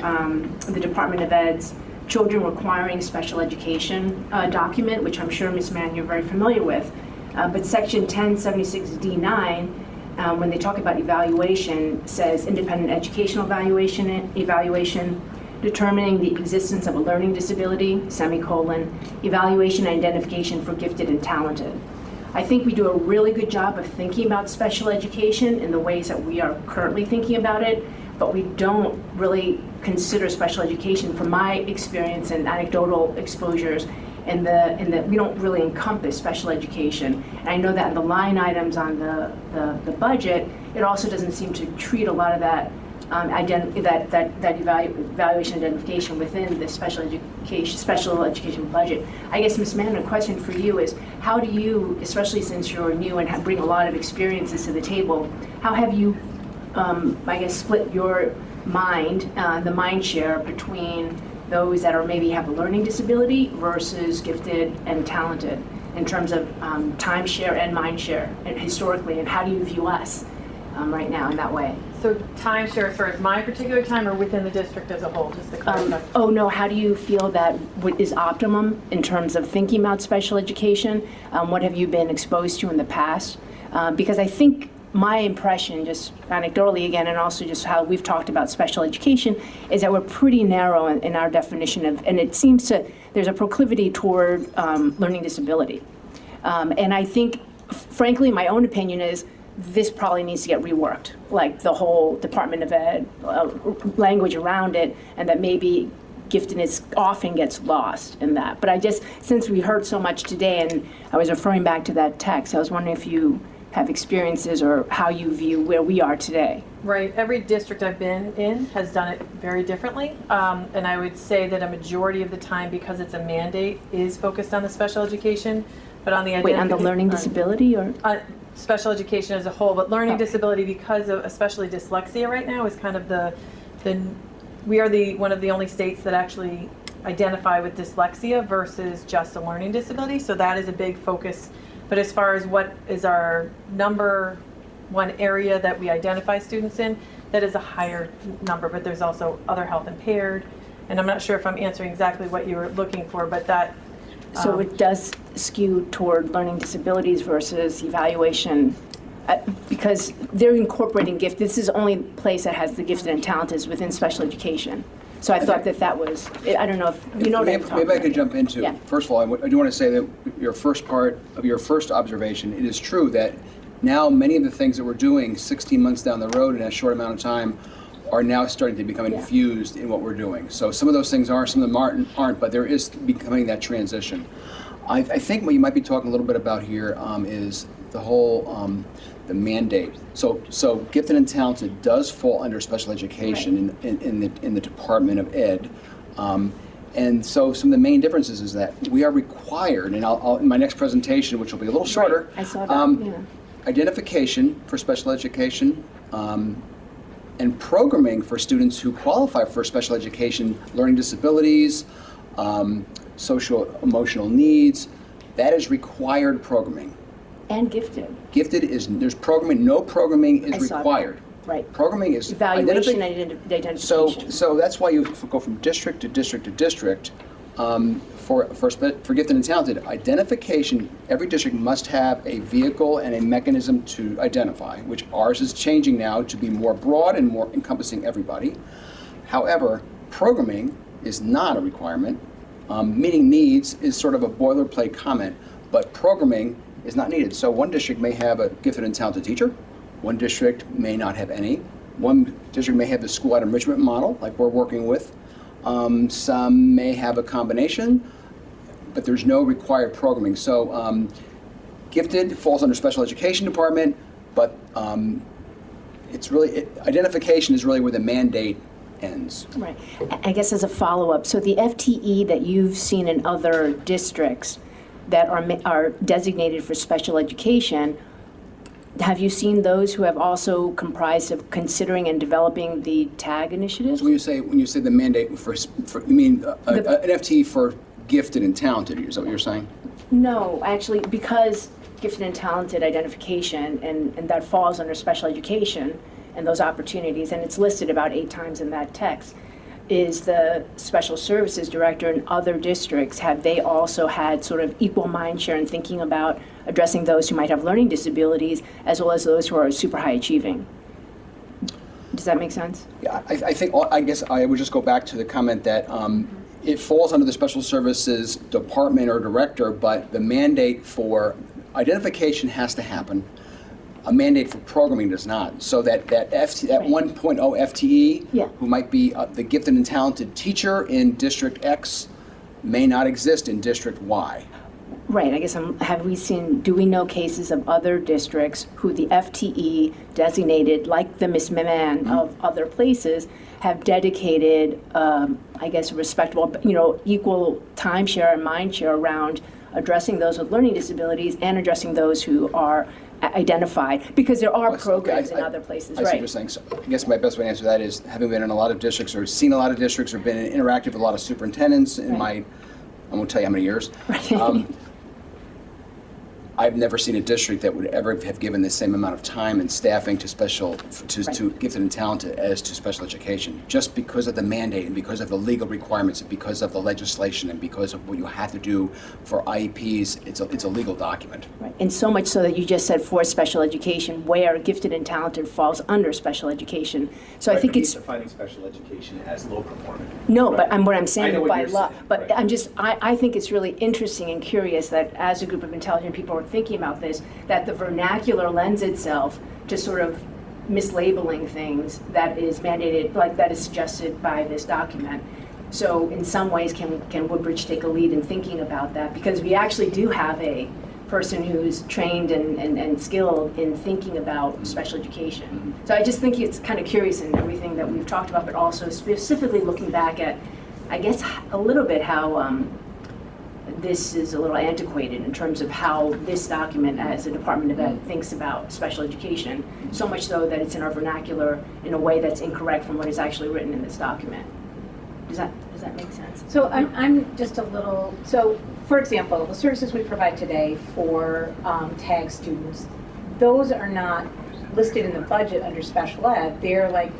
the Department of Ed's Children Requiring Special Education document, which I'm sure, Ms. Mann, you're very familiar with. But Section 1076D9, when they talk about evaluation, says independent educational evaluation, determining the existence of a learning disability, semicolon, evaluation and identification for gifted and talented. I think we do a really good job of thinking about special education in the ways that we are currently thinking about it, but we don't really consider special education, from my experience and anecdotal exposures, in the we don't really encompass special education. And I know that in the line items on the budget, it also doesn't seem to treat a lot of that evaluation identification within the special education budget. I guess, Ms. Mann, a question for you is, how do you, especially since you're new and bring a lot of experiences to the table, how have you, I guess, split your mind, the mind share between those that are maybe have a learning disability versus gifted and talented in terms of time share and mind share, and historically, and how do you view us right now in that way? So timeshare as far as my particular time or within the district as a whole, just to clarify? Oh no, how do you feel that is optimum in terms of thinking about special education? What have you been exposed to in the past? Because I think my impression, just anecdotally again, and also just how we've talked about special education, is that we're pretty narrow in our definition of, and it seems there's a proclivity toward learning disability. And I think, frankly, my own opinion is this probably needs to get reworked, like the whole Department of Ed language around it, and that maybe giftedness often gets lost in that. But I just, since we heard so much today, and I was referring back to that text, I was wondering if you have experiences or how you view where we are today. Right. Every district I've been in has done it very differently. And I would say that a majority of the time, because it's a mandate, is focused on the special education. But on the Wait, on the learning disability or? Special education as a whole, but learning disability, because of especially dyslexia right now, is kind of the we are one of the only states that actually identify with dyslexia versus just a learning disability, so that is a big focus. But as far as what is our number one area that we identify students in, that is a higher number, but there's also other health impaired. And I'm not sure if I'm answering exactly what you were looking for, but that. So it does skew toward learning disabilities versus evaluation, because they're incorporating gift. This is the only place that has the gifted and talented is within special education. So I thought that was, I don't know if, you know what I'm talking about. Maybe I could jump into, Yeah. first of all, I do want to say that your first part of your first observation, it is true that now many of the things that we're doing 16 months down the road in a short amount of time are now starting to become infused in what we're doing. So some of those things are, some of them aren't, but there is becoming that transition. I think what you might be talking a little bit about here is the whole, the mandate. So gifted and talented does fall under special education in the Department of Ed. And so some of the main differences is that we are required, and I'll in my next presentation, which will be a little shorter, I saw that, identification for special education, and programming for students who qualify for special education, learning disabilities, social emotional needs. That is required programming. And gifted. Gifted is, there's programming, no programming is required. Right. Programming is Evaluation and identification. So that's why you go from district to district to district. For gifted and talented, identification, every district must have a vehicle and a mechanism to identify, which ours is changing now to be more broad and more encompassing everybody. However, programming is not a requirement. Meeting needs is sort of a boilerplate comment, but programming is not needed. So one district may have a gifted and talented teacher, one district may not have any, one district may have the Schoolwide Enrichment model, like we're working with. Some may have a combination, but there's no required programming. So gifted falls under special education department, but it's really, identification is really where the mandate ends. Right. I guess as a follow-up, so the FTE that you've seen in other districts that are designated for special education, have you seen those who have also comprised of considering and developing the TAG initiative? So when you say the mandate for you mean an FTE for gifted and talented, is that what you're saying? No, actually, because gifted and talented identification, and that falls under special education and those opportunities, and it's listed about 8 times in that text, is the special services director in other districts, have they also had sort of equal mind share in thinking about addressing those who might have learning disabilities as well as those who are super high achieving? Does that make sense? Yeah, I guess I would just go back to the comment that it falls under the special services department or director, but the mandate for identification has to happen. A mandate for programming does not. So that 1.0 FTE, who might be the gifted and talented teacher in District X, may not exist in District Y. Right, I guess do we know cases of other districts who the FTE designated, like the Miss Maman of other places, have dedicated, I guess, respectable, equal time share and mind share around addressing those with learning disabilities and addressing those who are identified, because there are programs in other places, I see what you're saying. So I guess my best way to answer that is, having been in a lot of districts or seen a lot of districts or been interactive with a lot of superintendents in my, I won't tell you how many years, I've never seen a district that would ever have given the same amount of time and staffing to gifted and talented as to special education, just because of the mandate and because of the legal requirements and because of the legislation and because of what you have to do for IEPs. It's a legal document. Right. And so much so that you just said for special education, where gifted and talented falls under special education. So I think it's defining special education as low performing. no, but what I'm saying by law. Saying, but I think it's really interesting and curious that as a group of intelligent people are thinking about this, that the vernacular lends itself to sort of mislabeling things that is mandated, like that is suggested by this document. So in some ways, can Woodbridge take a lead in thinking about that? Because we actually do have a person who's trained and skilled in thinking about special education. So I just think it's kind of curious in everything that we've talked about, but also specifically looking back at, I guess, a little bit how this is a little antiquated in terms of how this document as a Department of Ed thinks about special education, so much so that it's in our vernacular in a way that's incorrect from what is actually written in this document. Does that make sense? So I'm just a little, so for example, the services we provide today for TAG students, those are not listed in the budget under special ed. They're like,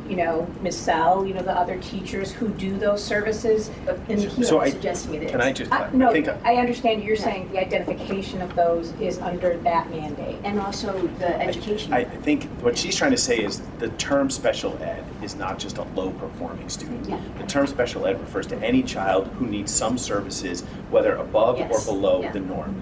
Ms. Sell, the other teachers who do those services. Suggesting it is. Can I just, No, I think, I understand you're saying the identification of those is under that mandate. And also the education. I think what she's trying to say is the term special ed is not just a low-performing student. Yeah. The term special ed refers to any child who needs some services, whether above or below the norm.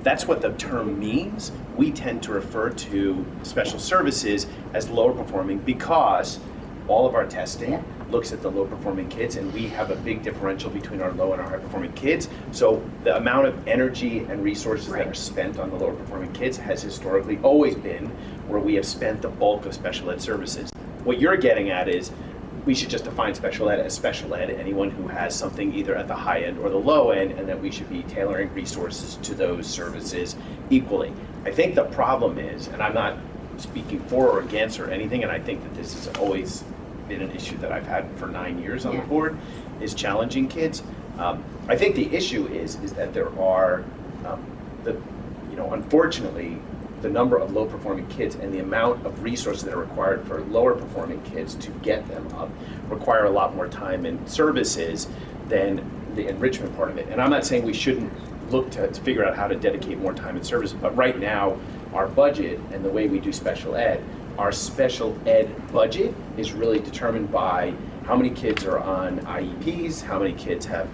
That's what the term means. We tend to refer to special services as lower performing because all of our testing looks at the low performing kids, and we have a big differential between our low and our high performing kids. So the amount of energy and resources that are spent on the lower performing kids has historically always been where we have spent the bulk of special ed services. What you're getting at is we should just define special ed as special ed, anyone who has something either at the high end or the low end, and that we should be tailoring resources to those services equally. I think the problem is, and I'm not speaking for or against or anything, and I think that this has always been an issue that I've had for 9 years on the board, is challenging kids. I think the issue is that there are, unfortunately, the number of low-performing kids and the amount of resources that are required for lower-performing kids to get them up require a lot more time and services than the enrichment part of it. And I'm not saying we shouldn't look to figure out how to dedicate more time and service, but right now, our budget and the way we do special ed, our special ed budget is really determined by how many kids are on IEPs, how many kids have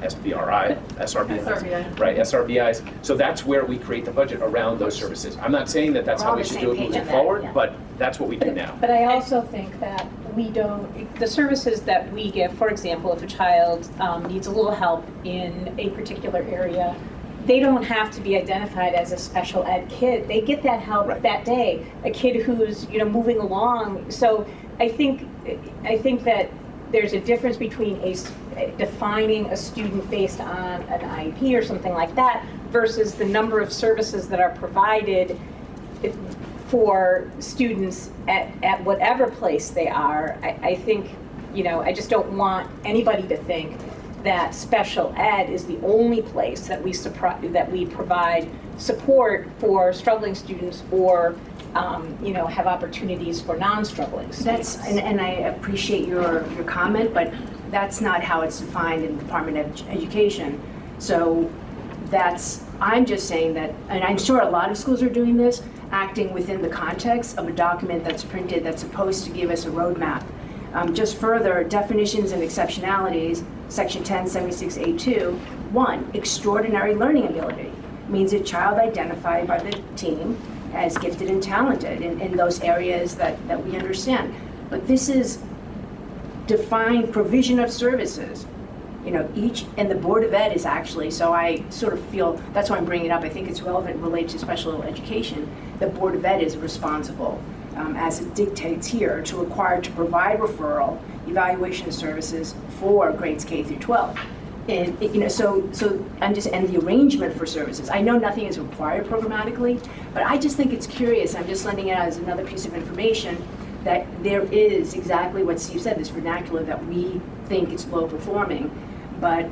SRBIs, right, SRBIs. So that's where we create the budget around those services. I'm not saying that that's how we should do it moving forward, but that's what we do now. But I also think that the services that we give, for example, if a child needs a little help in a particular area, they don't have to be identified as a special ed kid. They get that help that day. A kid who's moving along. So I think that there's a difference between defining a student based on an IEP or something like that versus the number of services that are provided for students at whatever place they are. I think, I just don't want anybody to think that special ed is the only place that we provide support for struggling students or have opportunities for non-struggling students. And I appreciate your comment, but that's not how it's defined in the Department of Education. So I'm just saying that, and I'm sure a lot of schools are doing this, acting within the context of a document that's printed that's supposed to give us a roadmap. Just further, definitions and exceptionalities, section 1076A2, 1, extraordinary learning ability means a child identified by the team as gifted and talented in those areas that we understand. But this is defined provision of services. And the Board of Ed is actually, so I sort of feel, that's why I'm bringing it up, I think it's relevant related to special education. The Board of Ed is responsible, as it dictates here, to require to provide referral, evaluation services for grades K through 12. And so and the arrangement for services. I know nothing is required programmatically, but I just think it's curious. I'm just lending it as another piece of information that there is exactly what Steve said, this vernacular that we think it's low performing, but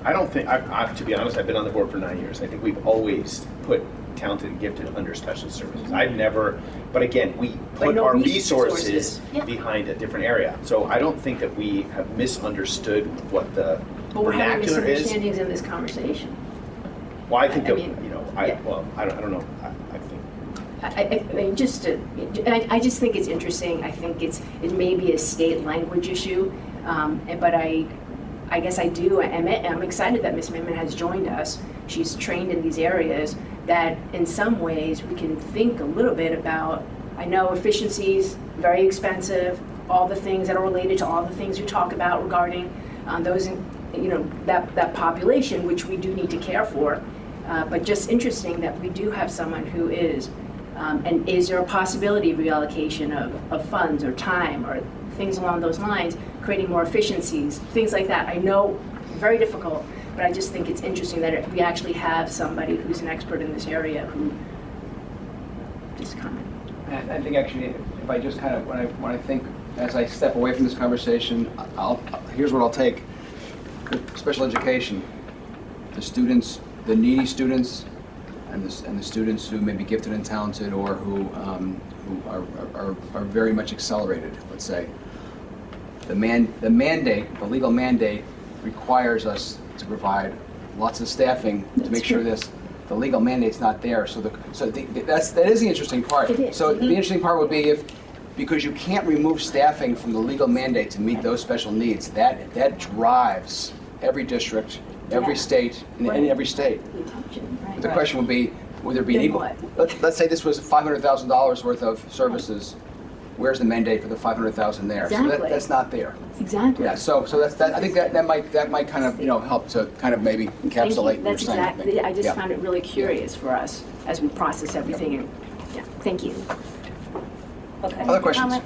I don't think, to be honest, I've been on the board for 9 years. I think we've always put talented and gifted under special services. I've never, but again, we put our resources behind a different area. So I don't think that we have misunderstood what the But we're having vernacular is. misunderstandings in this conversation. Well, I think that, I don't know. I just think it's interesting. I think it may be a state language issue, but I guess I do. I'm excited that Ms. Mittman has joined us. She's trained in these areas that in some ways we can think a little bit about. I know efficiencies, very expensive, all the things that are related to all the things you talk about regarding those, that population, which we do need to care for. But just interesting that we do have someone who is, and is there a possibility of reallocation of funds or time or things along those lines, creating more efficiencies, things like that. I know, very difficult, But I just think it's interesting that we actually have somebody who's an expert in this area who just comment. I think actually, if I just kind of, when I think, as I step away from this conversation, here's what I'll take. Special education, the students, the needy students, and the students who may be gifted and talented, or who are very much accelerated, let's say. The legal mandate requires us to provide lots of staffing to make sure the legal mandate's not there. That is the interesting part. It is. So the interesting part would be because you can't remove staffing from the legal mandate to meet those special needs. That drives every district, every state, in every state. The question would be, would there be an equal? Let's say this was $500,000 worth of services. Where's the mandate for the $500,000 there? Exactly. So that's not there. Exactly. Yeah. So that's that. I think that might kind of help to kind of maybe encapsulate what you're That's saying. exactly. I just Yeah. found it really curious for us as we process everything. And, yeah. Thank you. Okay. Other questions?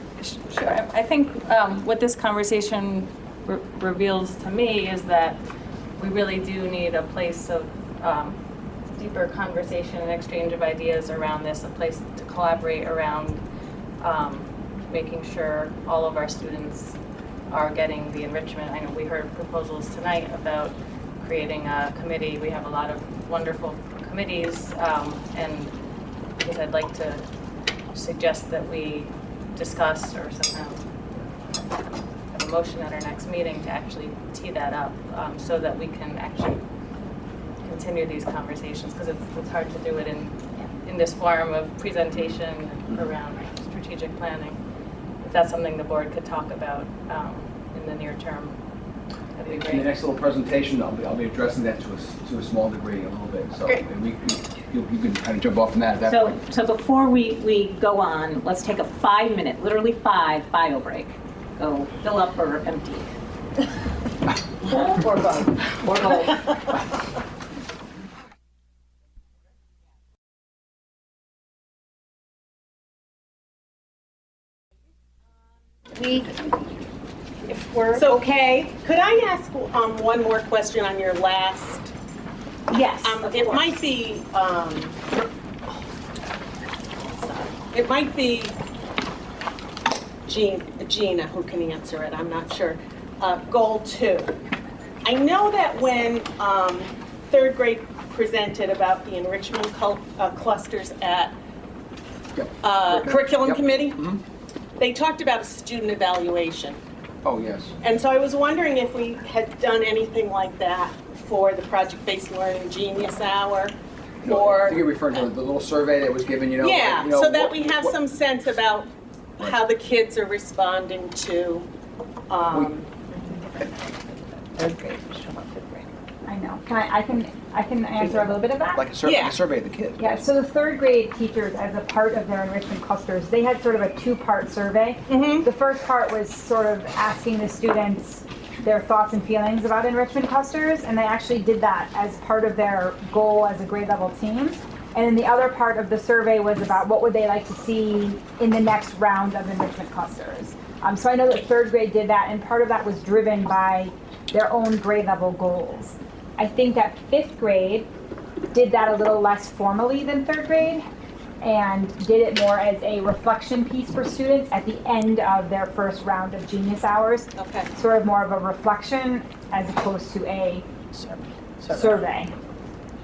Sure. I think what this conversation reveals to me is that we really do need a place of deeper conversation and exchange of ideas around this, a place to collaborate around making sure all of our students are getting the enrichment. I know we heard proposals tonight about creating a committee. We have a lot of wonderful committees, and because I'd like to suggest that we discuss or somehow have a motion at our next meeting to actually tee that up, so that we can actually continue these conversations, because it's hard to do it in this forum of presentation around strategic planning. If that's something the board could talk about in the near term, that'd be In the great. next little presentation, I'll be addressing that to a small degree, a little bit. So Great. you can kind of jump off from that at that point. So before we go on, let's take a 5-minute, literally 5 bio break. Go fill up or empty. Or both. Or both. If we're So, okay, could I ask one more question on your last? Yes, It might be, Gina who can answer it, I'm not sure. Goal 2. I know that when 3rd grade presented about the enrichment clusters at curriculum committee, they talked about a student evaluation. Oh, yes. And so I was wondering if we had done anything like that for the project-based learning genius hour, I or think you're referring to the little survey that was given, yeah, so that we have some sense about how the kids are responding to. I know. I can answer a little bit of that. Like a survey of the kids. Yeah, so the 3rd grade teachers, as a part of their enrichment clusters, they had sort of a 2-part survey. The first part was sort of asking the students their thoughts and feelings about enrichment clusters, and they actually did that as part of their goal as a grade level team. And then the other part of the survey was about what would they like to see in the next round of enrichment clusters. So I know that 3rd grade did that, and part of that was driven by their own grade level goals. I think that 5th grade did that a little less formally than 3rd grade, and did it more as a reflection piece for students at the end of their first round of Genius Hours. Okay. Sort of more of a reflection as opposed to a survey.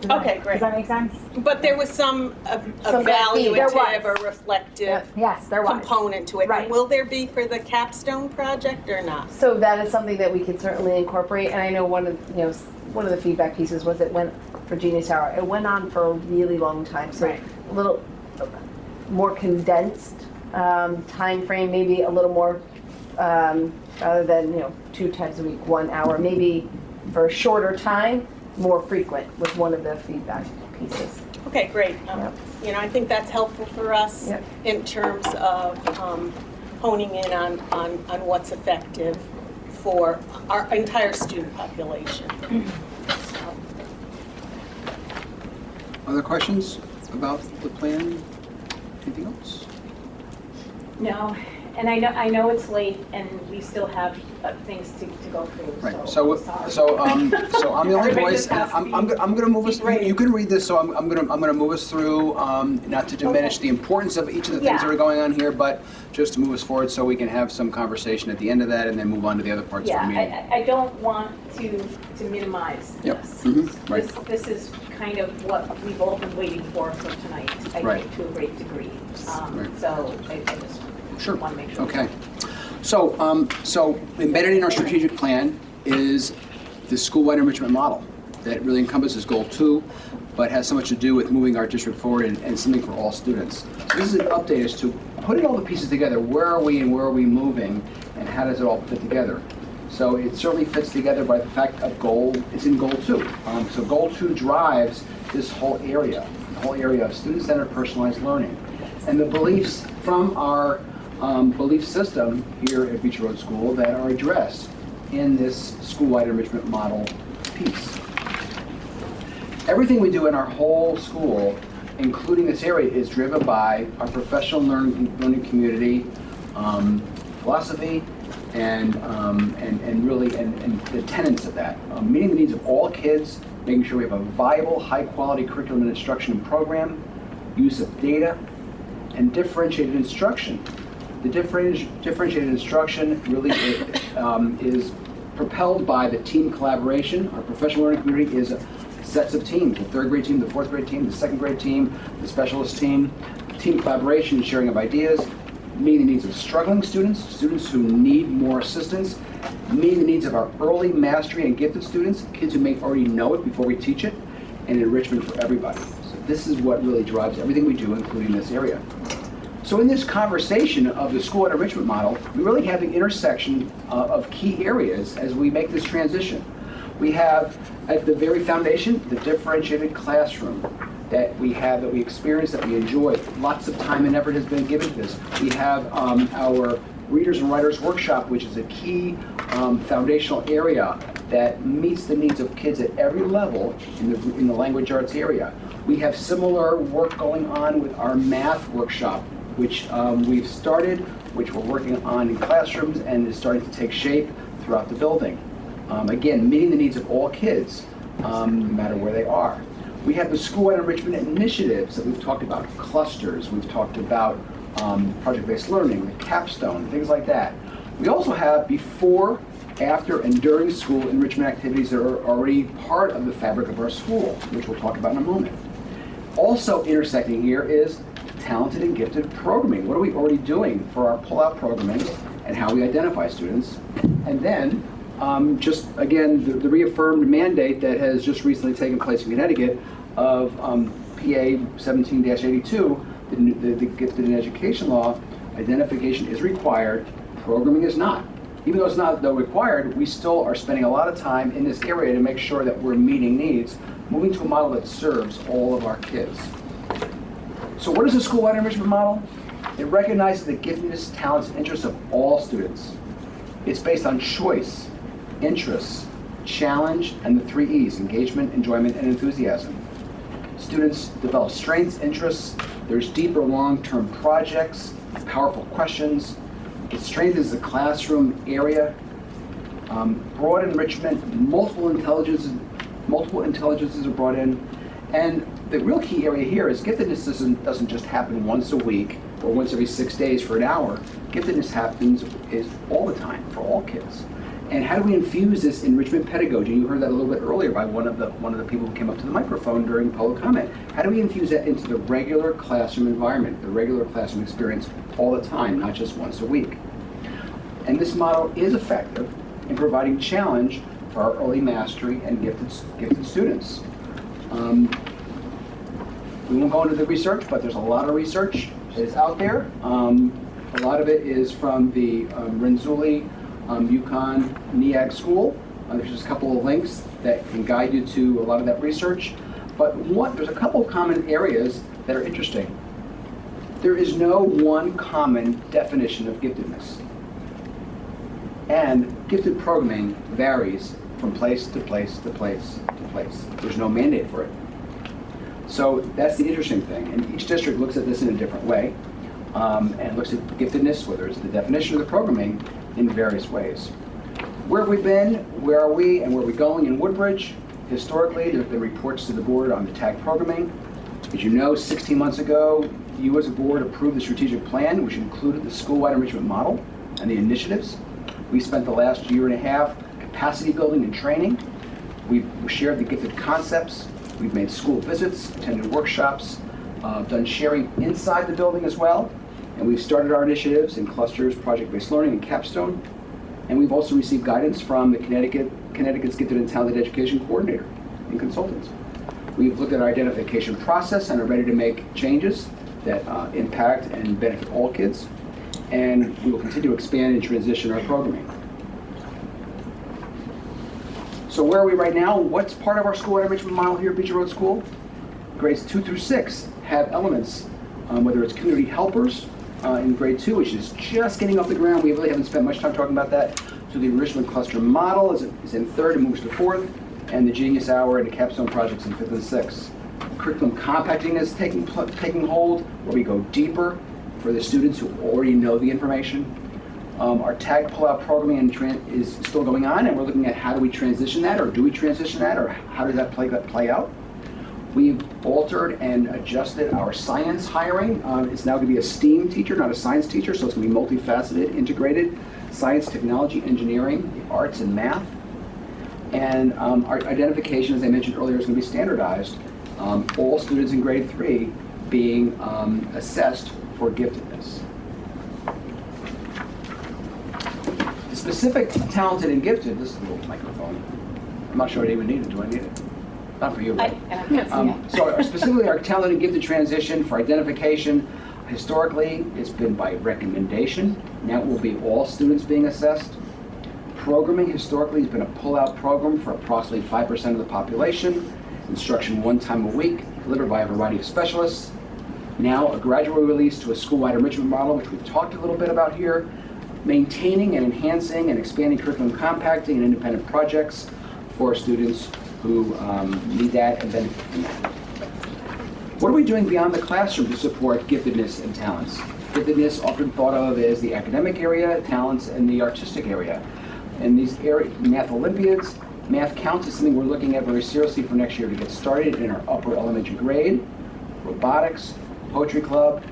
Okay, great. Does that make sense? But there was some There evaluative was. or reflective Yes, there was. component to it. Right. And will there be for the capstone project or not? So that is something that we could certainly incorporate, and I know one of the feedback pieces was it went for Genius Hour. It went on for a really long time, so a little more condensed time frame, maybe a little more rather than 2 times a week, 1 hour, maybe for a shorter time, more frequent was one of the feedback pieces. Okay, great. I think that's helpful for us in terms of honing in on what's effective for our entire student population. Other questions about the plan? Anything else? No, And I know it's late, and we still have things to go through. Right. So So I'm the only Everybody voice. just has to I'm going to move us. You can read this, so I'm going to move us through. Not to diminish the importance of each of the things that are going on here, but just to move us forward so we can have some conversation at the end of that, and then move on to the other parts of the meeting. I don't want to minimize this. Right. This is kind of what we've all been waiting for tonight, I think, to a great degree. So I just want to make sure. Okay. So embedded in our strategic plan is the school-wide enrichment model that really encompasses goal 2, but has so much to do with moving our district forward and something for all students. So this is an update as to putting all the pieces together. Where are we and where are we moving, and how does it all fit together? So it certainly fits together by the fact of it's in goal 2. So goal 2 drives this whole area, the whole area of student-centered personalized learning. And the beliefs from our belief system here at Beach Road School that are addressed in this school-wide enrichment model piece. Everything we do in our whole school, including this area, is driven by our professional learning community, philosophy, and really the tenets of that. Meeting the needs of all kids, making sure we have a viable, high-quality curriculum and instruction program, use of data, and differentiated instruction. The differentiated instruction really is propelled by the team collaboration. Our professional learning community is sets of teams, the 3rd grade team, the 4th grade team, the 2nd grade team, the specialist team. Team collaboration and sharing of ideas, meeting the needs of struggling students who need more assistance, meeting the needs of our early mastery and gifted students, kids who may already know it before we teach it, and enrichment for everybody. So this is what really drives everything we do, including this area. So in this conversation of the school-wide enrichment model, we really have the intersection of key areas as we make this transition. We have, at the very foundation, the differentiated classroom that we have, that we experience, that we enjoy. Lots of time and effort has been given to this. We have our Readers and Writers Workshop, which is a key foundational area that meets the needs of kids at every level in the language arts area. We have similar work going on with our math workshop, which we've started, which we're working on in classrooms and is starting to take shape throughout the building. Again, meeting the needs of all kids, no matter where they are. We have the school-wide enrichment initiatives that we've talked about, clusters, we've talked about project-based learning, the capstone, things like that. We also have before, after, and during school enrichment activities that are already part of the fabric of our school, which we'll talk about in a moment. Also intersecting here is talented and gifted programming. What are we already doing for our pull-out programming and how we identify students? And then, just again, the reaffirmed mandate that has just recently taken place in Connecticut of PA 17-82, the Gifted in Education law, identification is required, programming is not. Even though it's not required, we still are spending a lot of time in this area to make sure that we're meeting needs, moving to a model that serves all of our kids. So what is the school-wide enrichment model? It recognizes the giftedness, talents, and interests of all students. It's based on choice, interests, challenge, and the 3 E's, engagement, enjoyment, and enthusiasm. Students develop strengths, interests, there's deeper long-term projects, powerful questions. It strengthens the classroom area, broad enrichment, multiple intelligences are brought in, and the real key area here is giftedness doesn't just happen once a week or once every 6 days for an hour. Giftedness happens all the time for all kids. And how do we infuse this enrichment pedagogy? You heard that a little bit earlier by one of the people who came up to the microphone during public comment. How do we infuse that into the regular classroom environment, the regular classroom experience all the time, not just once a week? And this model is effective in providing challenge for our early mastery and gifted students. We won't go into the research, but there's a lot of research that is out there. A lot of it is from the Renzulli UConn NEAG School. There's just a couple of links that can guide you to a lot of that research. But there's a couple of common areas that are interesting. There is no one common definition of giftedness. And gifted programming varies from place to place to place to place. There's no mandate for it. So that's the interesting thing. And each district looks at this in a different way. and looks at giftedness, whether it's the definition of the programming, in various ways. Where have we been, where are we, and where are we going in Woodbridge? Historically, there have been reports to the board on the TAG programming. As you know, 16 months ago, you as a board approved the strategic plan, which included the Schoolwide Enrichment model and the initiatives. We spent the last year and a half capacity building and training. We've shared the gifted concepts. We've made school visits, attended workshops, done sharing inside the building as well. And we've started our initiatives in clusters, project-based learning, and capstone. And we've also received guidance from the Connecticut's Gifted and Talented Education Coordinator and consultants. We've looked at our identification process and are ready to make changes that impact and benefit all kids. And we will continue to expand and transition our programming. So where are we right now? What's part of our Schoolwide Enrichment model here at Beecher Road School? Grades 2 through 6 have elements, whether it's community helpers in grade 2, which is just getting off the ground. We really haven't spent much time talking about that. So the enrichment cluster model is in 3rd and moves to 4th, and the Genius Hour and the capstone projects in 5th and 6th. Curriculum compacting is taking hold, where we go deeper for the students who already know the information. Our TAG pull-out programming is still going on, and we're looking at how do we transition that, or do we transition that, or how does that play out? We've altered and adjusted our science hiring. It's now going to be a STEAM teacher, not a science teacher, so it's going to be multifaceted, integrated, science, technology, engineering, the arts, and math. And our identification, as I mentioned earlier, is going to be standardized. All students in grade 3 being assessed for giftedness. The specific talented and gifted, this is a little microphone. I'm not sure I even need it. Do I need it? Not for you, right? So specifically our talented and gifted transition for identification, historically it's been by recommendation. Now it will be all students being assessed. Programming historically has been a pull-out program for approximately 5% of the population. Instruction 1 time a week, delivered by a variety of specialists. Now a gradual release to a school-wide enrichment model, which we've talked a little bit about here. Maintaining and enhancing and expanding curriculum compacting and independent projects for students who need that and benefit from that. What are we doing beyond the classroom to support giftedness and talents? Giftedness often thought of as the academic area, talents in the artistic area. And these math Olympiads, math counts is something we're looking at very seriously for next year to get started in our upper elementary grade. Robotics, poetry club,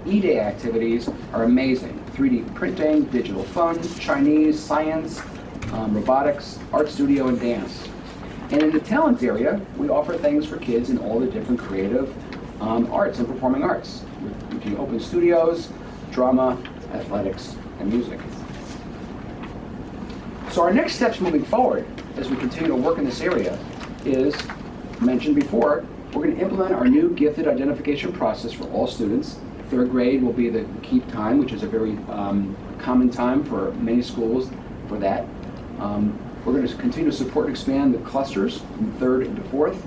E-Day activities are amazing. 3D printing, digital fun, Chinese, science, robotics, art studio, and dance. And in the talent area, we offer things for kids in all the different creative arts and performing arts. We can open studios, drama, athletics, and music. So our next steps moving forward as we continue to work in this area is, mentioned before, we're going to implement our new gifted identification process for all students. 3rd grade will be the key time, which is a very common time for many schools for that. We're going to continue to support and expand the clusters from 3rd into 4th,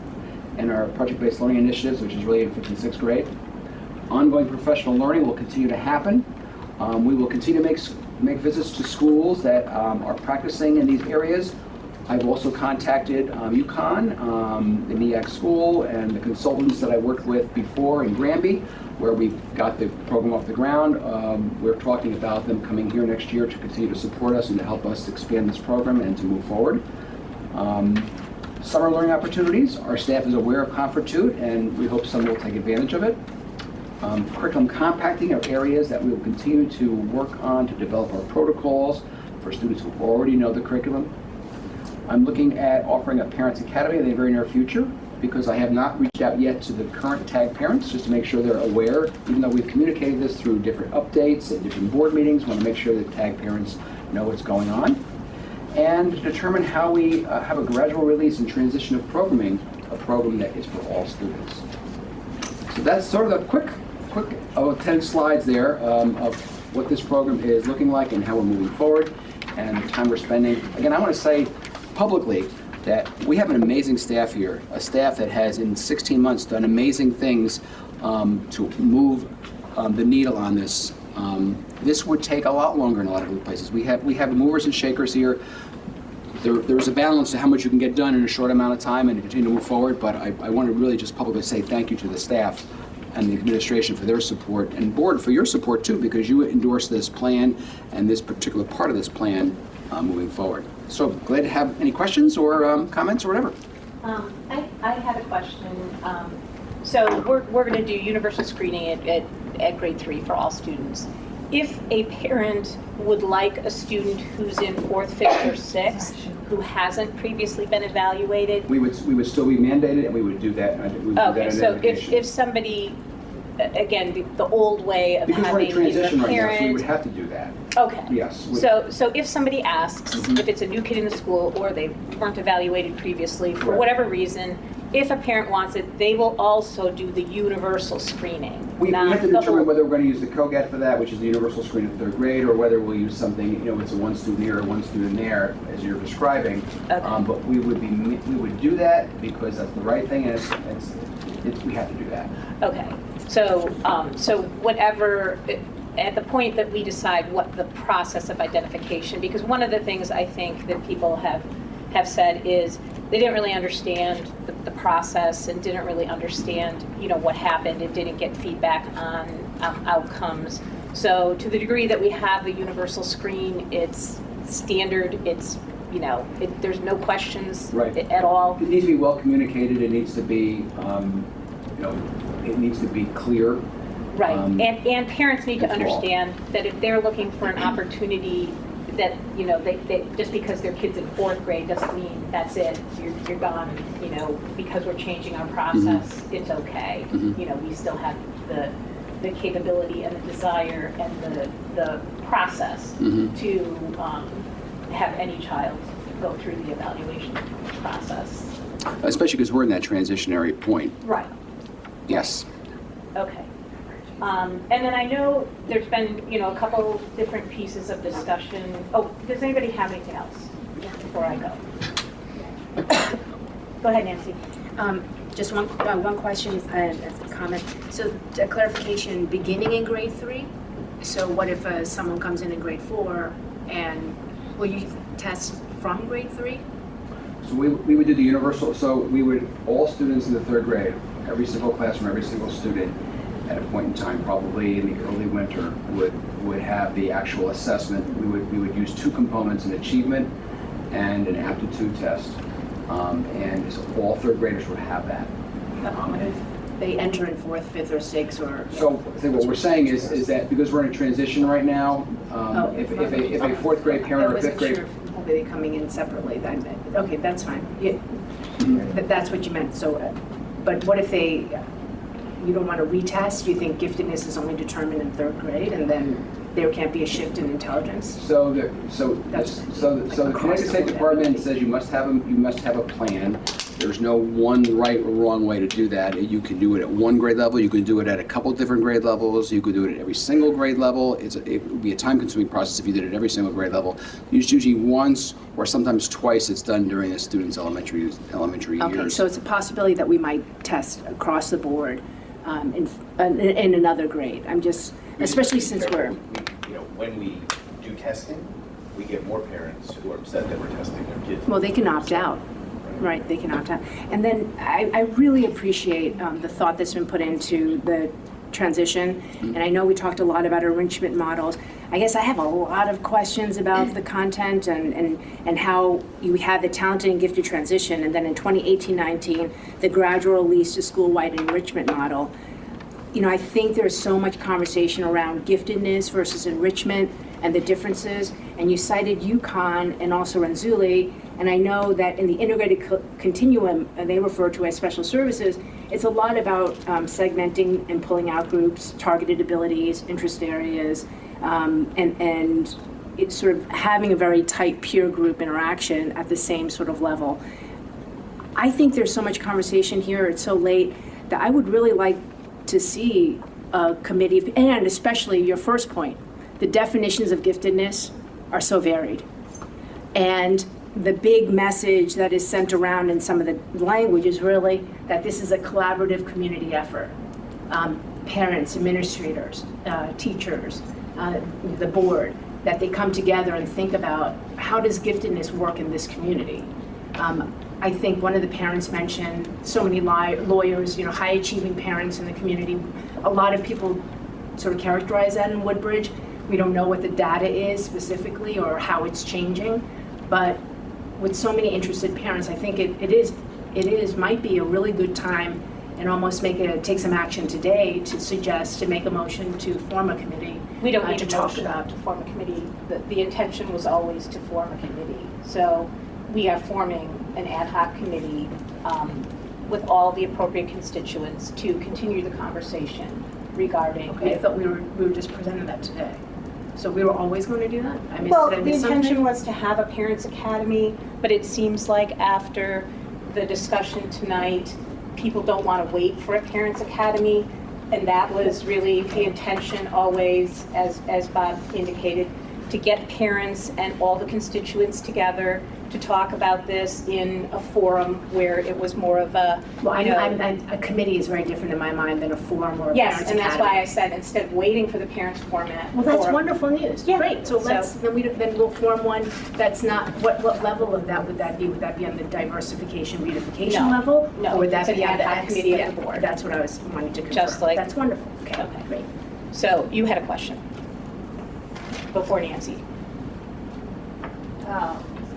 and our project-based learning initiatives, which is really in 5th and 6th grade. Ongoing professional learning will continue to happen. We will continue to make visits to schools that are practicing in these areas. I've also contacted UConn, the NEAC school, and the consultants that I worked with before in Granby, where we got the program off the ground. We're talking about them coming here next year to continue to support us and to help us expand this program and to move forward. Summer learning opportunities, our staff is aware of Confortude, and we hope some will take advantage of it. Curriculum compacting are areas that we will continue to work on to develop our protocols for students who already know the curriculum. I'm looking at offering a Parents Academy in the very near future, because I have not reached out yet to the current TAG parents, just to make sure they're aware, even though we've communicated this through different updates and different board meetings. We want to make sure that TAG parents know what's going on. And to determine how we have a gradual release and transition of programming, a program that is for all students. So that's sort of a quick 10 slides there of what this program is looking like and how we're moving forward and the time we're spending. Again, I want to say publicly that we have an amazing staff here, a staff that has in 16 months done amazing things to move the needle on this. This would take a lot longer in a lot of other places. We have movers and shakers here. There's a balance to how much you can get done in a short amount of time and to continue to move forward, but I want to really just publicly say thank you to the staff and the administration for their support, and board for your support too, because you endorsed this plan and this particular part of this plan moving forward. So glad to have any questions or comments or whatever. I had a question. So we're going to do universal screening at grade 3 for all students. If a parent would like a student who's in 4th, 5th, or 6th who hasn't previously been evaluated, We would still be mandated, and we would do that. okay, so if somebody, again, the old way of Because we're in having either transition a right now, so we parent, would have to do that. okay. Yes. So if somebody asks, if it's a new kid in the school or they weren't evaluated previously for Correct. whatever reason, if a parent wants it, they will also do the universal screening. We not have to the determine whole- whether we're going to use the COGAT for that, which is the universal screen in 3rd grade, or whether we'll use something, it's a one student here or one student there, as you're describing. Okay. But we would do that because that's the right thing, and we have to do that. Okay, so whatever, at the point that we decide what the process of identification, because one of the things I think that people have said is they didn't really understand the process and didn't really understand, what happened and didn't get feedback on outcomes. So to the degree that we have the universal screen, it's standard, it's, there's no questions Right. at all. It needs to be well communicated, it needs to be, it needs to be clear. Right, and parents need to That's all. understand that if they're looking for an opportunity that, they just because their kid's in 4th grade doesn't mean that's it, you're gone, because we're changing our process, it's okay. We still have the capability and the desire and the process to have any child go through the evaluation process. Especially because we're in that transitionary point. Right. Yes. Okay. And then I know there's been, a couple different pieces of discussion. Oh, does anybody have anything else before I go? Go ahead, Nancy. Just one question and a comment. So a clarification, beginning in grade 3? So what if someone comes in grade 4 and will you test from grade 3? So we would do the universal, so we would, all students in the 3rd grade, every single classroom, every single student, at a point in time, probably in the early winter, would have the actual assessment. We would use 2 components, an achievement and an aptitude test. And so all 3rd graders would have that. If they enter in 4th, 5th, or 6th, or... So I think what we're saying is that because we're in a transition right now, if a 4th grade parent or 5th grade... Are they coming in separately? Okay, that's fine. Yeah. That's what you meant. So, but what if you don't want to retest? Do you think giftedness is only determined in 3rd grade, and then there can't be a shift in intelligence? So the Connecticut State Department says you must have a plan. There's no one right or wrong way to do that. You can do it at 1 grade level. You can do it at a couple different grade levels. You could do it at every single grade level. It would be a time-consuming process if you did it at every single grade level. It's usually once or sometimes twice it's done during a student's elementary years. Okay, so it's a possibility that we might test across the board in another grade. I'm just, especially since we're... When we do testing, we get more parents who are upset that we're testing their kids. Well, they can opt out. Right, they can opt out. And then I really appreciate the thought that's been put into the transition. And I know we talked a lot about enrichment models. I guess I have a lot of questions about the content and how you had the talented and gifted transition. And then in 2018-19, the gradual release to school-wide enrichment model. I think there's so much conversation around giftedness versus enrichment and the differences. And you cited UConn and also Renzulli. And I know that in the integrated continuum, they refer to as special services, it's a lot about segmenting and pulling out groups, targeted abilities, interest areas, and it's sort of having a very tight peer group interaction at the same sort of level. I think there's so much conversation here, it's so late, that I would really like to see a committee, and especially your first point, the definitions of giftedness are so varied. And the big message that is sent around in some of the language is really that this is a collaborative community effort. Parents, administrators, teachers, the board, that they come together and think about how does giftedness work in this community. I think one of the parents mentioned so many lawyers, high achieving parents in the community. A lot of people sort of characterize that in Woodbridge. We don't know what the data is specifically or how it's changing, but with so many interested parents, I think it might be a really good time and almost take some action today to make a motion to form a committee. We don't need to a talk motion about. to form a committee. The intention was always to form a committee. So we are forming an ad hoc committee with all the appropriate constituents to continue the conversation regarding. Okay, I thought we were just presenting that today. So we were always going to do that? Well, the intention was to have a parents' academy, but it seems like after the discussion tonight, people don't want to wait for a parents' academy, and that was really the intention always, as Bob indicated, to get parents and all the constituents together to talk about this in a forum where it was more of a, a committee is very different in my mind than a forum or a parents' yes, and that's academy. why I said instead of waiting for the parents format. Well, that's forum. wonderful news. Yeah. Great. So then we'll form one that's not. What level of that would that be? Would that be on the diversification beautification No. level? No, Or would that it's be an on the ad hoc committee of the board. That's what I was wanting to confirm. Just like that's wonderful. Okay. Great. So you had a question before Nancy.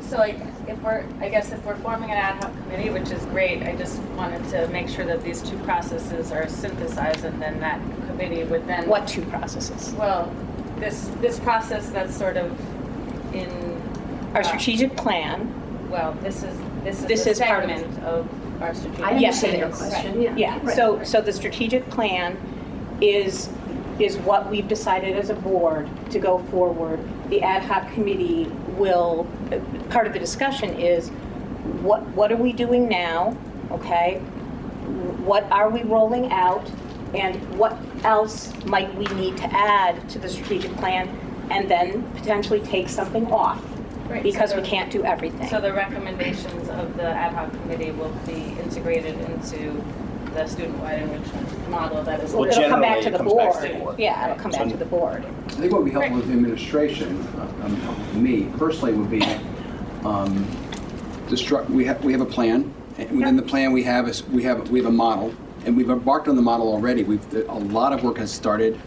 So if we're forming an ad hoc committee, which is great, I just wanted to make sure that these two processes are synthesized, and then that committee would then. What two processes? Well, this process that's sort of in our strategic plan. Well, this is This a part of segment of our strategic. I understand your Yes, question. right. Yeah. Right. So the strategic plan is what we've decided as a board to go forward. The ad hoc committee will, part of the discussion is what are we doing now, okay? What are we rolling out, and what else might we need to add to the strategic plan, and then potentially take something off, Right, because so we can't do everything. So the recommendations of the ad hoc committee will be integrated into the student-wide enrichment model that is. Well, it'll come back to the board. to the board. Yeah, it'll come back to the board. I think what would be helpful with the administration, me personally, would be we have a plan. And within the plan, we have a model, and we've embarked on the model already. A lot of work has started,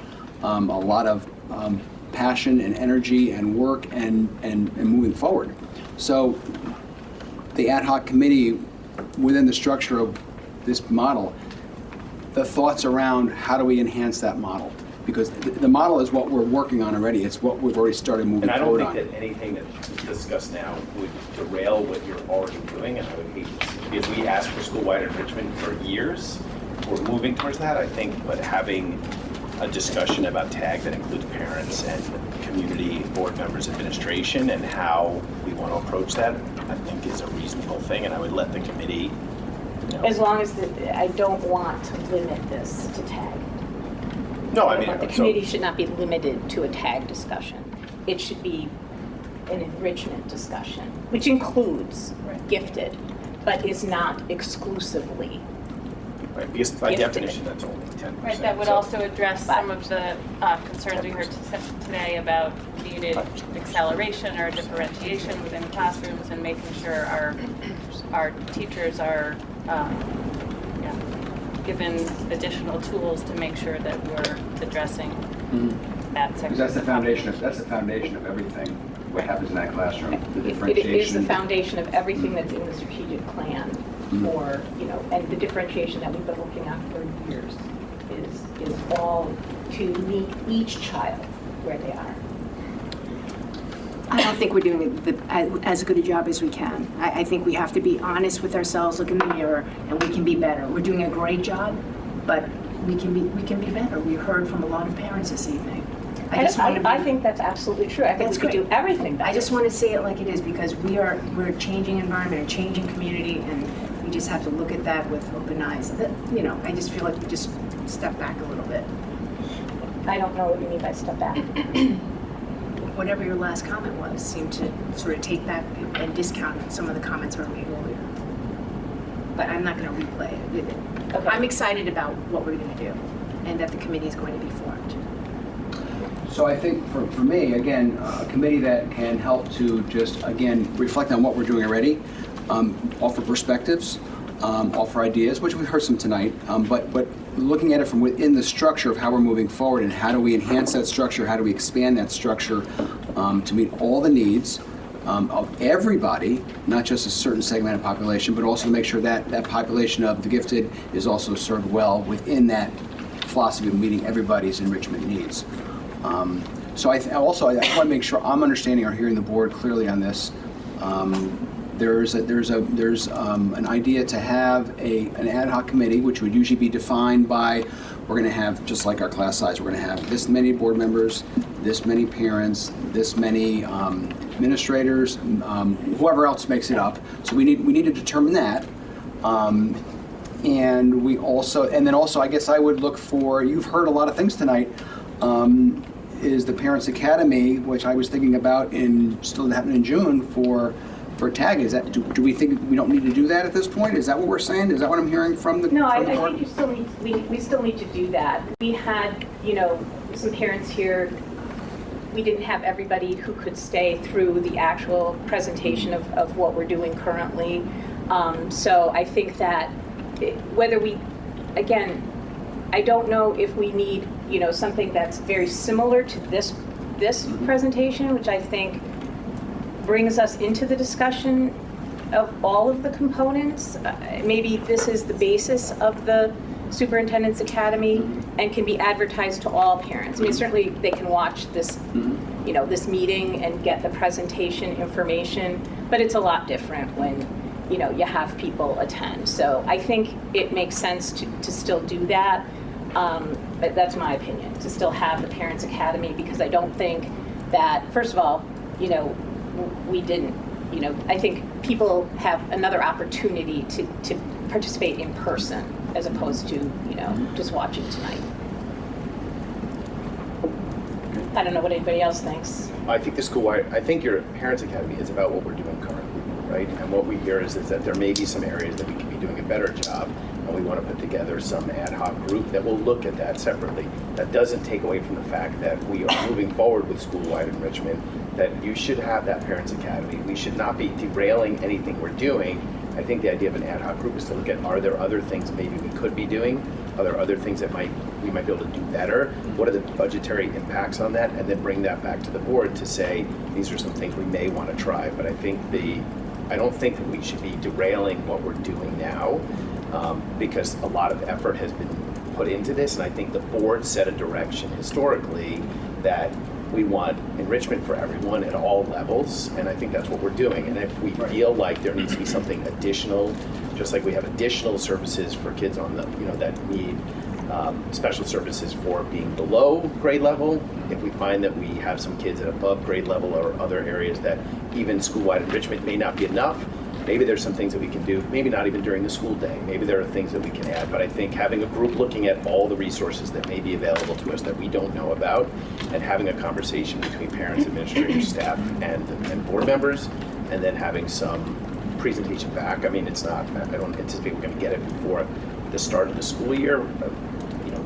a lot of passion and energy and work and moving forward. So the ad hoc committee, within the structure of this model, the thoughts around how do we enhance that model? Because the model is what we're working on already. It's what we've already started moving And I don't forward think on. that anything that's discussed now would derail what you're already doing, and I would hate to see, because we asked for school-wide enrichment for years. We're moving towards that, I think, but having a discussion about TAG that includes parents and community, board members, administration, and how we want to approach that, I think is a reasonable thing, and I would let the committee, As long as I don't want to limit this to TAG. No, I mean, The committee should not be limited to a TAG discussion. It should be an enrichment discussion, which includes gifted, but is not exclusively. Right, because by Gifted. definition, that's only 10%. Right, that would also address some of the concerns we heard today about needed acceleration or differentiation within classrooms, and making sure our teachers are given additional tools to make sure that we're addressing that section. Because that's the foundation of everything, what happens in that classroom, the It differentiation. is the foundation of everything that's in the strategic plan for, and the differentiation that we've been looking at for years is all to meet each child where they are. I don't think we're doing as good a job as we can. I think we have to be honest with ourselves, look in the mirror, and we can be better. We're doing a great job, but we can be better. We heard from a lot of parents this evening. I think that's absolutely true. I think we could do everything better. I just want to say it like it is, because we're a changing environment, a changing community, and we just have to look at that with open eyes. I just feel like we just step back a little bit. I don't know what you mean by step back. Whatever your last comment was seemed to sort of take back and discount some of the comments that were made earlier. But I'm not going to replay it. Okay. I'm excited about what we're going to do, and that the committee is going to be formed. So I think for me, again, a committee that can help to just, again, reflect on what we're doing already, offer perspectives, offer ideas, which we've heard some tonight, but looking at it from within the structure of how we're moving forward and how do we enhance that structure, how do we expand that structure to meet all the needs of everybody, not just a certain segmented population, but also to make sure that that population of the gifted is also served well within that philosophy of meeting everybody's enrichment needs. So I want to make sure I'm understanding or hearing the board clearly on this. There's an idea to have an ad hoc committee, which would usually be defined by, we're going to have, just like our class size, we're going to have this many board members, this many parents, this many administrators, whoever else makes it up. So we need to determine that. And then also I guess I would look for, you've heard a lot of things tonight, is the Parents Academy, which I was thinking about still happening in June for TAG. Is that, do we think we don't need to do that at this point? Is that what we're saying? Is that what I'm hearing from the No, I board? think you still need, we still need to do that. We had, some parents here. We didn't have everybody who could stay through the actual presentation of what we're doing currently. So I think that whether we, again, I don't know if we need, something that's very similar to this presentation, which I think brings us into the discussion of all of the components. Maybe this is the basis of the Superintendent's Academy and can be advertised to all parents. I mean, certainly they can watch this, this meeting and get the presentation information, but it's a lot different when, you have people attend. So I think it makes sense to still do that. But that's my opinion, to still have the Parents Academy, because I don't think that, first of all, we didn't, I think people have another opportunity to participate in person as opposed to, just watching tonight. I don't know what anybody else thinks. I think your Parents Academy is about what we're doing currently, right? And what we hear is that there may be some areas that we can be doing a better job, and we want to put together some ad hoc group that will look at that separately. That doesn't take away from the fact that we are moving forward with Schoolwide Enrichment, that you should have that Parents Academy. We should not be derailing anything we're doing. I think the idea of an ad hoc group is to look at, are there other things maybe we could be doing? Are there other things that we might be able to do better? What are the budgetary impacts on that? And then bring that back to the board to say, these are some things we may want to try. But I don't think that we should be derailing what we're doing now, because a lot of effort has been put into this. And I think the board set a direction historically that we want enrichment for everyone at all levels, and I think that's what we're doing. And if we feel like there needs to be something additional, just like we have additional services for kids on the, that need special services for being below grade level, if we find that we have some kids at above grade level or other areas that even school-wide enrichment may not be enough, maybe there's some things that we can do, maybe not even during the school day. Maybe there are things that we can add, but I think having a group looking at all the resources that may be available to us that we don't know about, and having a conversation between parents, administrators, staff, and board members, and then having some presentation back. I mean, I don't anticipate we're going to get it before the start of the school year.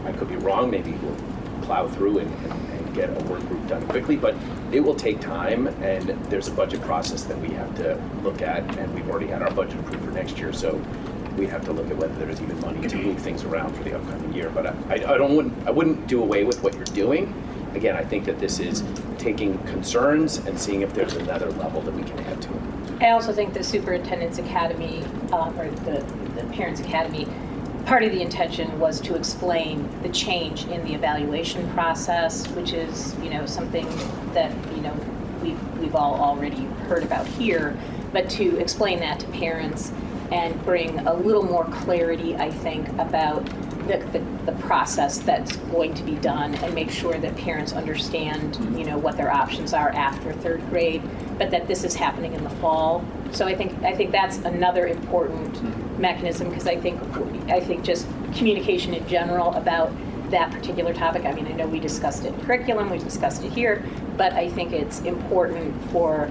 I could be wrong. Maybe we'll plow through and get a work group done quickly, but it will take time, and there's a budget process that we have to look at, and we've already had our budget approved for next year, so we have to look at whether there's even money to move things around for the upcoming year. But I wouldn't do away with what you're doing. Again, I think that this is taking concerns and seeing if there's another level that we can add to it. I also think the Superintendent's Academy, or the Parents Academy, part of the intention was to explain the change in the evaluation process, which is, something that, we've all already heard about here, but to explain that to parents and bring a little more clarity, I think, about the process that's going to be done, and make sure that parents understand, what their options are after third grade, but that this is happening in the fall. So I think that's another important mechanism, because I think just communication in general about that particular topic. I mean, I know we discussed it in curriculum, we discussed it here, but I think it's important for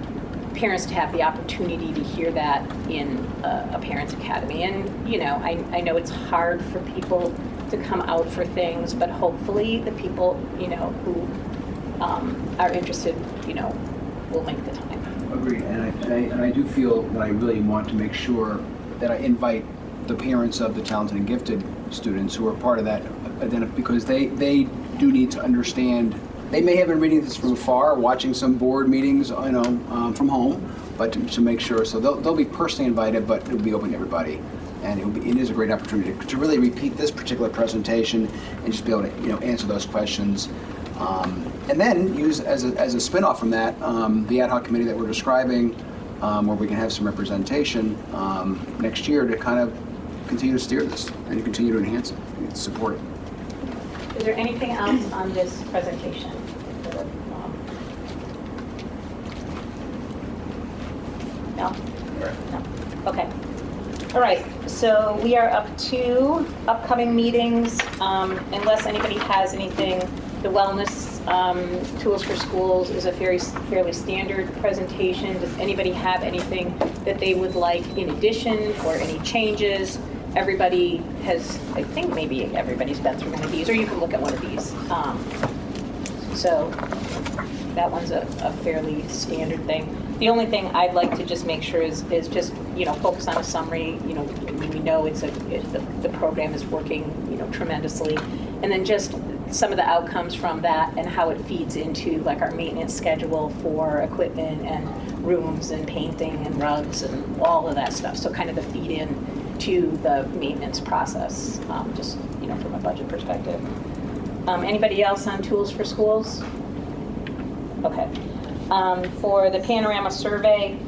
parents to have the opportunity to hear that in a Parents Academy. And, I know it's hard for people to come out for things, but hopefully the people, who are interested, we'll make the time. Agreed, and I do feel that I really want to make sure that I invite the parents of the talented and gifted students who are part of that, because they do need to understand. They may have been reading this from afar, watching some board meetings, from home, but to make sure, so they'll be personally invited, but it'll be open to everybody. And it is a great opportunity to really repeat this particular presentation and just be able to answer those questions. And then use as a spin-off from that, the ad hoc committee that we're describing, where we can have some representation next year to kind of continue to steer this and to continue to enhance it and support it. Is there anything else on this presentation? No? No. Okay. All right, so we are up to upcoming meetings. Unless anybody has anything, the wellness tools for schools is a fairly standard presentation. Does anybody have anything that they would like in addition or any changes? Everybody has, I think maybe everybody's been through one of these, or you can look at one of these. So that one's a fairly standard thing. The only thing I'd like to just make sure is just focus on a summary. We know the program is working tremendously, and then just some of the outcomes from that and how it feeds into like our maintenance schedule for equipment and rooms and painting and rugs and all of that stuff. So kind of the feed in to the maintenance process, just from a budget perspective. Anybody else on tools for schools? Okay. For the panorama survey,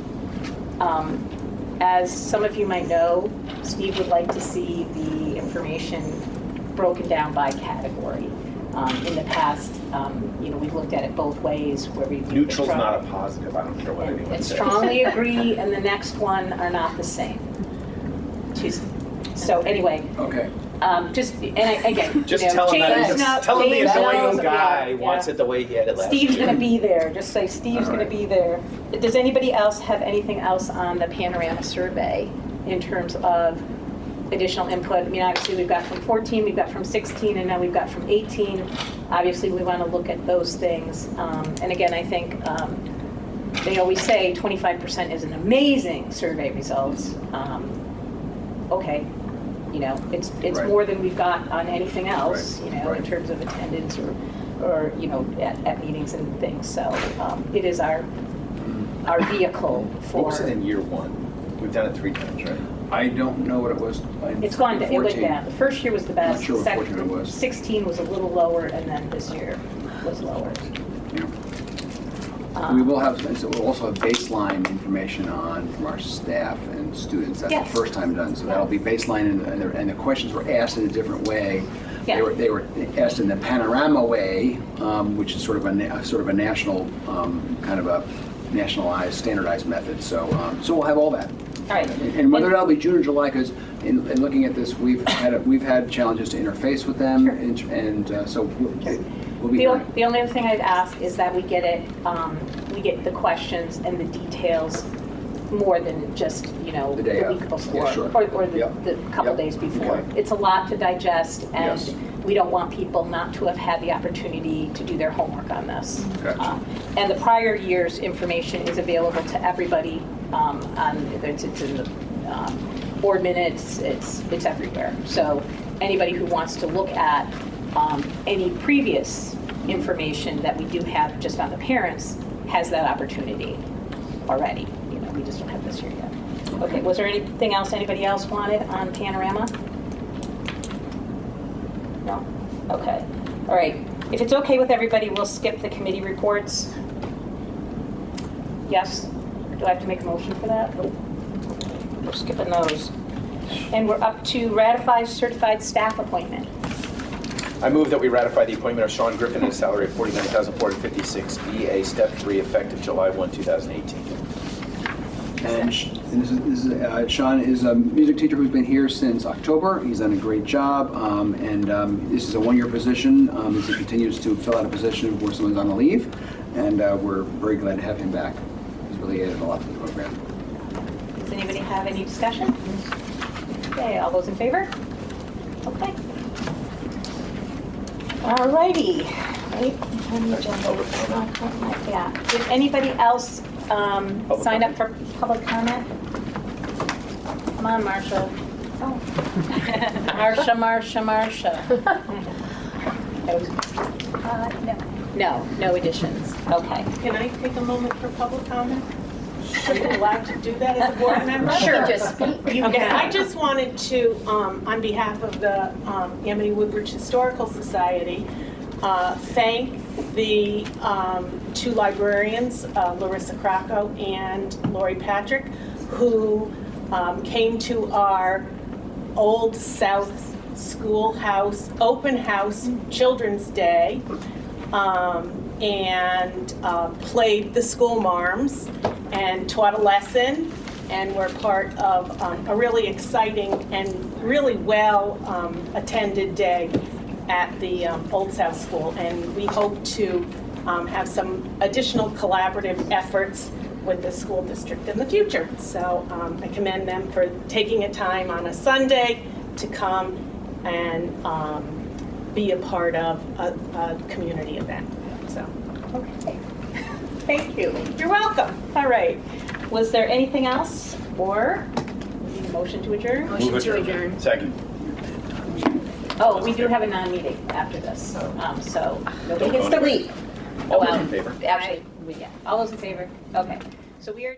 as some of you might know, Steve would like to see the information broken down by category. In the past, we've looked at it both ways, where we neutral's not a positive. I don't care what anyone says. Strongly agree, and the next one are not the same. So anyway. Okay. Just tell him that. Tell him the annoying guy wants it the way he had it last year. Steve's going to be there. Just say Steve's going to be there. Does anybody else have anything else on the panorama survey in terms of additional input? I mean, obviously we've got from 14, we've got from 16, and now we've got from 18. Obviously we want to look at those things. And again, I think they always say 25% is an amazing survey results. Okay. It's right. More than we've got on anything else, right. In terms of attendance or at meetings and things. So it is our vehicle for. What was it in year one? We've done it 3 times, right? I don't know what it was. It's gone down. It went down. The first year was the best. Not sure what 14 was. 16 was a little lower, and then this year was lower. Yeah. We will have, so we'll also have baseline information from our staff and students. That's the first time done. So that'll be baseline, and the questions were asked in a different way. Yeah. They were asked in the panorama way, which is sort of a national, kind of a nationalized, standardized method. So we'll have all that. All right. And whether that'll be June or July, because in looking at this, we've had challenges to interface with them, sure. and so. The only other thing I'd ask is that we get we get the questions and the details more than just the week before, sure. or the couple days before. Okay. It's a lot to digest, and yes. We don't want people not to have had the opportunity to do their homework on this. Gotcha. And the prior year's information is available to everybody. It's in the board minutes. It's everywhere. So anybody who wants to look at any previous information that we do have just on the parents has that opportunity already. We just don't have this year yet. Okay, was there anything else anybody else wanted on panorama? No? Okay. All right. If it's okay with everybody, we'll skip the committee reports. Yes? Do I have to make a motion for that? We're skipping those. And we're up to ratify certified staff appointment. I move that we ratify the appointment of Sean Griffin at a salary of $49,456, BA Step 3, effective July 1, 2018. And Sean is a music teacher who's been here since October. He's done a great job, and this is a 1-year position as he continues to fill out a position where someone's on a leave, and we're very glad to have him back. He's really added a lot to the program. Does anybody have any discussion? Okay, all those in favor? Okay. All righty. Right? On the agenda. Yeah. Did anybody else sign up for public comment? Come on, Marcia. Oh. Marcia. No additions. Okay. Can I take a moment for public comment? Are you allowed to do that as a board member? Sure. Just speak. Okay, I just wanted to, on behalf of the Amity Woodbridge Historical Society, thank the two librarians, Larissa Krakow and Lori Patrick, who came to our Old South Schoolhouse Open House Children's Day and played the school marms and taught a lesson, and were part of a really exciting and really well attended day at the Old South School. And we hope to have some additional collaborative efforts with the school district in the future. So I commend them for taking a time on a Sunday to come and be a part of a community event. So, okay. Thank you. You're welcome. All right. Was there anything else? Or we need a motion to adjourn? Motion to adjourn. Second. Oh, we do have a non-meeting after this, so nobody gets to leave. All those in favor? Actually, all those in favor? Okay. So we are.